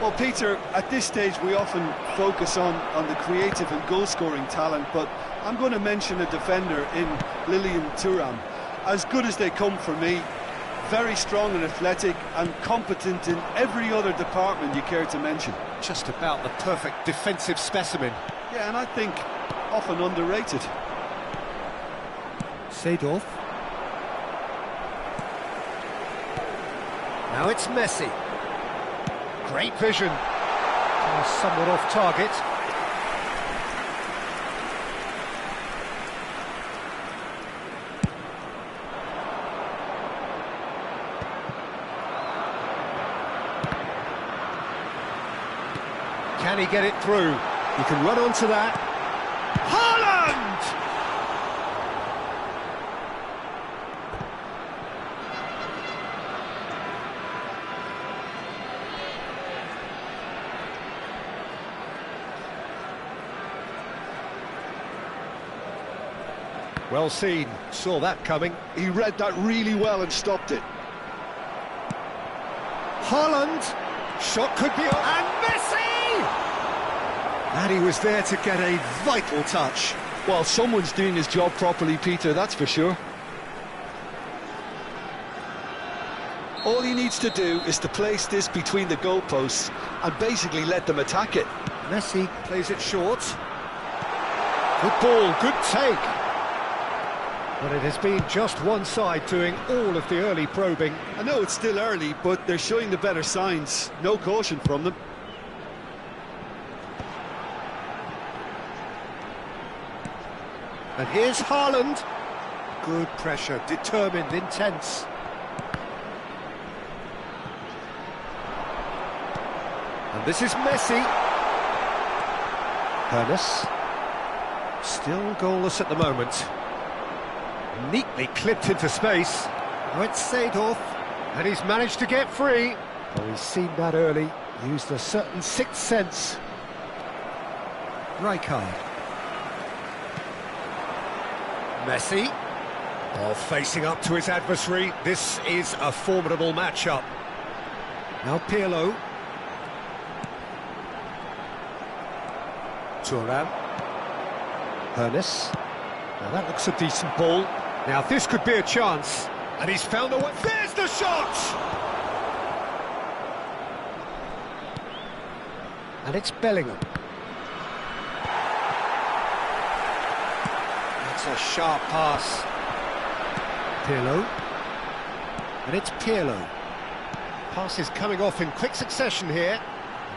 Well, Peter, at this stage we often focus on the creative and goal-scoring talent, but I'm going to mention a defender in Lilian Thuram. As good as they come for me, very strong and athletic and competent in every other department you care to mention. Just about the perfect defensive specimen. Yeah, and I think often underrated. Seedorf. Now it's Messi. Great vision. Somewhat off target. Can he get it through? He can run onto that. Haaland! Well seen, saw that coming. He read that really well and stopped it. Haaland, shot could be on, and Messi! And he was there to get a vital touch. Well, someone's doing his job properly, Peter, that's for sure. All he needs to do is to place this between the goalposts and basically let them attack it. Messi plays it short. Good ball, good take. But it has been just one side doing all of the early probing. I know it's still early, but they're showing the better signs. No caution from them. And here's Haaland. Good pressure, determined, intense. And this is Messi. Hoeneß. Still goalless at the moment. Neatly clipped into space. Now it's Seedorf, and he's managed to get free. Oh, he's seen that early, used a certain sixth sense. Rijkaard. Messi. Oh, facing up to his adversary. This is a formidable matchup. Now Pirlo. Thuram. Hoeneß. Now that looks a decent ball. Now this could be a chance. And he's found a way. There's the shot! And it's Bellingham. That's a sharp pass. Pirlo. And it's Pirlo. Pass is coming off in quick succession here.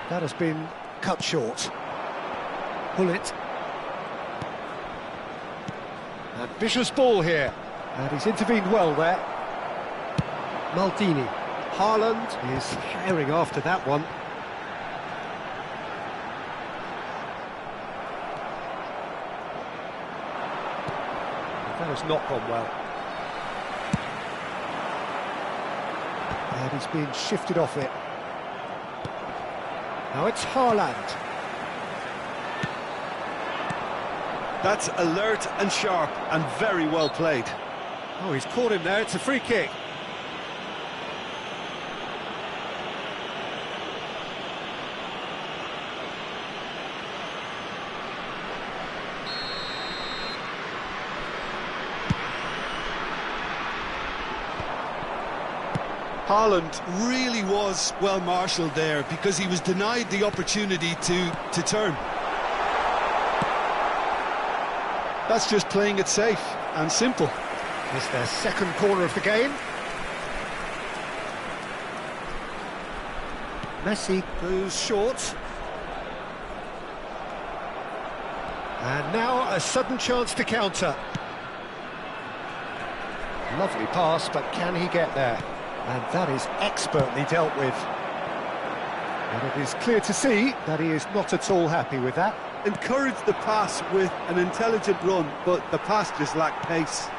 That has been cut short. Gullit. Ambitious ball here, and he's intervened well there. Maldini. Haaland is herring after that one. That has not gone well. And he's being shifted off it. Now it's Haaland. That's alert and sharp and very well played. Oh, he's caught him there. It's a free kick. Haaland really was well marshalled there because he was denied the opportunity to turn. That's just playing it safe and simple. It's their second corner of the game. Messi goes short. And now a sudden chance to counter. Lovely pass, but can he get there? And that is expertly dealt with. And it is clear to see that he is not at all happy with that. Encouraged the pass with an intelligent run, but the pass just lacked pace.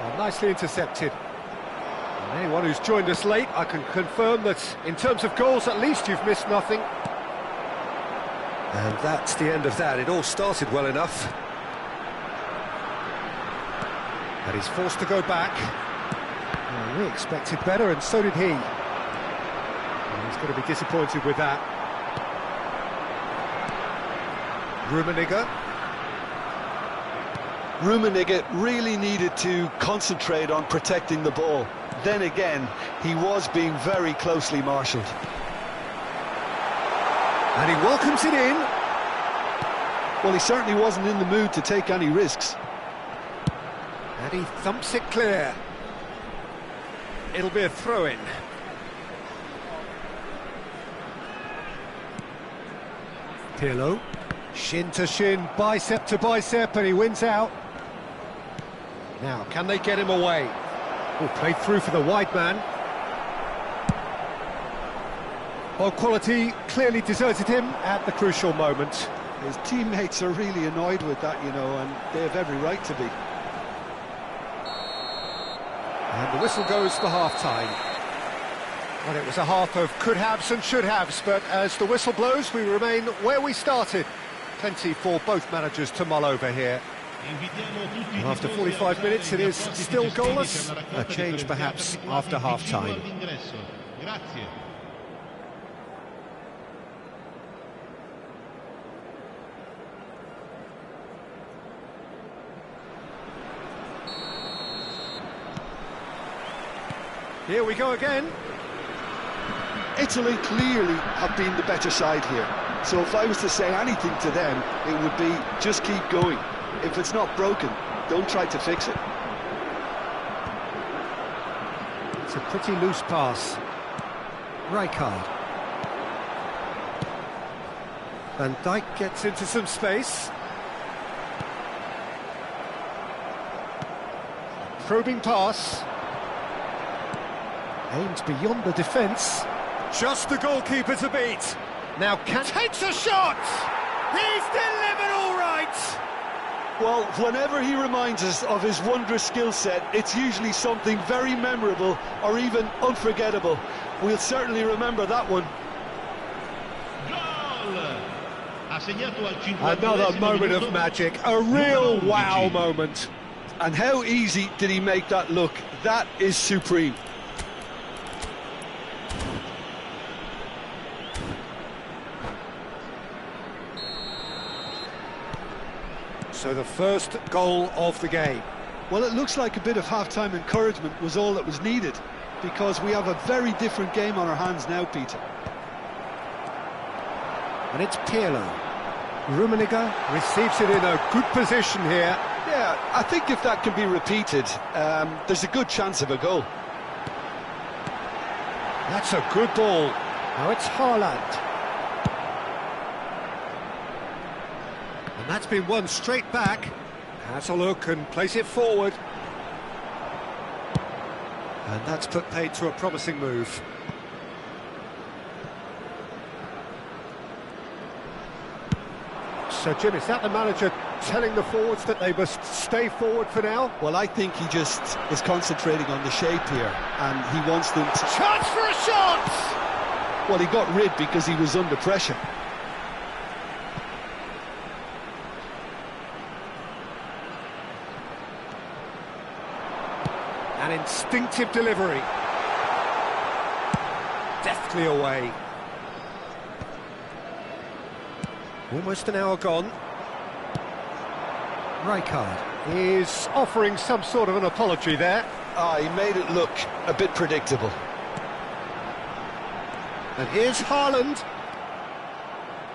Well, nicely intercepted. And anyone who's joined us late, I can confirm that in terms of goals, at least you've missed nothing. And that's the end of that. It all started well enough. But he's forced to go back. Well, we expected better, and so did he. And he's going to be disappointed with that. Rummenigge really needed to concentrate on protecting the ball. Then again, he was being very closely marshalled. And he welcomes it in. Well, he certainly wasn't in the mood to take any risks. And he thumps it clear. It'll be a throw-in. Pirlo. Shin to shin, bicep to bicep, and he wins out. Now, can they get him away? Oh, played through for the wide man. Well, quality clearly deserted him at the crucial moment. His teammates are really annoyed with that, you know, and they have every right to be. And the whistle goes for half-time. Well, it was a half of could-haves and should-haves, but as the whistle blows, we remain where we started. Plenty for both managers to mull over here. And after 45 minutes, it is still goalless. A change, perhaps, after half-time. Here we go again. Italy clearly have been the better side here. So if I was to say anything to them, it would be just keep going. If it's not broken, don't try to fix it. It's a pretty loose pass. Rijkaard. Van Dijk gets into some space. Probing pass. Aims beyond the defence. Just the goalkeeper to beat. Now takes a shot! He's delivered all right! Well, whenever he reminds us of his wondrous skill set, it's usually something very memorable or even unforgettable. We'll certainly remember that one. Another moment of magic, a real wow moment. And how easy did he make that look? That is supreme. So the first goal of the game. Well, it looks like a bit of half-time encouragement was all that was needed, because we have a very different game on our hands now, Peter. And it's Pirlo. Rummenigge receives it in a good position here. Yeah, I think if that can be repeated, there's a good chance of a goal. That's a good ball. Now it's Haaland. And that's been won straight back. Has a look and plays it forward. And that's put paid to a promising move. So, Jim, is that the manager telling the forwards that they must stay forward for now? Well, I think he just is concentrating on the shape here, and he wants them to... Chance for a shot! Well, he got rid because he was under pressure. An instinctive delivery. Deftly away. Almost an hour gone. Rijkaard is offering some sort of an apology there. He made it look a bit predictable. And here's Haaland.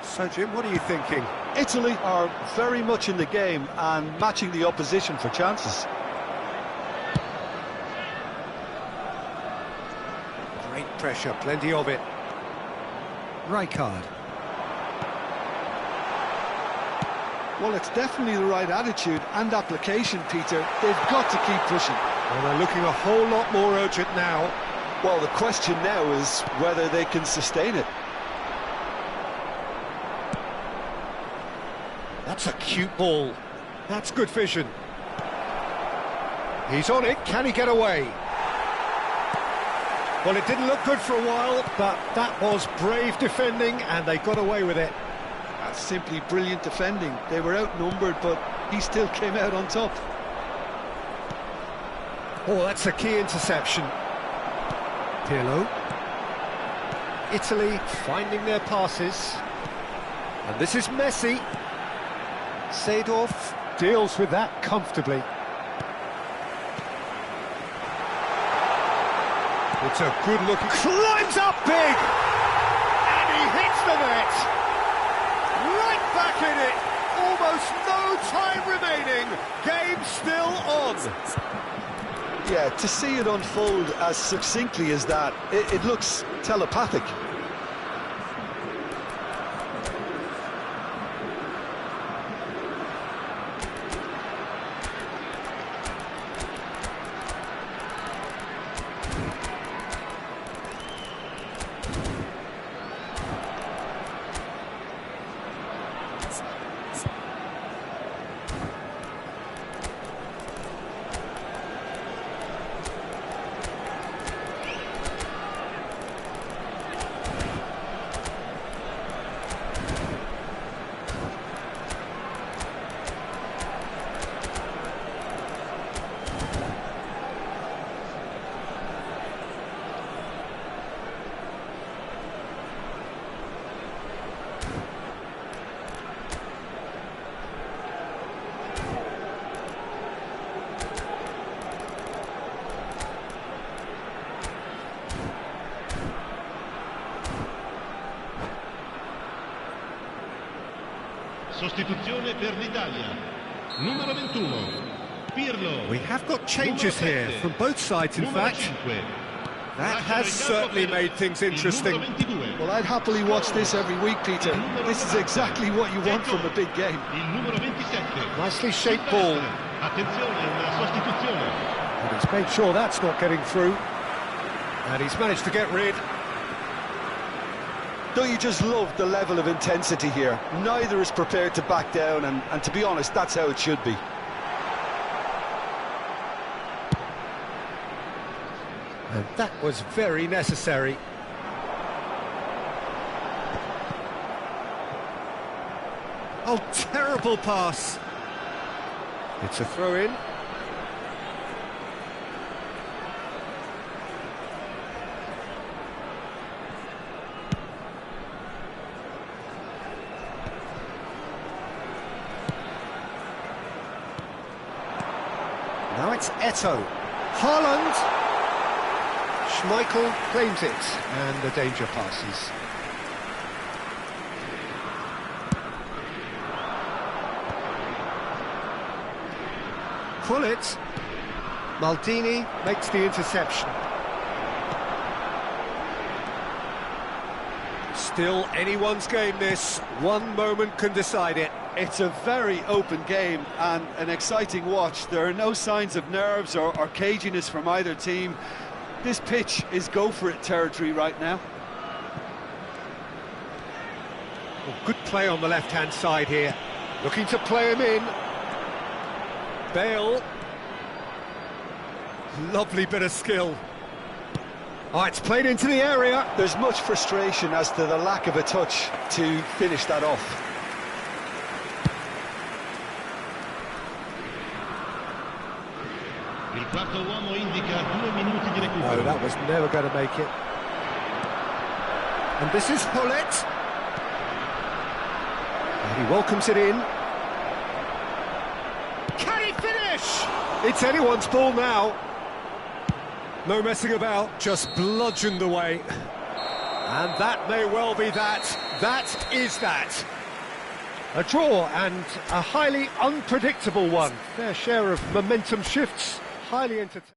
So, Jim, what are you thinking? Italy are very much in the game and matching the opposition for chances. Great pressure, plenty of it. Rijkaard. Well, it's definitely the right attitude and application, Peter. They've got to keep pushing. Well, they're looking a whole lot more urgent now. Well, the question now is whether they can sustain it. That's a cute ball. That's good vision. He's on it. Can he get away? Well, it didn't look good for a while, but that was brave defending, and they got away with it. That's simply brilliant defending. They were outnumbered, but he still came out on top. Oh, that's a key interception. Pirlo. Italy finding their passes. And this is Messi. Seedorf deals with that comfortably. It's a good-looking... Climbs up big! And he hits the net! Right back in it! Almost no time remaining! Game still on! Yeah, to see it unfold as succinctly as that, it looks telepathic. Sostituzione per l'Italia. Numero 21. Pirlo. We have got changes here from both sides, in fact. That has certainly made things interesting. Well, I'd happily watch this every week, Peter. This is exactly what you want from a big game. Nicely shaped ball. And he's made sure that's not getting through. And he's managed to get rid. Don't you just love the level of intensity here? Neither is prepared to back down, and to be honest, that's how it should be. And that was very necessary. Oh, terrible pass. It's a throw-in. Now it's Eto'o. Haaland. Schmeichel claims it, and the danger passes. Gullit. Maldini makes the interception. Still anyone's game, this. One moment can decide it. It's a very open game and an exciting watch. There are no signs of nerves or caginess from either team. This pitch is go-for-it territory right now. Well, good play on the left-hand side here. Looking to play him in. Bale. Lovely bit of skill. Oh, it's played into the area. There's much frustration as to the lack of a touch to finish that off. Il quarto uomo indica 2 minuti di recupero. No, that was never going to make it. And this is Hullet. And he welcomes it in. Can he finish? It's anyone's ball now. No messing about, just bludgeoned away. And that may well be that. That is that. A draw, and a highly unpredictable one. Fair share of momentum shifts, highly entertaining.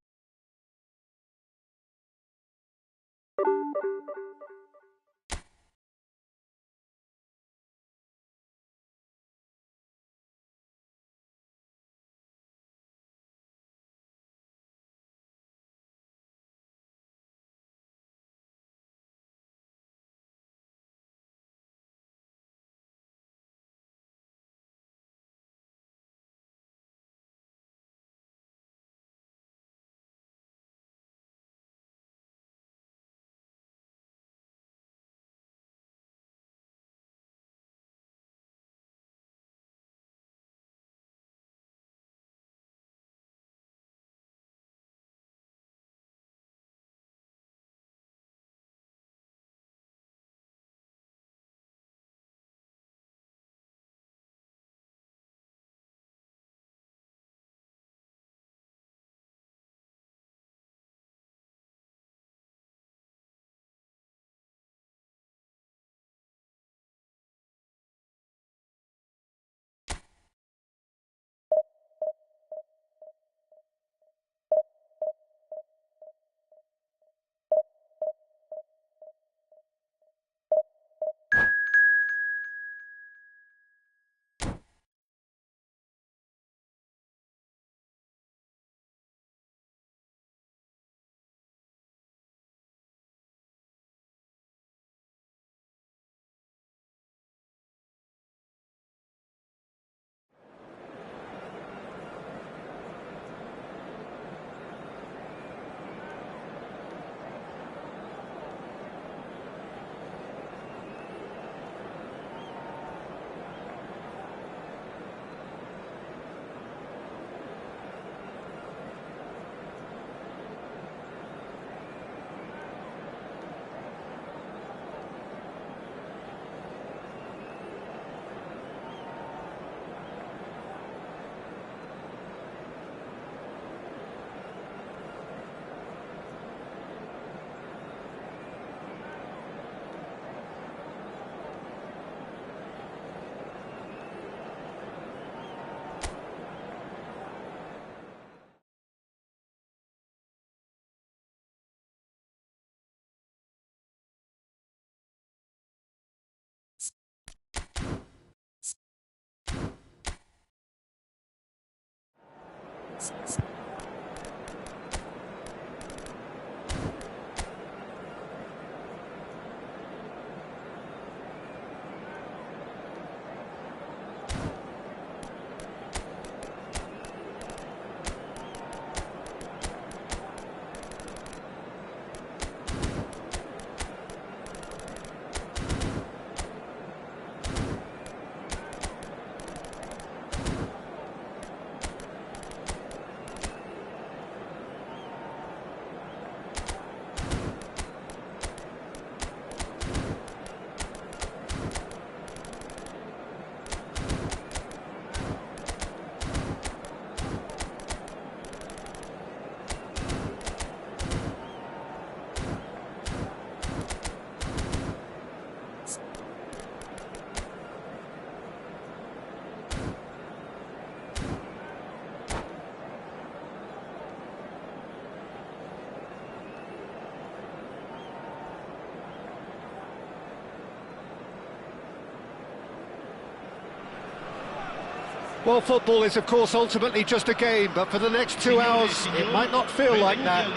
Well, football is, of course, ultimately just a game, but for the next 2 hours, it might not feel like that.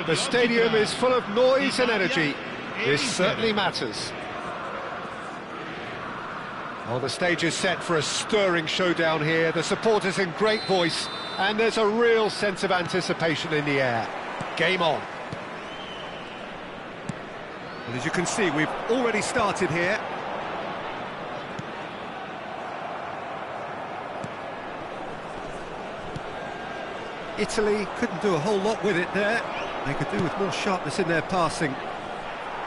The stadium is full of noise and energy. This certainly matters. Well, the stage is set for a stirring showdown here. The supporters in great voice, and there's a real sense of anticipation in the air. Game on. And as you can see, we've already started here. Italy couldn't do a whole lot with it there. They could do with more sharpness in their passing.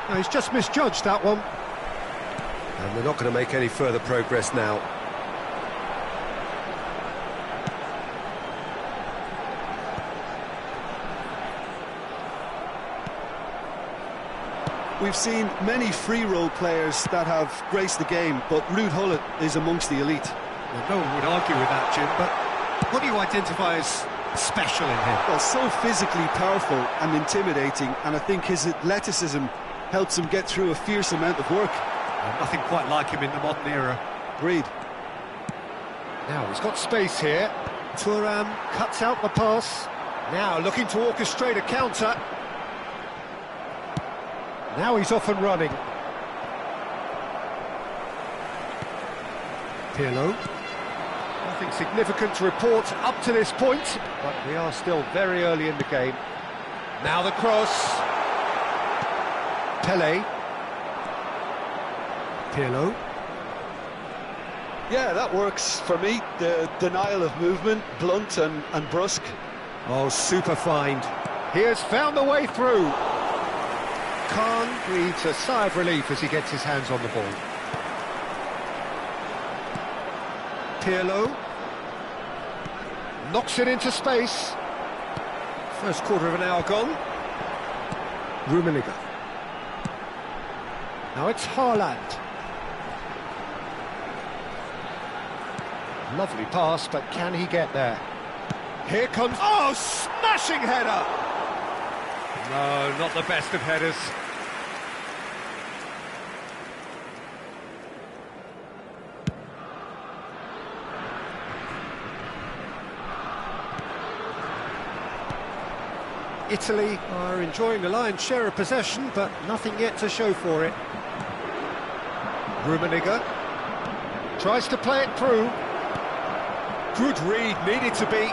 No, he's just misjudged that one. And they're not going to make any further progress now. We've seen many free role players that have graced the game, but Ruud Gullit is amongst the elite. Well, no one would argue with that, Jim, but what do you identify as special in him? Well, so physically powerful and intimidating, and I think his athleticism helps him get through a fierce amount of work. Well, nothing quite like him in the modern era. Agreed. Now, he's got space here. Thuram cuts out the pass. Now, looking to orchestrate a counter. Now he's off and running. Pirlo. Nothing significant to report up to this point, but we are still very early in the game. Now the cross. Pele. Pirlo. Yeah, that works for me. The denial of movement, blunt and brusque. Oh, super find. He has found the way through. Khan breathes a sigh of relief as he gets his hands on the ball. Pirlo knocks it into space. First quarter of an hour gone. Rummenigge. Now it's Haaland. Lovely pass, but can he get there? Here comes... Oh, smashing header! No, not the best of headers. Italy are enjoying a lion's share of possession, but nothing yet to show for it. Rummenigge tries to play it through. Good read, needed to be.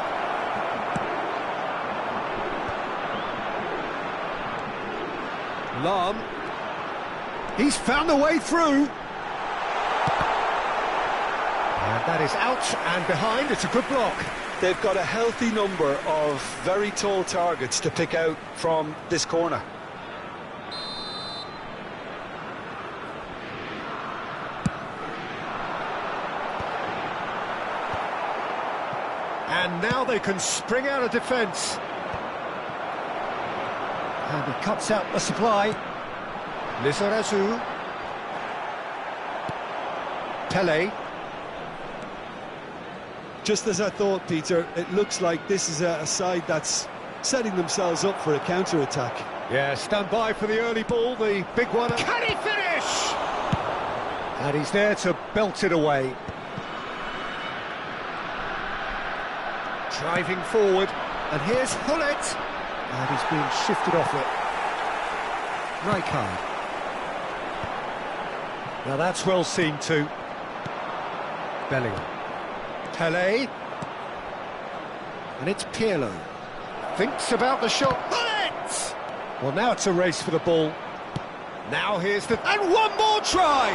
Lahm. He's found the way through. And that is out and behind. It's a good block. They've got a healthy number of very tall targets to pick out from this corner. And now they can spring out of defence. And he cuts out the supply. Lizarazu. Pele. Just as I thought, Peter, it looks like this is a side that's setting themselves up for a counter-attack. Yeah, stand by for the early ball, the big one. Can he finish? And he's there to belt it away. Driving forward, and here's Gullit. And he's being shifted off it. Rijkaard. Now that's well seen too. Bellingham. Pele. And it's Pirlo. Thinks about the shot. Gullit! Well, now it's a race for the ball. Now here's the... And one more try!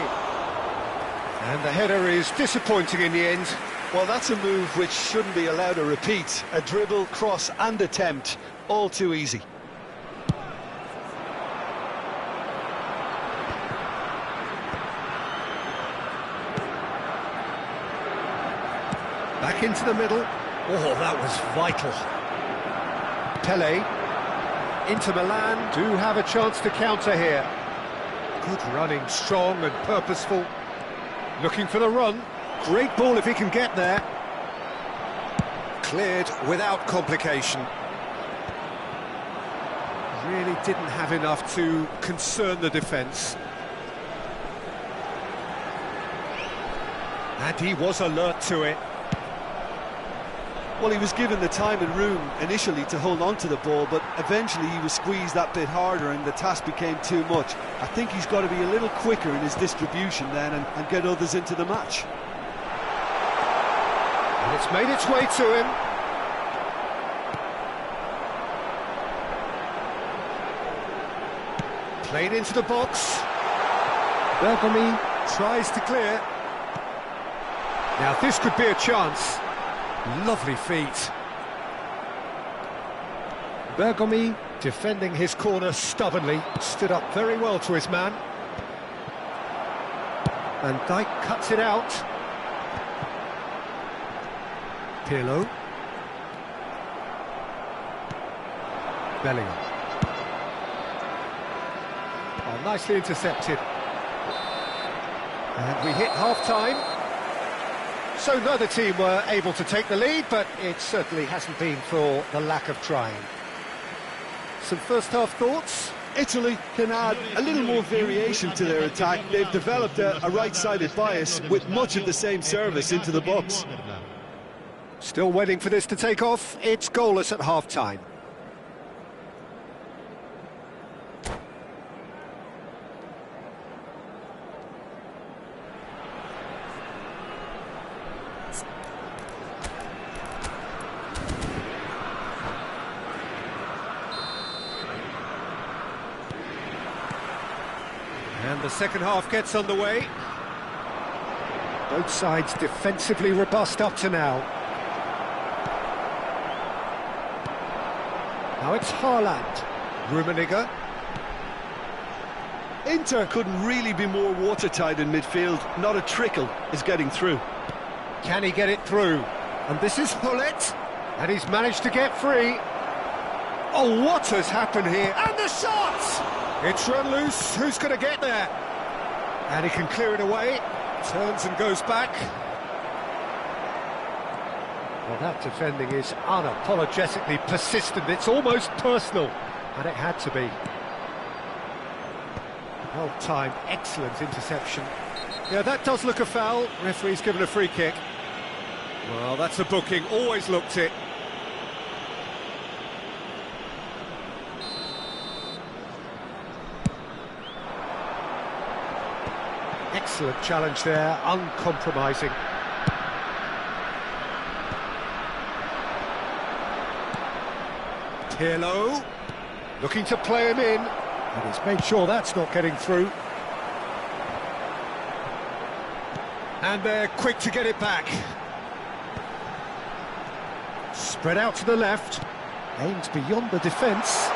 And the header is disappointing in the end. Well, that's a move which shouldn't be allowed to repeat. A dribble, cross and attempt. All too easy. Back into the middle. Oh, that was vital. Pele. Inter Milan do have a chance to counter here. Good running, strong and purposeful. Looking for the run. Great ball if he can get there. Cleared without complication. Really didn't have enough to concern the defence. And he was alert to it. Well, he was given the time and room initially to hold on to the ball, but eventually he was squeezed that bit harder and the task became too much. I think he's got to be a little quicker in his distribution then and get others into the match. And it's made its way to him. Played into the box. Bergomi tries to clear. Now this could be a chance. Lovely feet. Bergomi defending his corner stubbornly, stood up very well to his man. Van Dijk cuts it out. Pirlo. Bellingham. Oh, nicely intercepted. And we hit half-time. So neither team were able to take the lead, but it certainly hasn't been for the lack of trying. Some first-half thoughts? Italy can add a little more variation to their attack. They've developed a right-sided bias with much of the same service into the box. Still waiting for this to take off. It's goalless at half-time. And the second half gets underway. Both sides defensively robust up to now. Now it's Haaland. Rummenigge. Inter couldn't really be more watertight in midfield. Not a trickle is getting through. Can he get it through? And this is Hullet. And he's managed to get free. Oh, what has happened here? And the shot! It's run loose. Who's going to get there? And he can clear it away. Turns and goes back. Well, that defending is unapologetically persistent. It's almost personal. And it had to be. Well-timed, excellent interception. Yeah, that does look a foul. Referee's given a free kick. Well, that's a booking. Always looked it. Excellent challenge there, uncompromising. Pirlo, looking to play him in, and he's made sure that's not getting through. And they're quick to get it back. Spread out to the left, aims beyond the defence.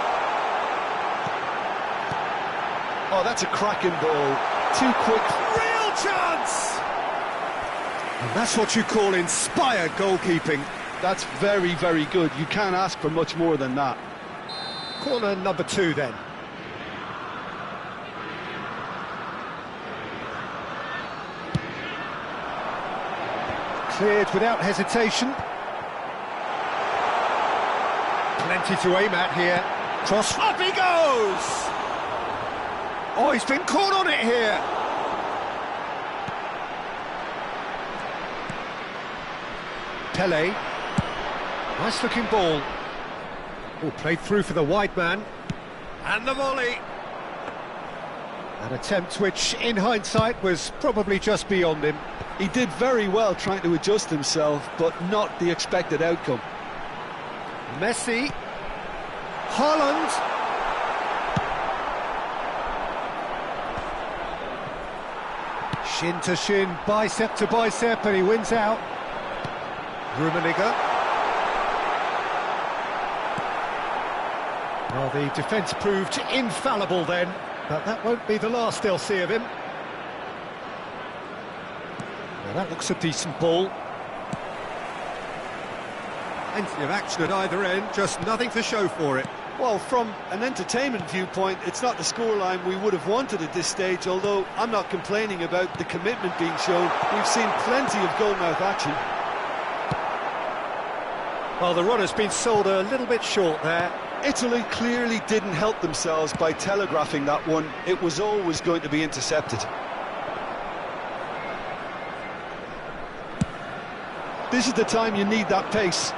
Oh, that's a cracking ball. Too quick. Real chance! And that's what you call inspired goalkeeping. That's very, very good. You can't ask for much more than that. Corner number 2 then. Cleared without hesitation. Plenty to aim at here. Cross, up he goes! Oh, he's been caught on it here. Pele. Nice looking ball. Oh, played through for the wide man. And the volley. An attempt which, in hindsight, was probably just beyond him. He did very well trying to adjust himself, but not the expected outcome. Messi. Haaland. Shin to shin, bicep to bicep, and he wins out. Rummenigge. Well, the defence proved infallible then, but that won't be the last they'll see of him. Well, that looks a decent ball. Plenty of action at either end, just nothing to show for it. Well, from an entertainment viewpoint, it's not the scoreline we would have wanted at this stage, although I'm not complaining about the commitment being shown. We've seen plenty of goalmouth action. Well, the run has been sold a little bit short there. Italy clearly didn't help themselves by telegraphing that one. It was always going to be intercepted. This is the time you need that pace.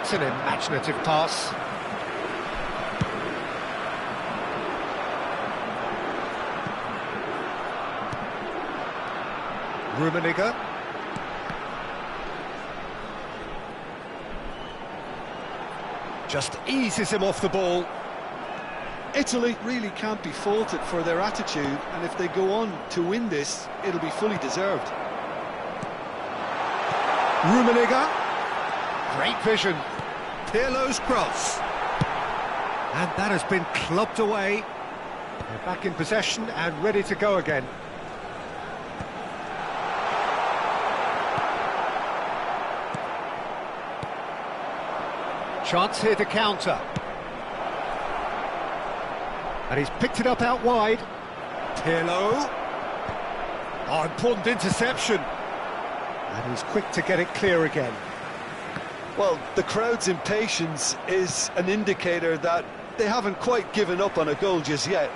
That's an imaginative pass. Rummenigge. Just eases him off the ball. Italy really can't be faulted for their attitude, and if they go on to win this, it'll be fully deserved. Rummenigge. Great vision. Pirlo's cross. And that has been clubbed away. They're back in possession and ready to go again. Chance here to counter. And he's picked it up out wide. Pirlo. Oh, important interception. And he's quick to get it clear again. Well, the crowd's impatience is an indicator that they haven't quite given up on a goal just yet.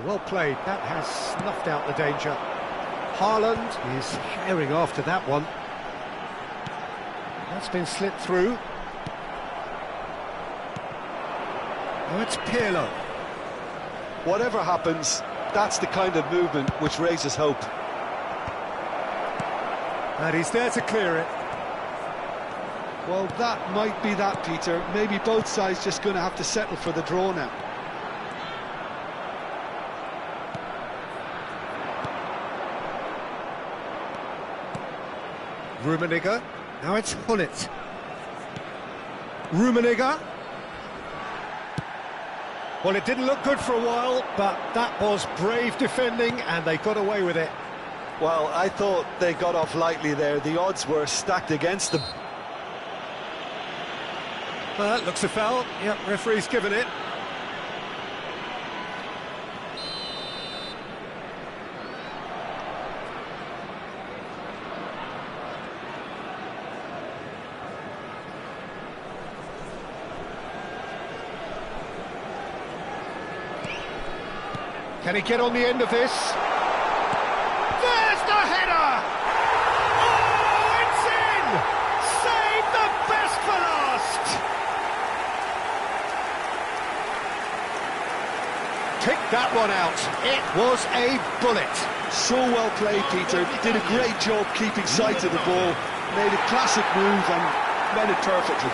Well played. That has snuffed out the danger. Haaland is herring after that one. That's been slipped through. Oh, it's Pirlo. Whatever happens, that's the kind of movement which raises hope. And he's there to clear it. Well, that might be that, Peter. Maybe both sides just going to have to settle for the draw now. Rummenigge. Now it's Gullit. Rummenigge. Well, it didn't look good for a while, but that was brave defending, and they got away with it. Well, I thought they got off lightly there. The odds were stacked against them. Well, that looks a foul. Yep, referee's given it. Can he get on the end of this? There's the header! Oh, it's in! Save the best for last! Pick that one out. It was a bullet. So well played, Peter. Did a great job keeping sight of the ball. Made a classic move and read it perfectly.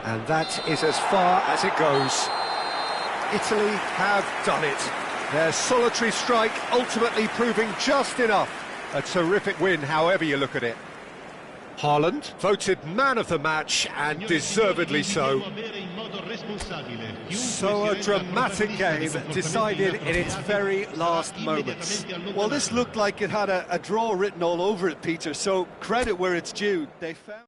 And that is as far as it goes. Italy have done it. Their solitary strike ultimately proving just enough. A terrific win, however you look at it. Haaland voted man of the match, and deservedly so. So a dramatic game decided in its very last moments. Well, this looked like it had a draw written all over it, Peter, so credit where it's due. They found...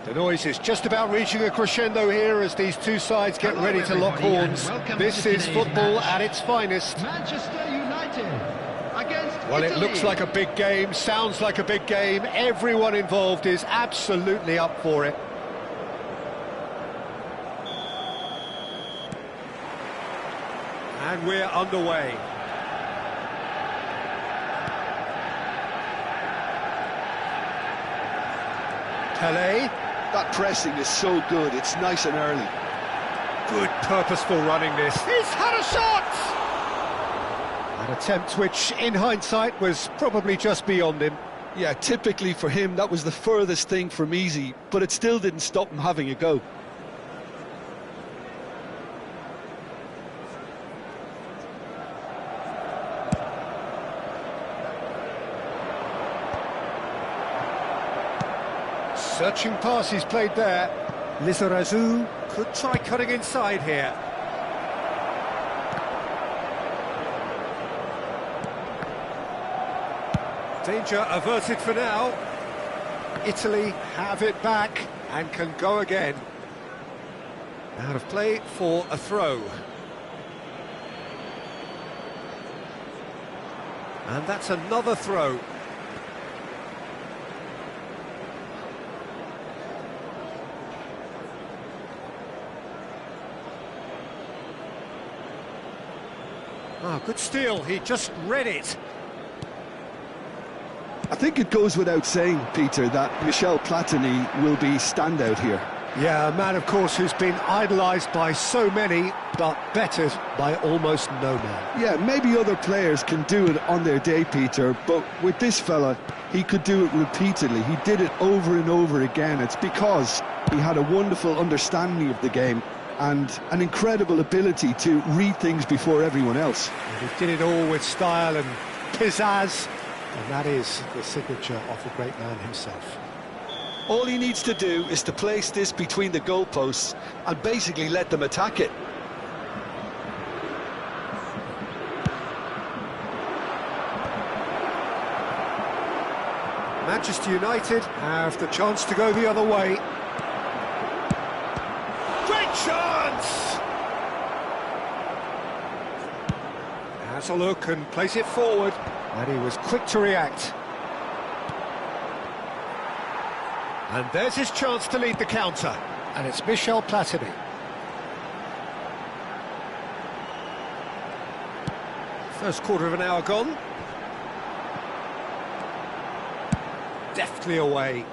The noise is just about reaching a crescendo here as these two sides get ready to lock horns. This is football at its finest. Manchester United against Well, it Italy. looks like a big game, sounds like a big game. Everyone involved is absolutely up for it. And we're underway. Pelé. That pressing is so good, it's nice and early. Good purposeful running this. He's had a shot! An attempt which, in hindsight, was probably just beyond him. Yeah, typically for him, that was the furthest thing from easy, but it still didn't stop him having a go. Searching pass he's played there. Lizarazu could try cutting inside here. Danger averted for now. Italy have it back and can go again. Out of play for a throw. And that's another throw. Oh, good steal, he just read it. I think it goes without saying, Peter, that Michel Platini will be standout here. Yeah, a man, of course, who's been idolised by so many, but bettered by almost no man. Yeah, maybe other players can do it on their day, Peter, but with this fella, he could do it repeatedly. He did it over and over again. It's because he had a wonderful understanding of the game and an incredible ability to read things before everyone else. And he did it all with style and pizzazz, and that is the signature of a great man himself. All he needs to do is to place this between the goalposts and basically let them attack it. Manchester United have the chance to go the other way. Great chance! Has a look and plays it forward, and he was quick to react. And there's his chance to lead the counter, and it's Michel Platini. First quarter of an hour gone. Deftly away.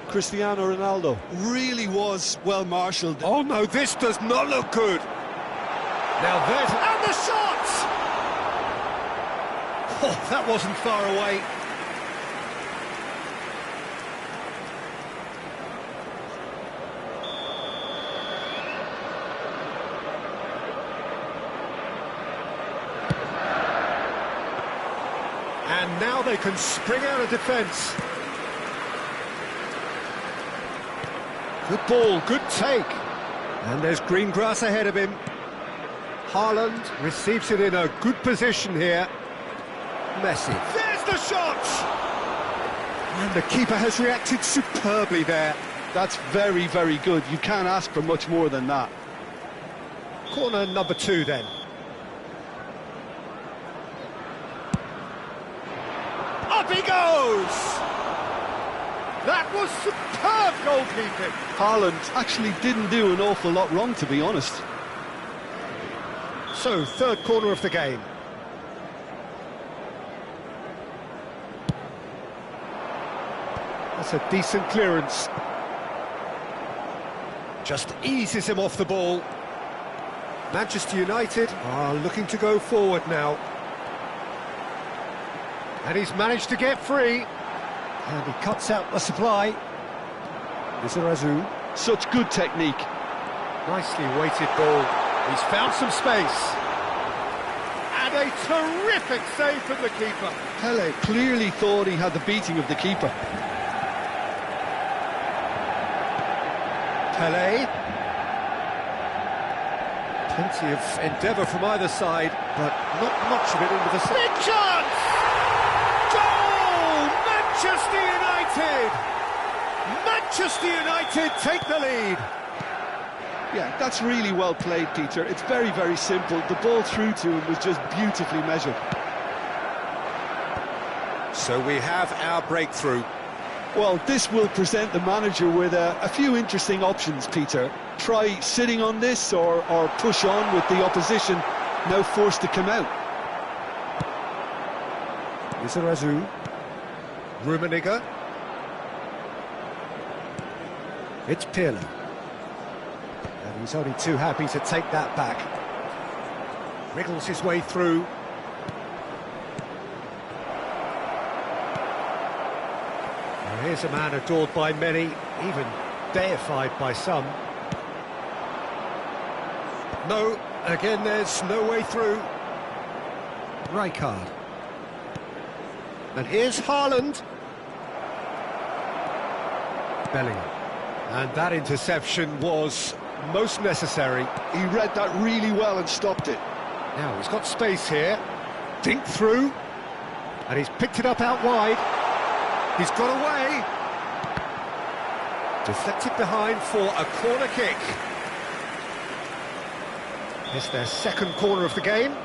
Cristiano Ronaldo really was well marshalled. Oh no, this does not look good. Now there's... and the shot! Oh, that wasn't far away. And now they can spring out of defence. Good ball, good take. And there's green grass ahead of him. Haaland receives it in a good position here. Messi. There's the shot! And the keeper has reacted superbly there. That's very, very good. You can't ask for much more than that. Corner number 2 then. Up he goes! That was superb goalkeeping. Haaland actually didn't do an awful lot wrong, to be honest. So, third corner of the game. That's a decent clearance. Just eases him off the ball. Manchester United are looking to go forward now. And he's managed to get free. And he cuts out the supply. Lizarazu. Such good technique. Nicely weighted ball. He's found some space. And a terrific save from the keeper. Pele clearly thought he had the beating of the keeper. Pele. Plenty of endeavour from either side, but not much of it into the... Big chance! Goal! Manchester United! Manchester United take the lead. Yeah, that's really well played, Peter. It's very, very simple. The ball through to him was just beautifully measured. So we have our breakthrough. Well, this will present the manager with a few interesting options, Peter. Try sitting on this or push on with the opposition now forced to come out. Lizarazu. Rummenigge. It's Pirlo. And he's only too happy to take that back. Wriggles his way through. Well, here's a man adored by many, even deified by some. No, again there's no way through. Rijkaard. And here's Haaland. Bellingham. And that interception was most necessary. He read that really well and stopped it. Now he's got space here. Dink through. And he's picked it up out wide. He's got away. Deflected behind for a corner kick. It's their second corner of the game.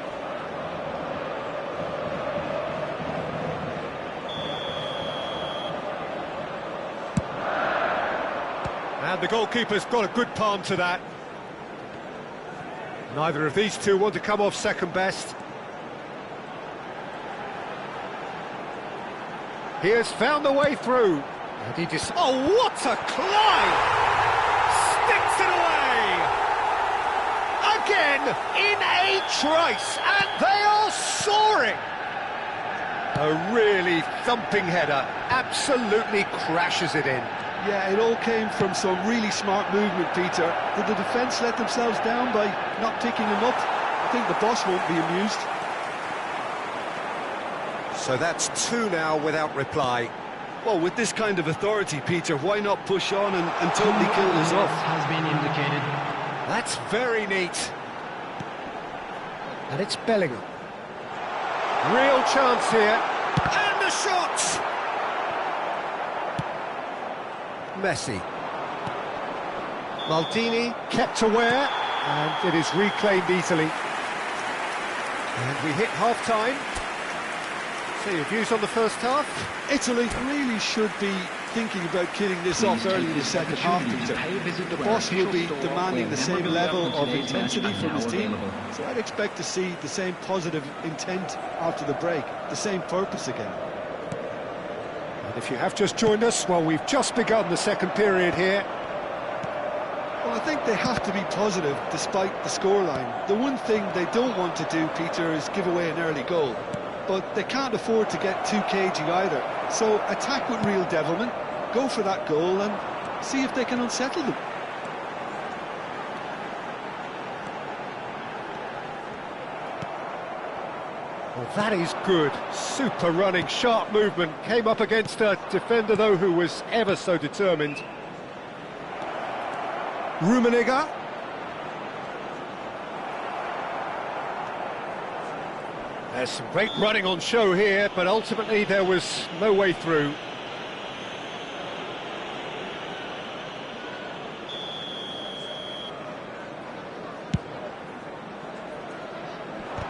And the goalkeeper's got a good palm to that. Neither of these two want to come off second best. He has found the way through. And he just... Oh, what a climb! Sticks it away! Again, in a trice, and they are soaring! A really thumping header, absolutely crashes it in. Yeah, it all came from some really smart movement, Peter. Did the defence let themselves down by not picking him up? I think the boss won't be amused. So that's 2 now without reply. Well, with this kind of authority, Peter, why not push on and totally kill this off? Has been indicated. That's very neat. And it's Bellingham. Real chance here. And the shot! Messi. Maldini kept aware, and it is reclaimed easily. And we hit half-time. So your views on the first half? Italy really should be thinking about killing this off early in the second half, Peter. The boss will be demanding the same level of intensity from his team, so I'd expect to see the same positive intent after the break, the same purpose again. And if you have just joined us, well, we've just begun the second period here. Well, I think they have to be positive despite the scoreline. The one thing they don't want to do, Peter, is give away an early goal. But they can't afford to get too cagey either. So attack with real devilment, go for that goal and see if they can unsettle them. Well, that is good. Super running, sharp movement. Came up against a defender, though, who was ever so determined. Rummenigge. There's some great running on show here, but ultimately there was no way through.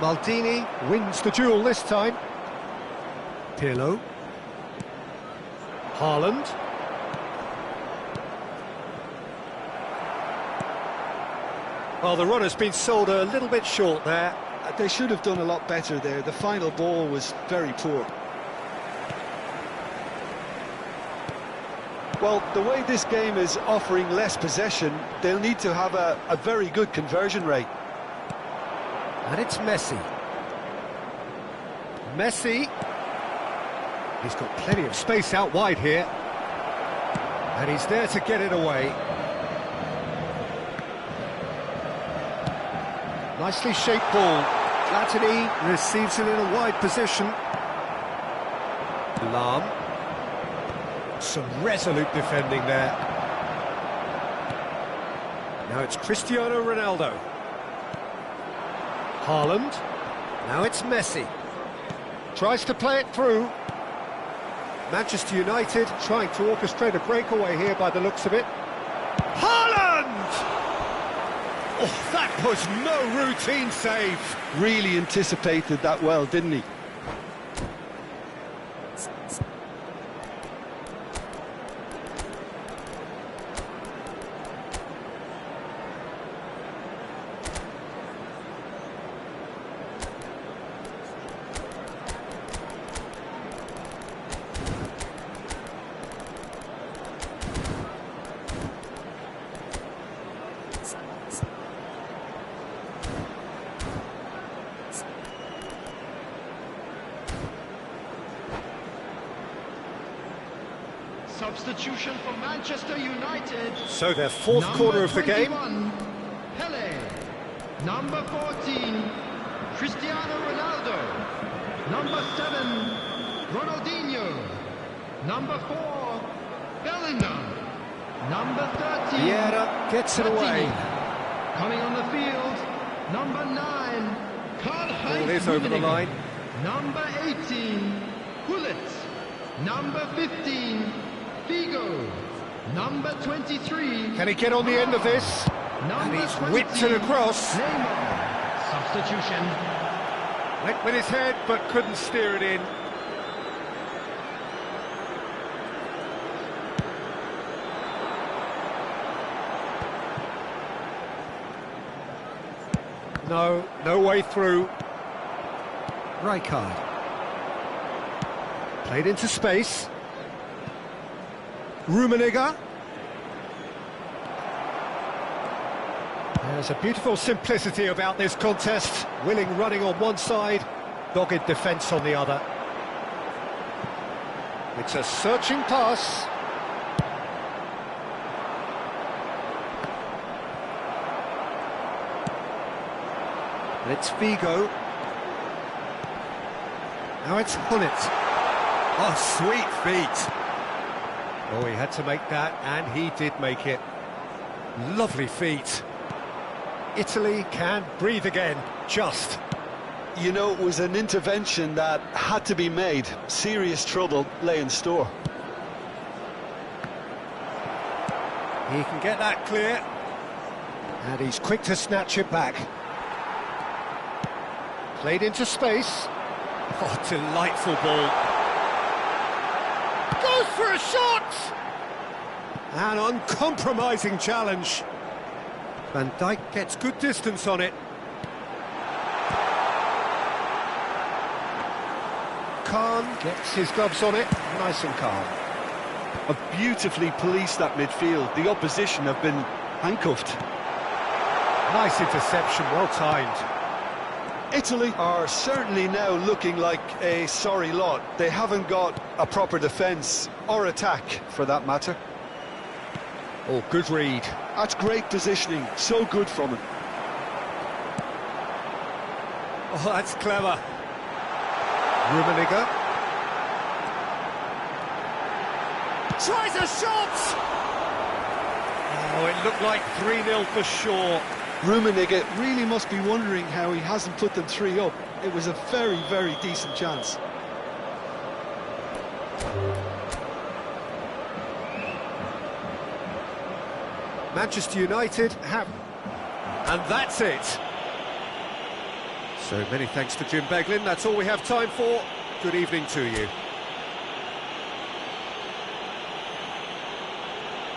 Maldini wins the duel this time. Pirlo. Haaland. Well, the run has been sold a little bit short there. They should have done a lot better there. The final ball was very poor. Well, the way this game is offering less possession, they'll need to have a very good conversion rate. And it's Messi. Messi. He's got plenty of space out wide here. And he's there to get it away. Nicely shaped ball. Platini receives it in a wide position. Lahm. Some resolute defending there. Now it's Cristiano Ronaldo. Haaland. Now it's Messi. Tries to play it through. Manchester United trying to orchestrate a breakaway here by the looks of it. Haaland! Oh, that was no routine save. Really anticipated that well, didn't he? Substitution for Manchester United. So their fourth quarter of the game. Pele. Number 14, Cristiano Ronaldo. Number 7, Ronaldinho. Number 4, Bellingham. Number 13, Vieira gets it away. Coming on the field, number 9, Karl-Heinz Ball is over the Rummenigge. line. Number 18, Gullit. Number 15, Figo. Number 23. Can he get on the end of this? And he's whipped it across. Neymar. Substitution. Went with his head, but couldn't steer it in. No way through. Rijkaard. Played into space. Rummenigge. There's a beautiful simplicity about this contest. Willing running on one side, dogged defence on the other. It's a searching pass. And it's Figo. Now it's Gullit. Oh, sweet feet. Oh, he had to make that, and he did make it. Lovely feet. Italy can breathe again, just. You know, it was an intervention that had to be made. Serious trouble lay in store. He can get that clear. And he's quick to snatch it back. Played into space. Oh, delightful ball. Goes for a shot! An uncompromising challenge. Van Dijk gets good distance on it. Khan gets his gloves on it, nice and calm. Have beautifully policed that midfield. The opposition have been handcuffed. Nice interception, well timed. Italy are certainly now looking like a sorry lot. They haven't got a proper defence, or attack, for that matter. Oh, good read. That's great positioning, so good from him. Oh, that's clever. Rummenigge. Tries a shot! Oh, it looked like 3-0 for sure. Rummenigge really must be wondering how he hasn't put them 3 up. It was a very, very decent chance. Manchester United have... And that's it. So many thanks to Jim Beglin. That's all we have time for. Good evening to you.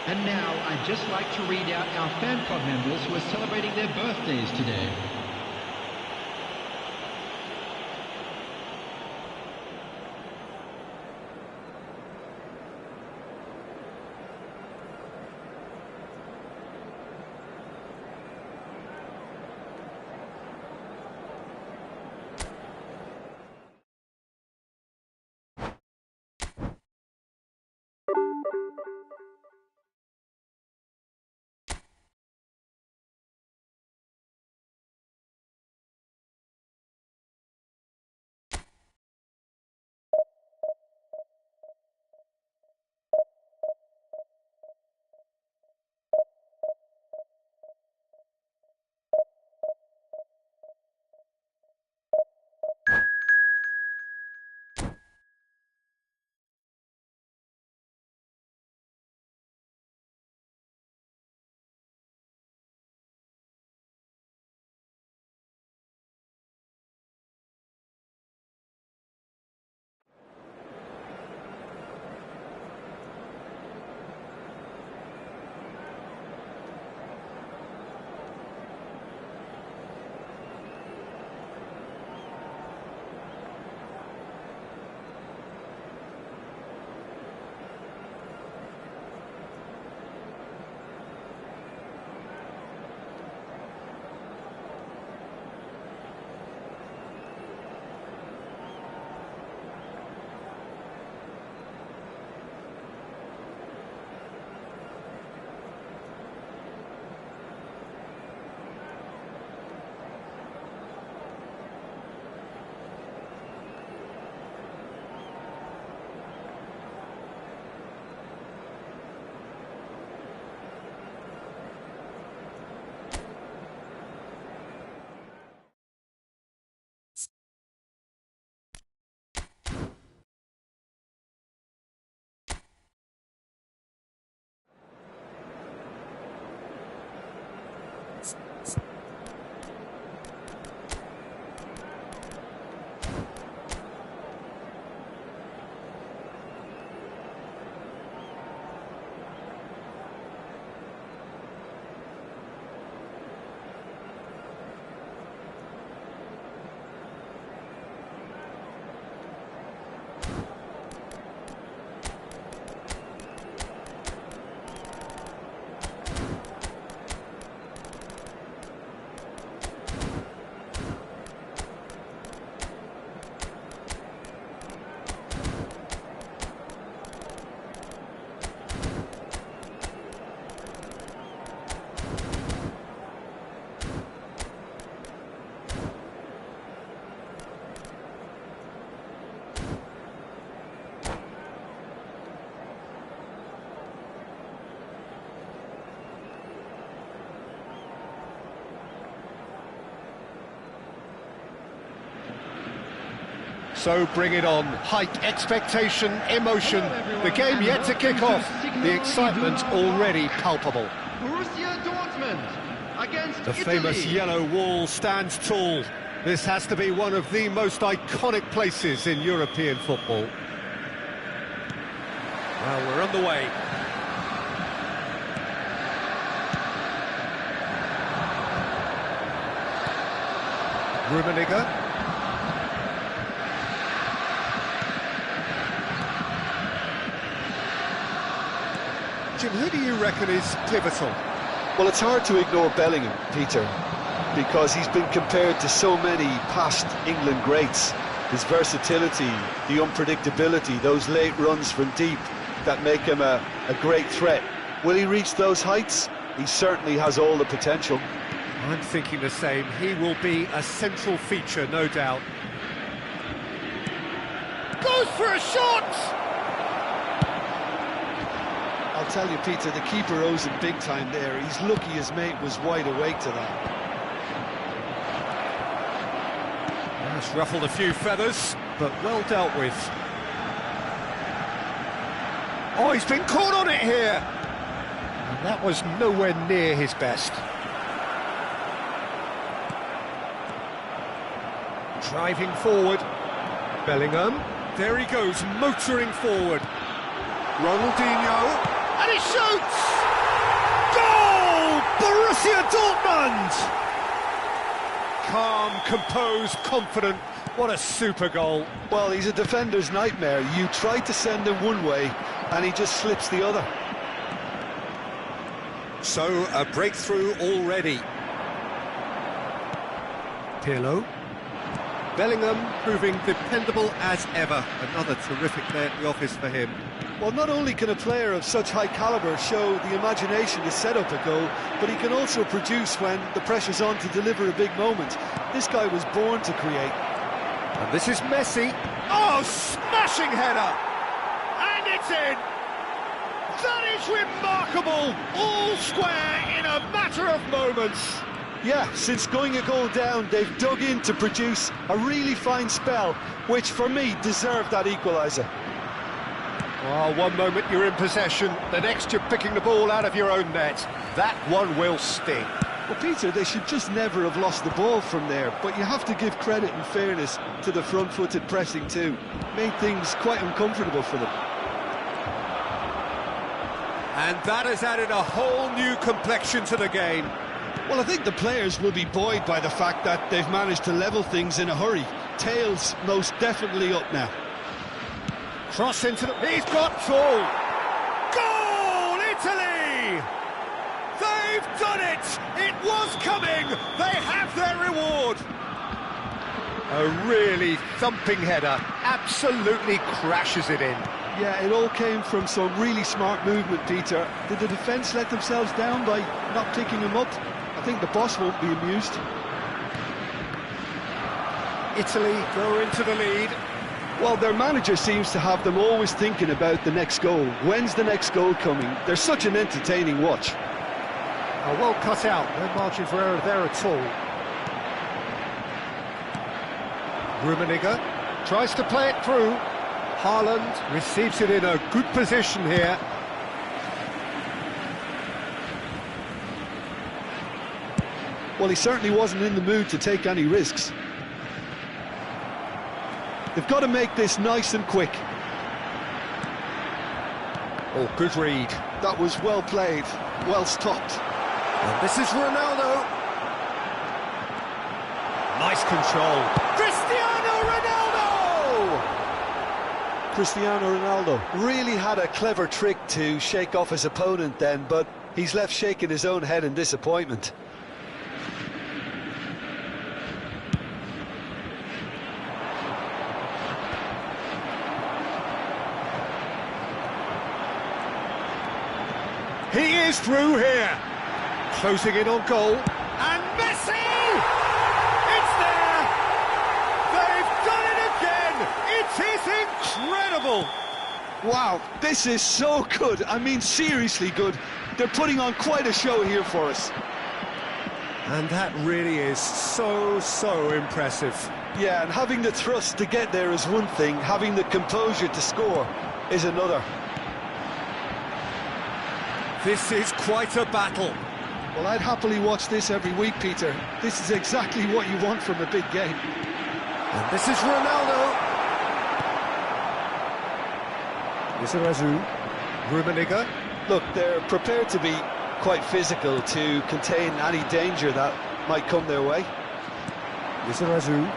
And now, I'd just like to read out our fan club members who are celebrating their birthdays today. So bring it on. Height, expectation, emotion. The game yet to kick off. The excitement already palpable. Borussia Dortmund against The Italy. famous yellow wall stands tall. This has to be one of the most iconic places in European football. Well, we're on the way. Rummenigge. Jim, who do you reckon is pivotal? Well, it's hard to ignore Bellingham, Peter, because he's been compared to so many past England greats. His versatility, the unpredictability, those late runs from deep that make him a great threat. Will he reach those heights? He certainly has all the potential. I'm thinking the same. He will be a central feature, no doubt. goes for a shot! I'll tell you, Peter, the keeper owes him big time there. He's lucky his mate was wide awake to that. That's ruffled a few feathers, but well dealt with. Oh, he's been caught on it here! And that was nowhere near his best. Driving forward. Bellingham. There he goes, motoring forward. Ronaldinho. And he shoots! Goal! Borussia Dortmund! Calm, composed, confident. What a super goal. Well, he's a defender's nightmare. You try to send him one way, and he just slips the other. So, a breakthrough already. Pirlo. Bellingham proving dependable as ever. Another terrific day at the office for him. Well, not only can a player of such high calibre show the imagination to set up a goal, but he can also produce when the pressure's on to deliver a big moment. This guy was born to create. And this is Messi. Oh, smashing header! And it's in! That is remarkable! All square in a matter of moments. Yeah, since going a goal down, they've dug in to produce a really fine spell, which for me deserved that equaliser. Well, one moment you're in possession, the next you're picking the ball out of your own net. That one will sting. Well, Peter, they should just never have lost the ball from there, but you have to give credit and fairness to the front-footed pressing too. Made things quite uncomfortable for them. And that has added a whole new complexion to the game. Well, I think the players will be buoyed by the fact that they've managed to level things in a hurry. Tails most definitely up now. Cross into the... He's got goal! Goal, Italy! They've done it! It was coming! They have their reward! A really thumping header. Absolutely crashes it in. Yeah, it all came from some really smart movement, Peter. Did the defence let themselves down by not picking him up? I think the boss won't be amused. Italy go into the lead. Well, their manager seems to have them always thinking about the next goal. When's the next goal coming? They're such an entertaining watch. Oh, well cut out. No margin for error there at all. Rummenigge tries to play it through. Haaland receives it in a good position here. Well, he certainly wasn't in the mood to take any risks. They've got to make this nice and quick. Oh, good read. That was well played, well stopped. And this is Ronaldo. Nice control. Cristiano Ronaldo! Cristiano Ronaldo really had a clever trick to shake off his opponent then, but he's left shaking his own head in disappointment. He is through here. Closing in on goal. And Messi! It's there! They've done it again! It is incredible! Wow, this is so good. I mean, seriously good. They're putting on quite a show here for us. And that really is so impressive. Yeah, and having the thrust to get there is one thing. Having the composure to score is another. This is quite a battle. Well, I'd happily watch this every week, Peter. This is exactly what you want from a big game. And this is Ronaldo. Lizarazu. Rummenigge. Look, they're prepared to be quite physical to contain any danger that might come their way. Lizarazu.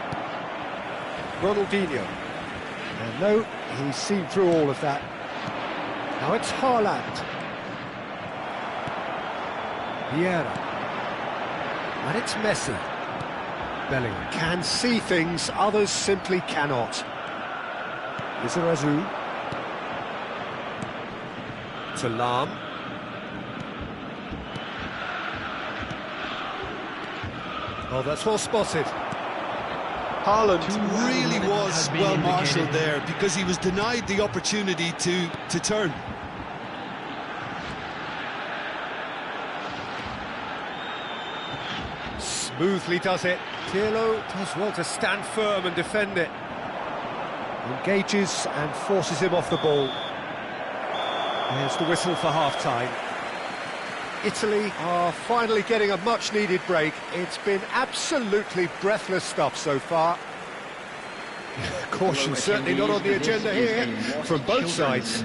Ronaldinho. And no, he's seen through all of that. Now it's Haaland. Vieira. And it's Messi. Bellingham can see things others simply cannot. Lizarazu. To Lahm. Oh, that's well spotted. Haaland really was well marshalled there because he was denied the opportunity to turn. Smoothly does it. Pirlo does well to stand firm and defend it. Engages and forces him off the ball. There's the whistle for half-time. Italy are finally getting a much-needed break. It's been absolutely breathless stuff so far. Caution certainly not on the agenda here from both sides.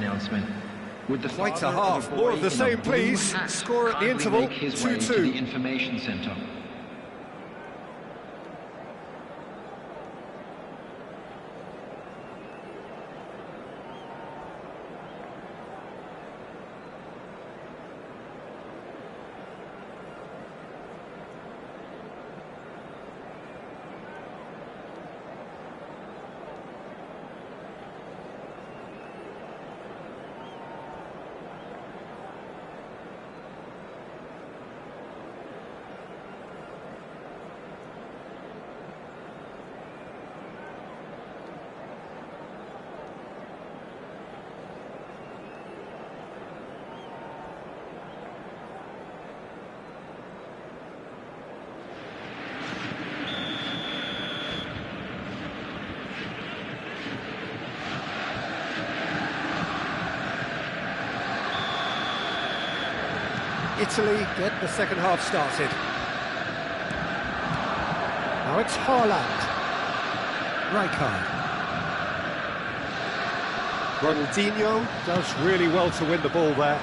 Quite a half. More of the same, please. Score at the interval, 2-2. Information Centre. Italy get the second half started. Now it's Haaland. Rijkaard. Ronaldinho does really well to win the ball there.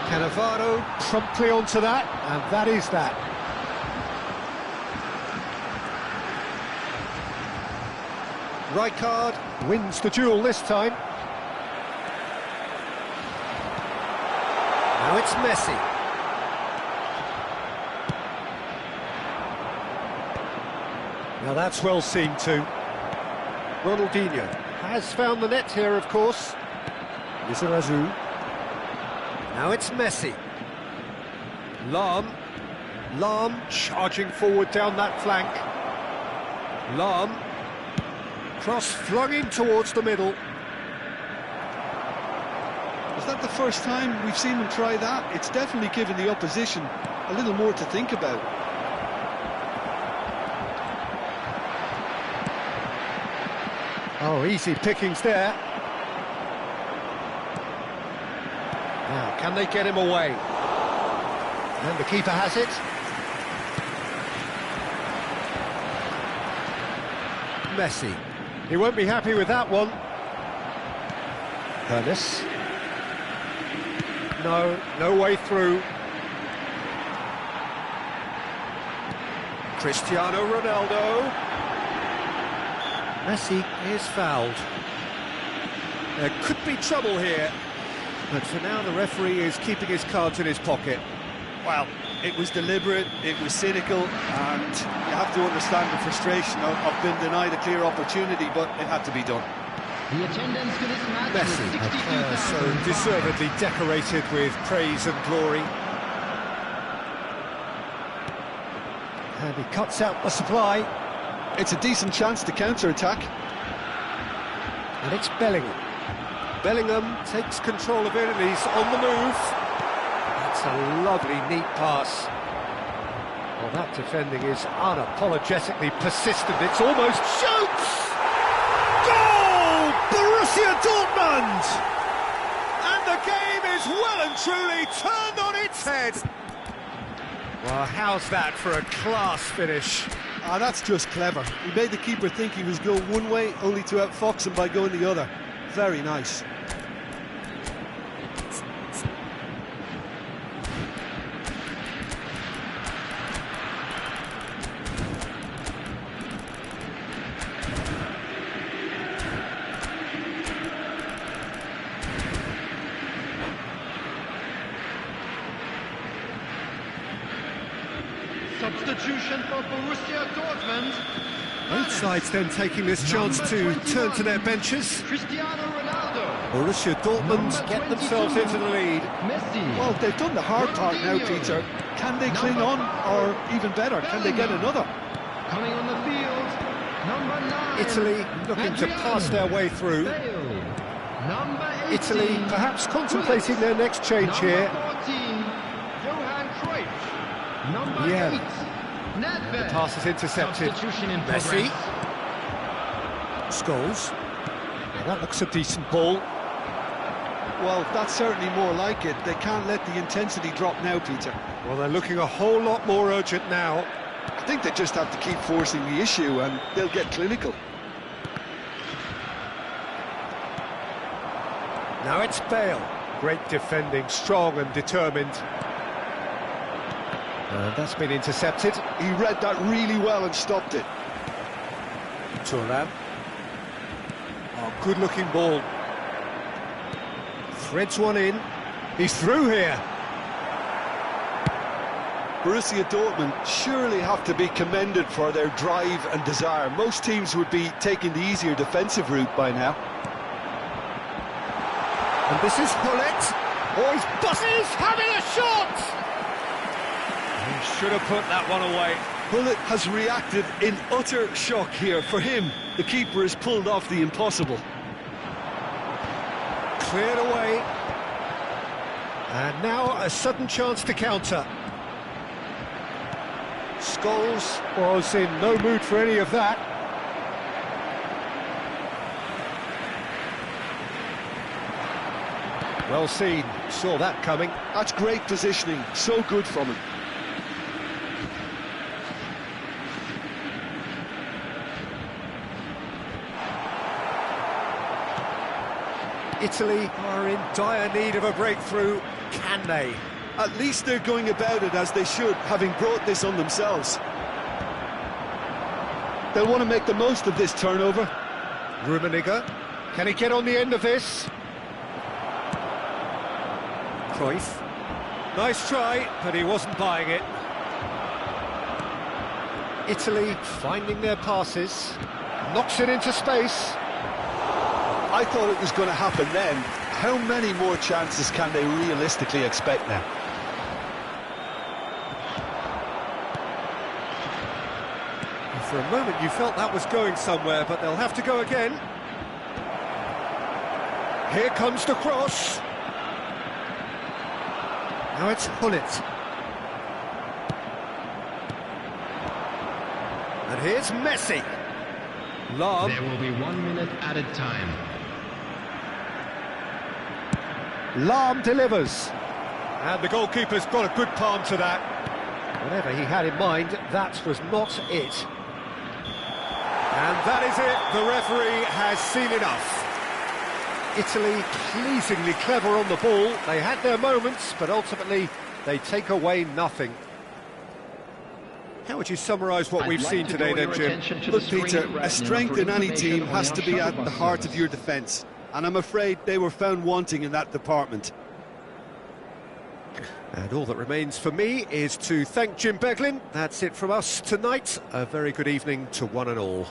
Cannavaro promptly onto that, and that is that. Rijkaard wins the duel this time. Now it's Messi. Now that's well seen too. Ronaldinho has found the net here, of course. Lizarazu. Now it's Messi. Lahm charging forward down that flank. Lahm. Cross flung in towards the middle. Is that the first time we've seen him try that? It's definitely given the opposition a little more to think about. Oh, easy pickings there. Now, can they get him away? And the keeper has it. Messi. He won't be happy with that one. Hernes. No way through. Cristiano Ronaldo. Messi is fouled. There could be trouble here, but for now the referee is keeping his cards in his pocket. Well, it was deliberate, it was cynical, and you have to understand the frustration of being denied a clear opportunity, but it had to be done. The attendance for this match Messi, was so deservedly decorated with praise and glory. And he cuts out the supply. It's a decent chance to counter-attack. And it's Bellingham. Bellingham takes control of it and he's on the move. That's a lovely, neat pass. Well, that defending is unapologetically persistent. It's almost shoots! Goal! Borussia Dortmund! And the game is well and truly turned on its head. Well, how's that for a class finish? Ah, that's just clever. He made the keeper think he was going one way, only to outfox him by going the other. Very nice. substitution for Borussia Dortmund. Both sides then taking this chance to turn to their benches. Cristiano Ronaldo. Borussia Dortmund get themselves into the lead. Messi. Well, they've done the hard part now, Peter. Can they cling on, or even better, can they get another? Coming on the field, number 9. Italy looking to pass their way through. Bale. Number 18. Italy perhaps contemplating their next change here. Number 14, Johan Cruyff. Number 8, Nedved. The pass is intercepted. Substitution in Messi. progress. Scholes. Now that looks a decent ball. Well, that's certainly more like it. They can't let the intensity drop now, Peter. Well, they're looking a whole lot more urgent now. I think they just have to keep forcing the issue and they'll get clinical. Now it's Bale. Great defending, strong and determined. And that's been intercepted. He read that really well and stopped it. Thuram. Oh, good-looking ball. Threads one in. He's through here. Borussia Dortmund surely have to be commended for their drive and desire. Most teams would be taking the easier defensive route by now. And this is Hullet. Oh, he's busted. He's having a shot! He should have put that one away. Hullet has reacted in utter shock here. For him, the keeper has pulled off the impossible. Cleared away. And now a sudden chance to counter. Scholes was in no mood for any of that. Well seen, saw that coming. That's great positioning, so good from him. Italy are in dire need of a breakthrough. Can they? At least they're going about it as they should, having brought this on themselves. They'll want to make the most of this turnover. Rummenigge, can he get on the end of this? Cruyff, nice try, but he wasn't buying it. Italy finding their passes, knocks it into space. I thought it was going to happen then. How many more chances can they realistically expect now? For a moment you felt that was going somewhere, but they'll have to go again. Here comes the cross. Now it's Hullet. And here's Messi. Lahm. There will be 1 minute added time. Lahm delivers. And the goalkeeper's got a good palm to that. Whatever he had in mind, that was not it. And that is it. The referee has seen enough. Italy pleasingly clever on the ball. They had their moments, but ultimately they take away nothing. How would you summarise what we've seen today then, Jim? Look, Peter, a strength in any team has to be at the heart of your defence. And I'm afraid they were found wanting in that department. And all that remains for me is to thank Jim Beglin. That's it from us tonight. A very good evening to one and all.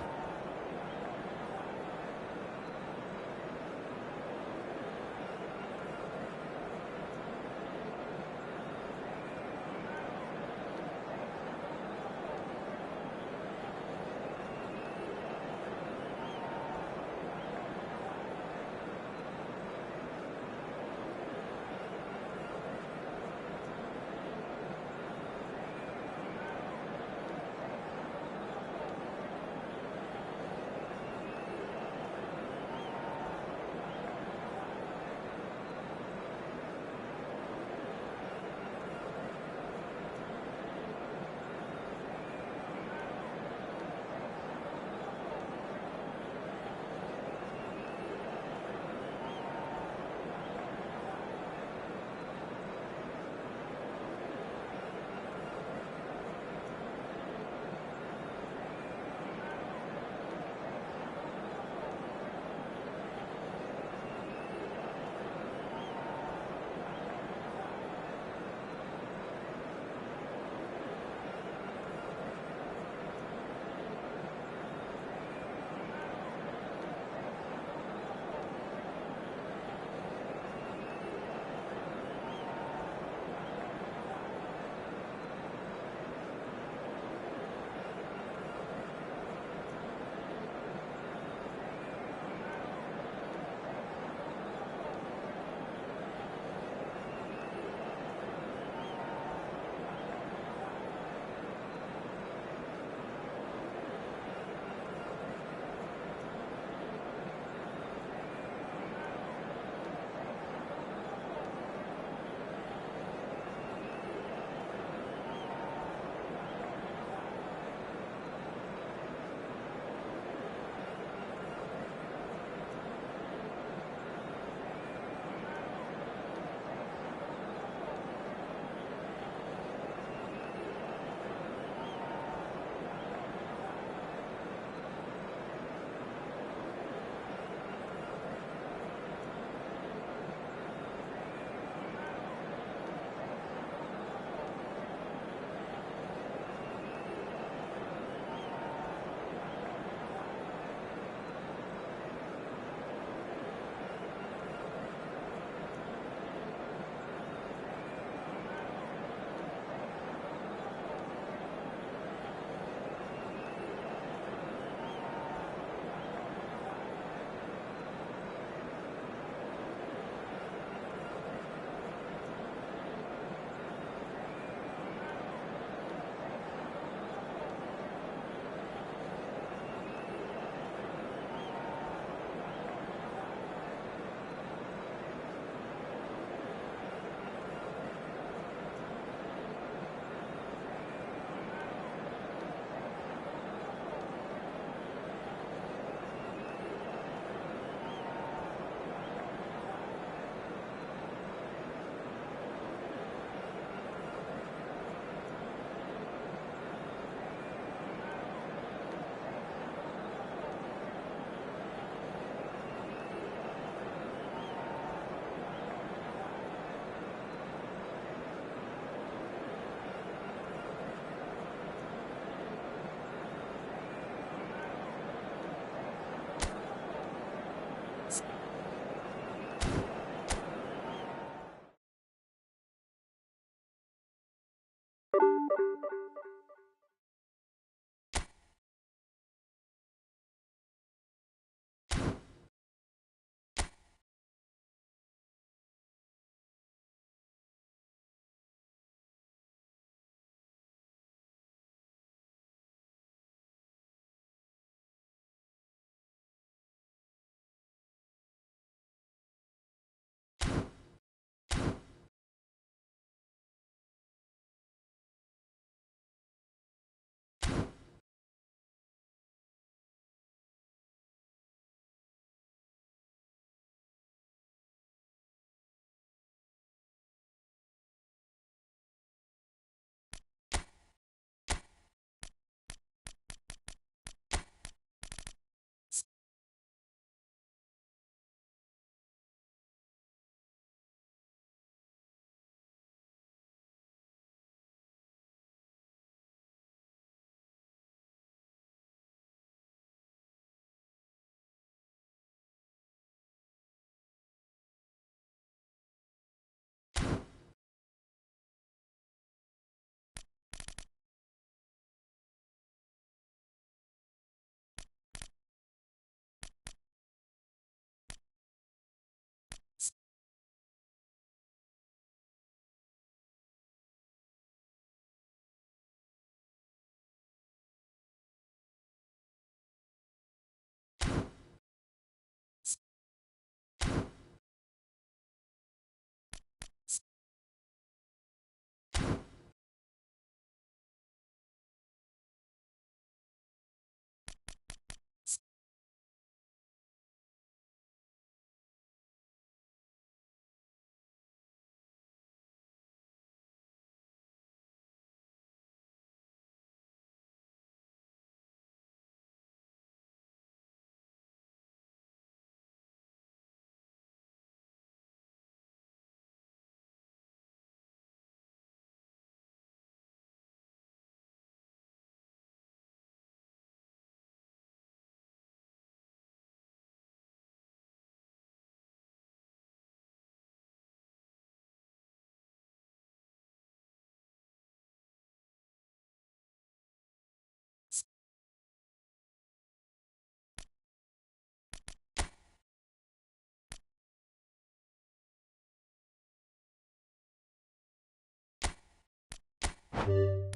you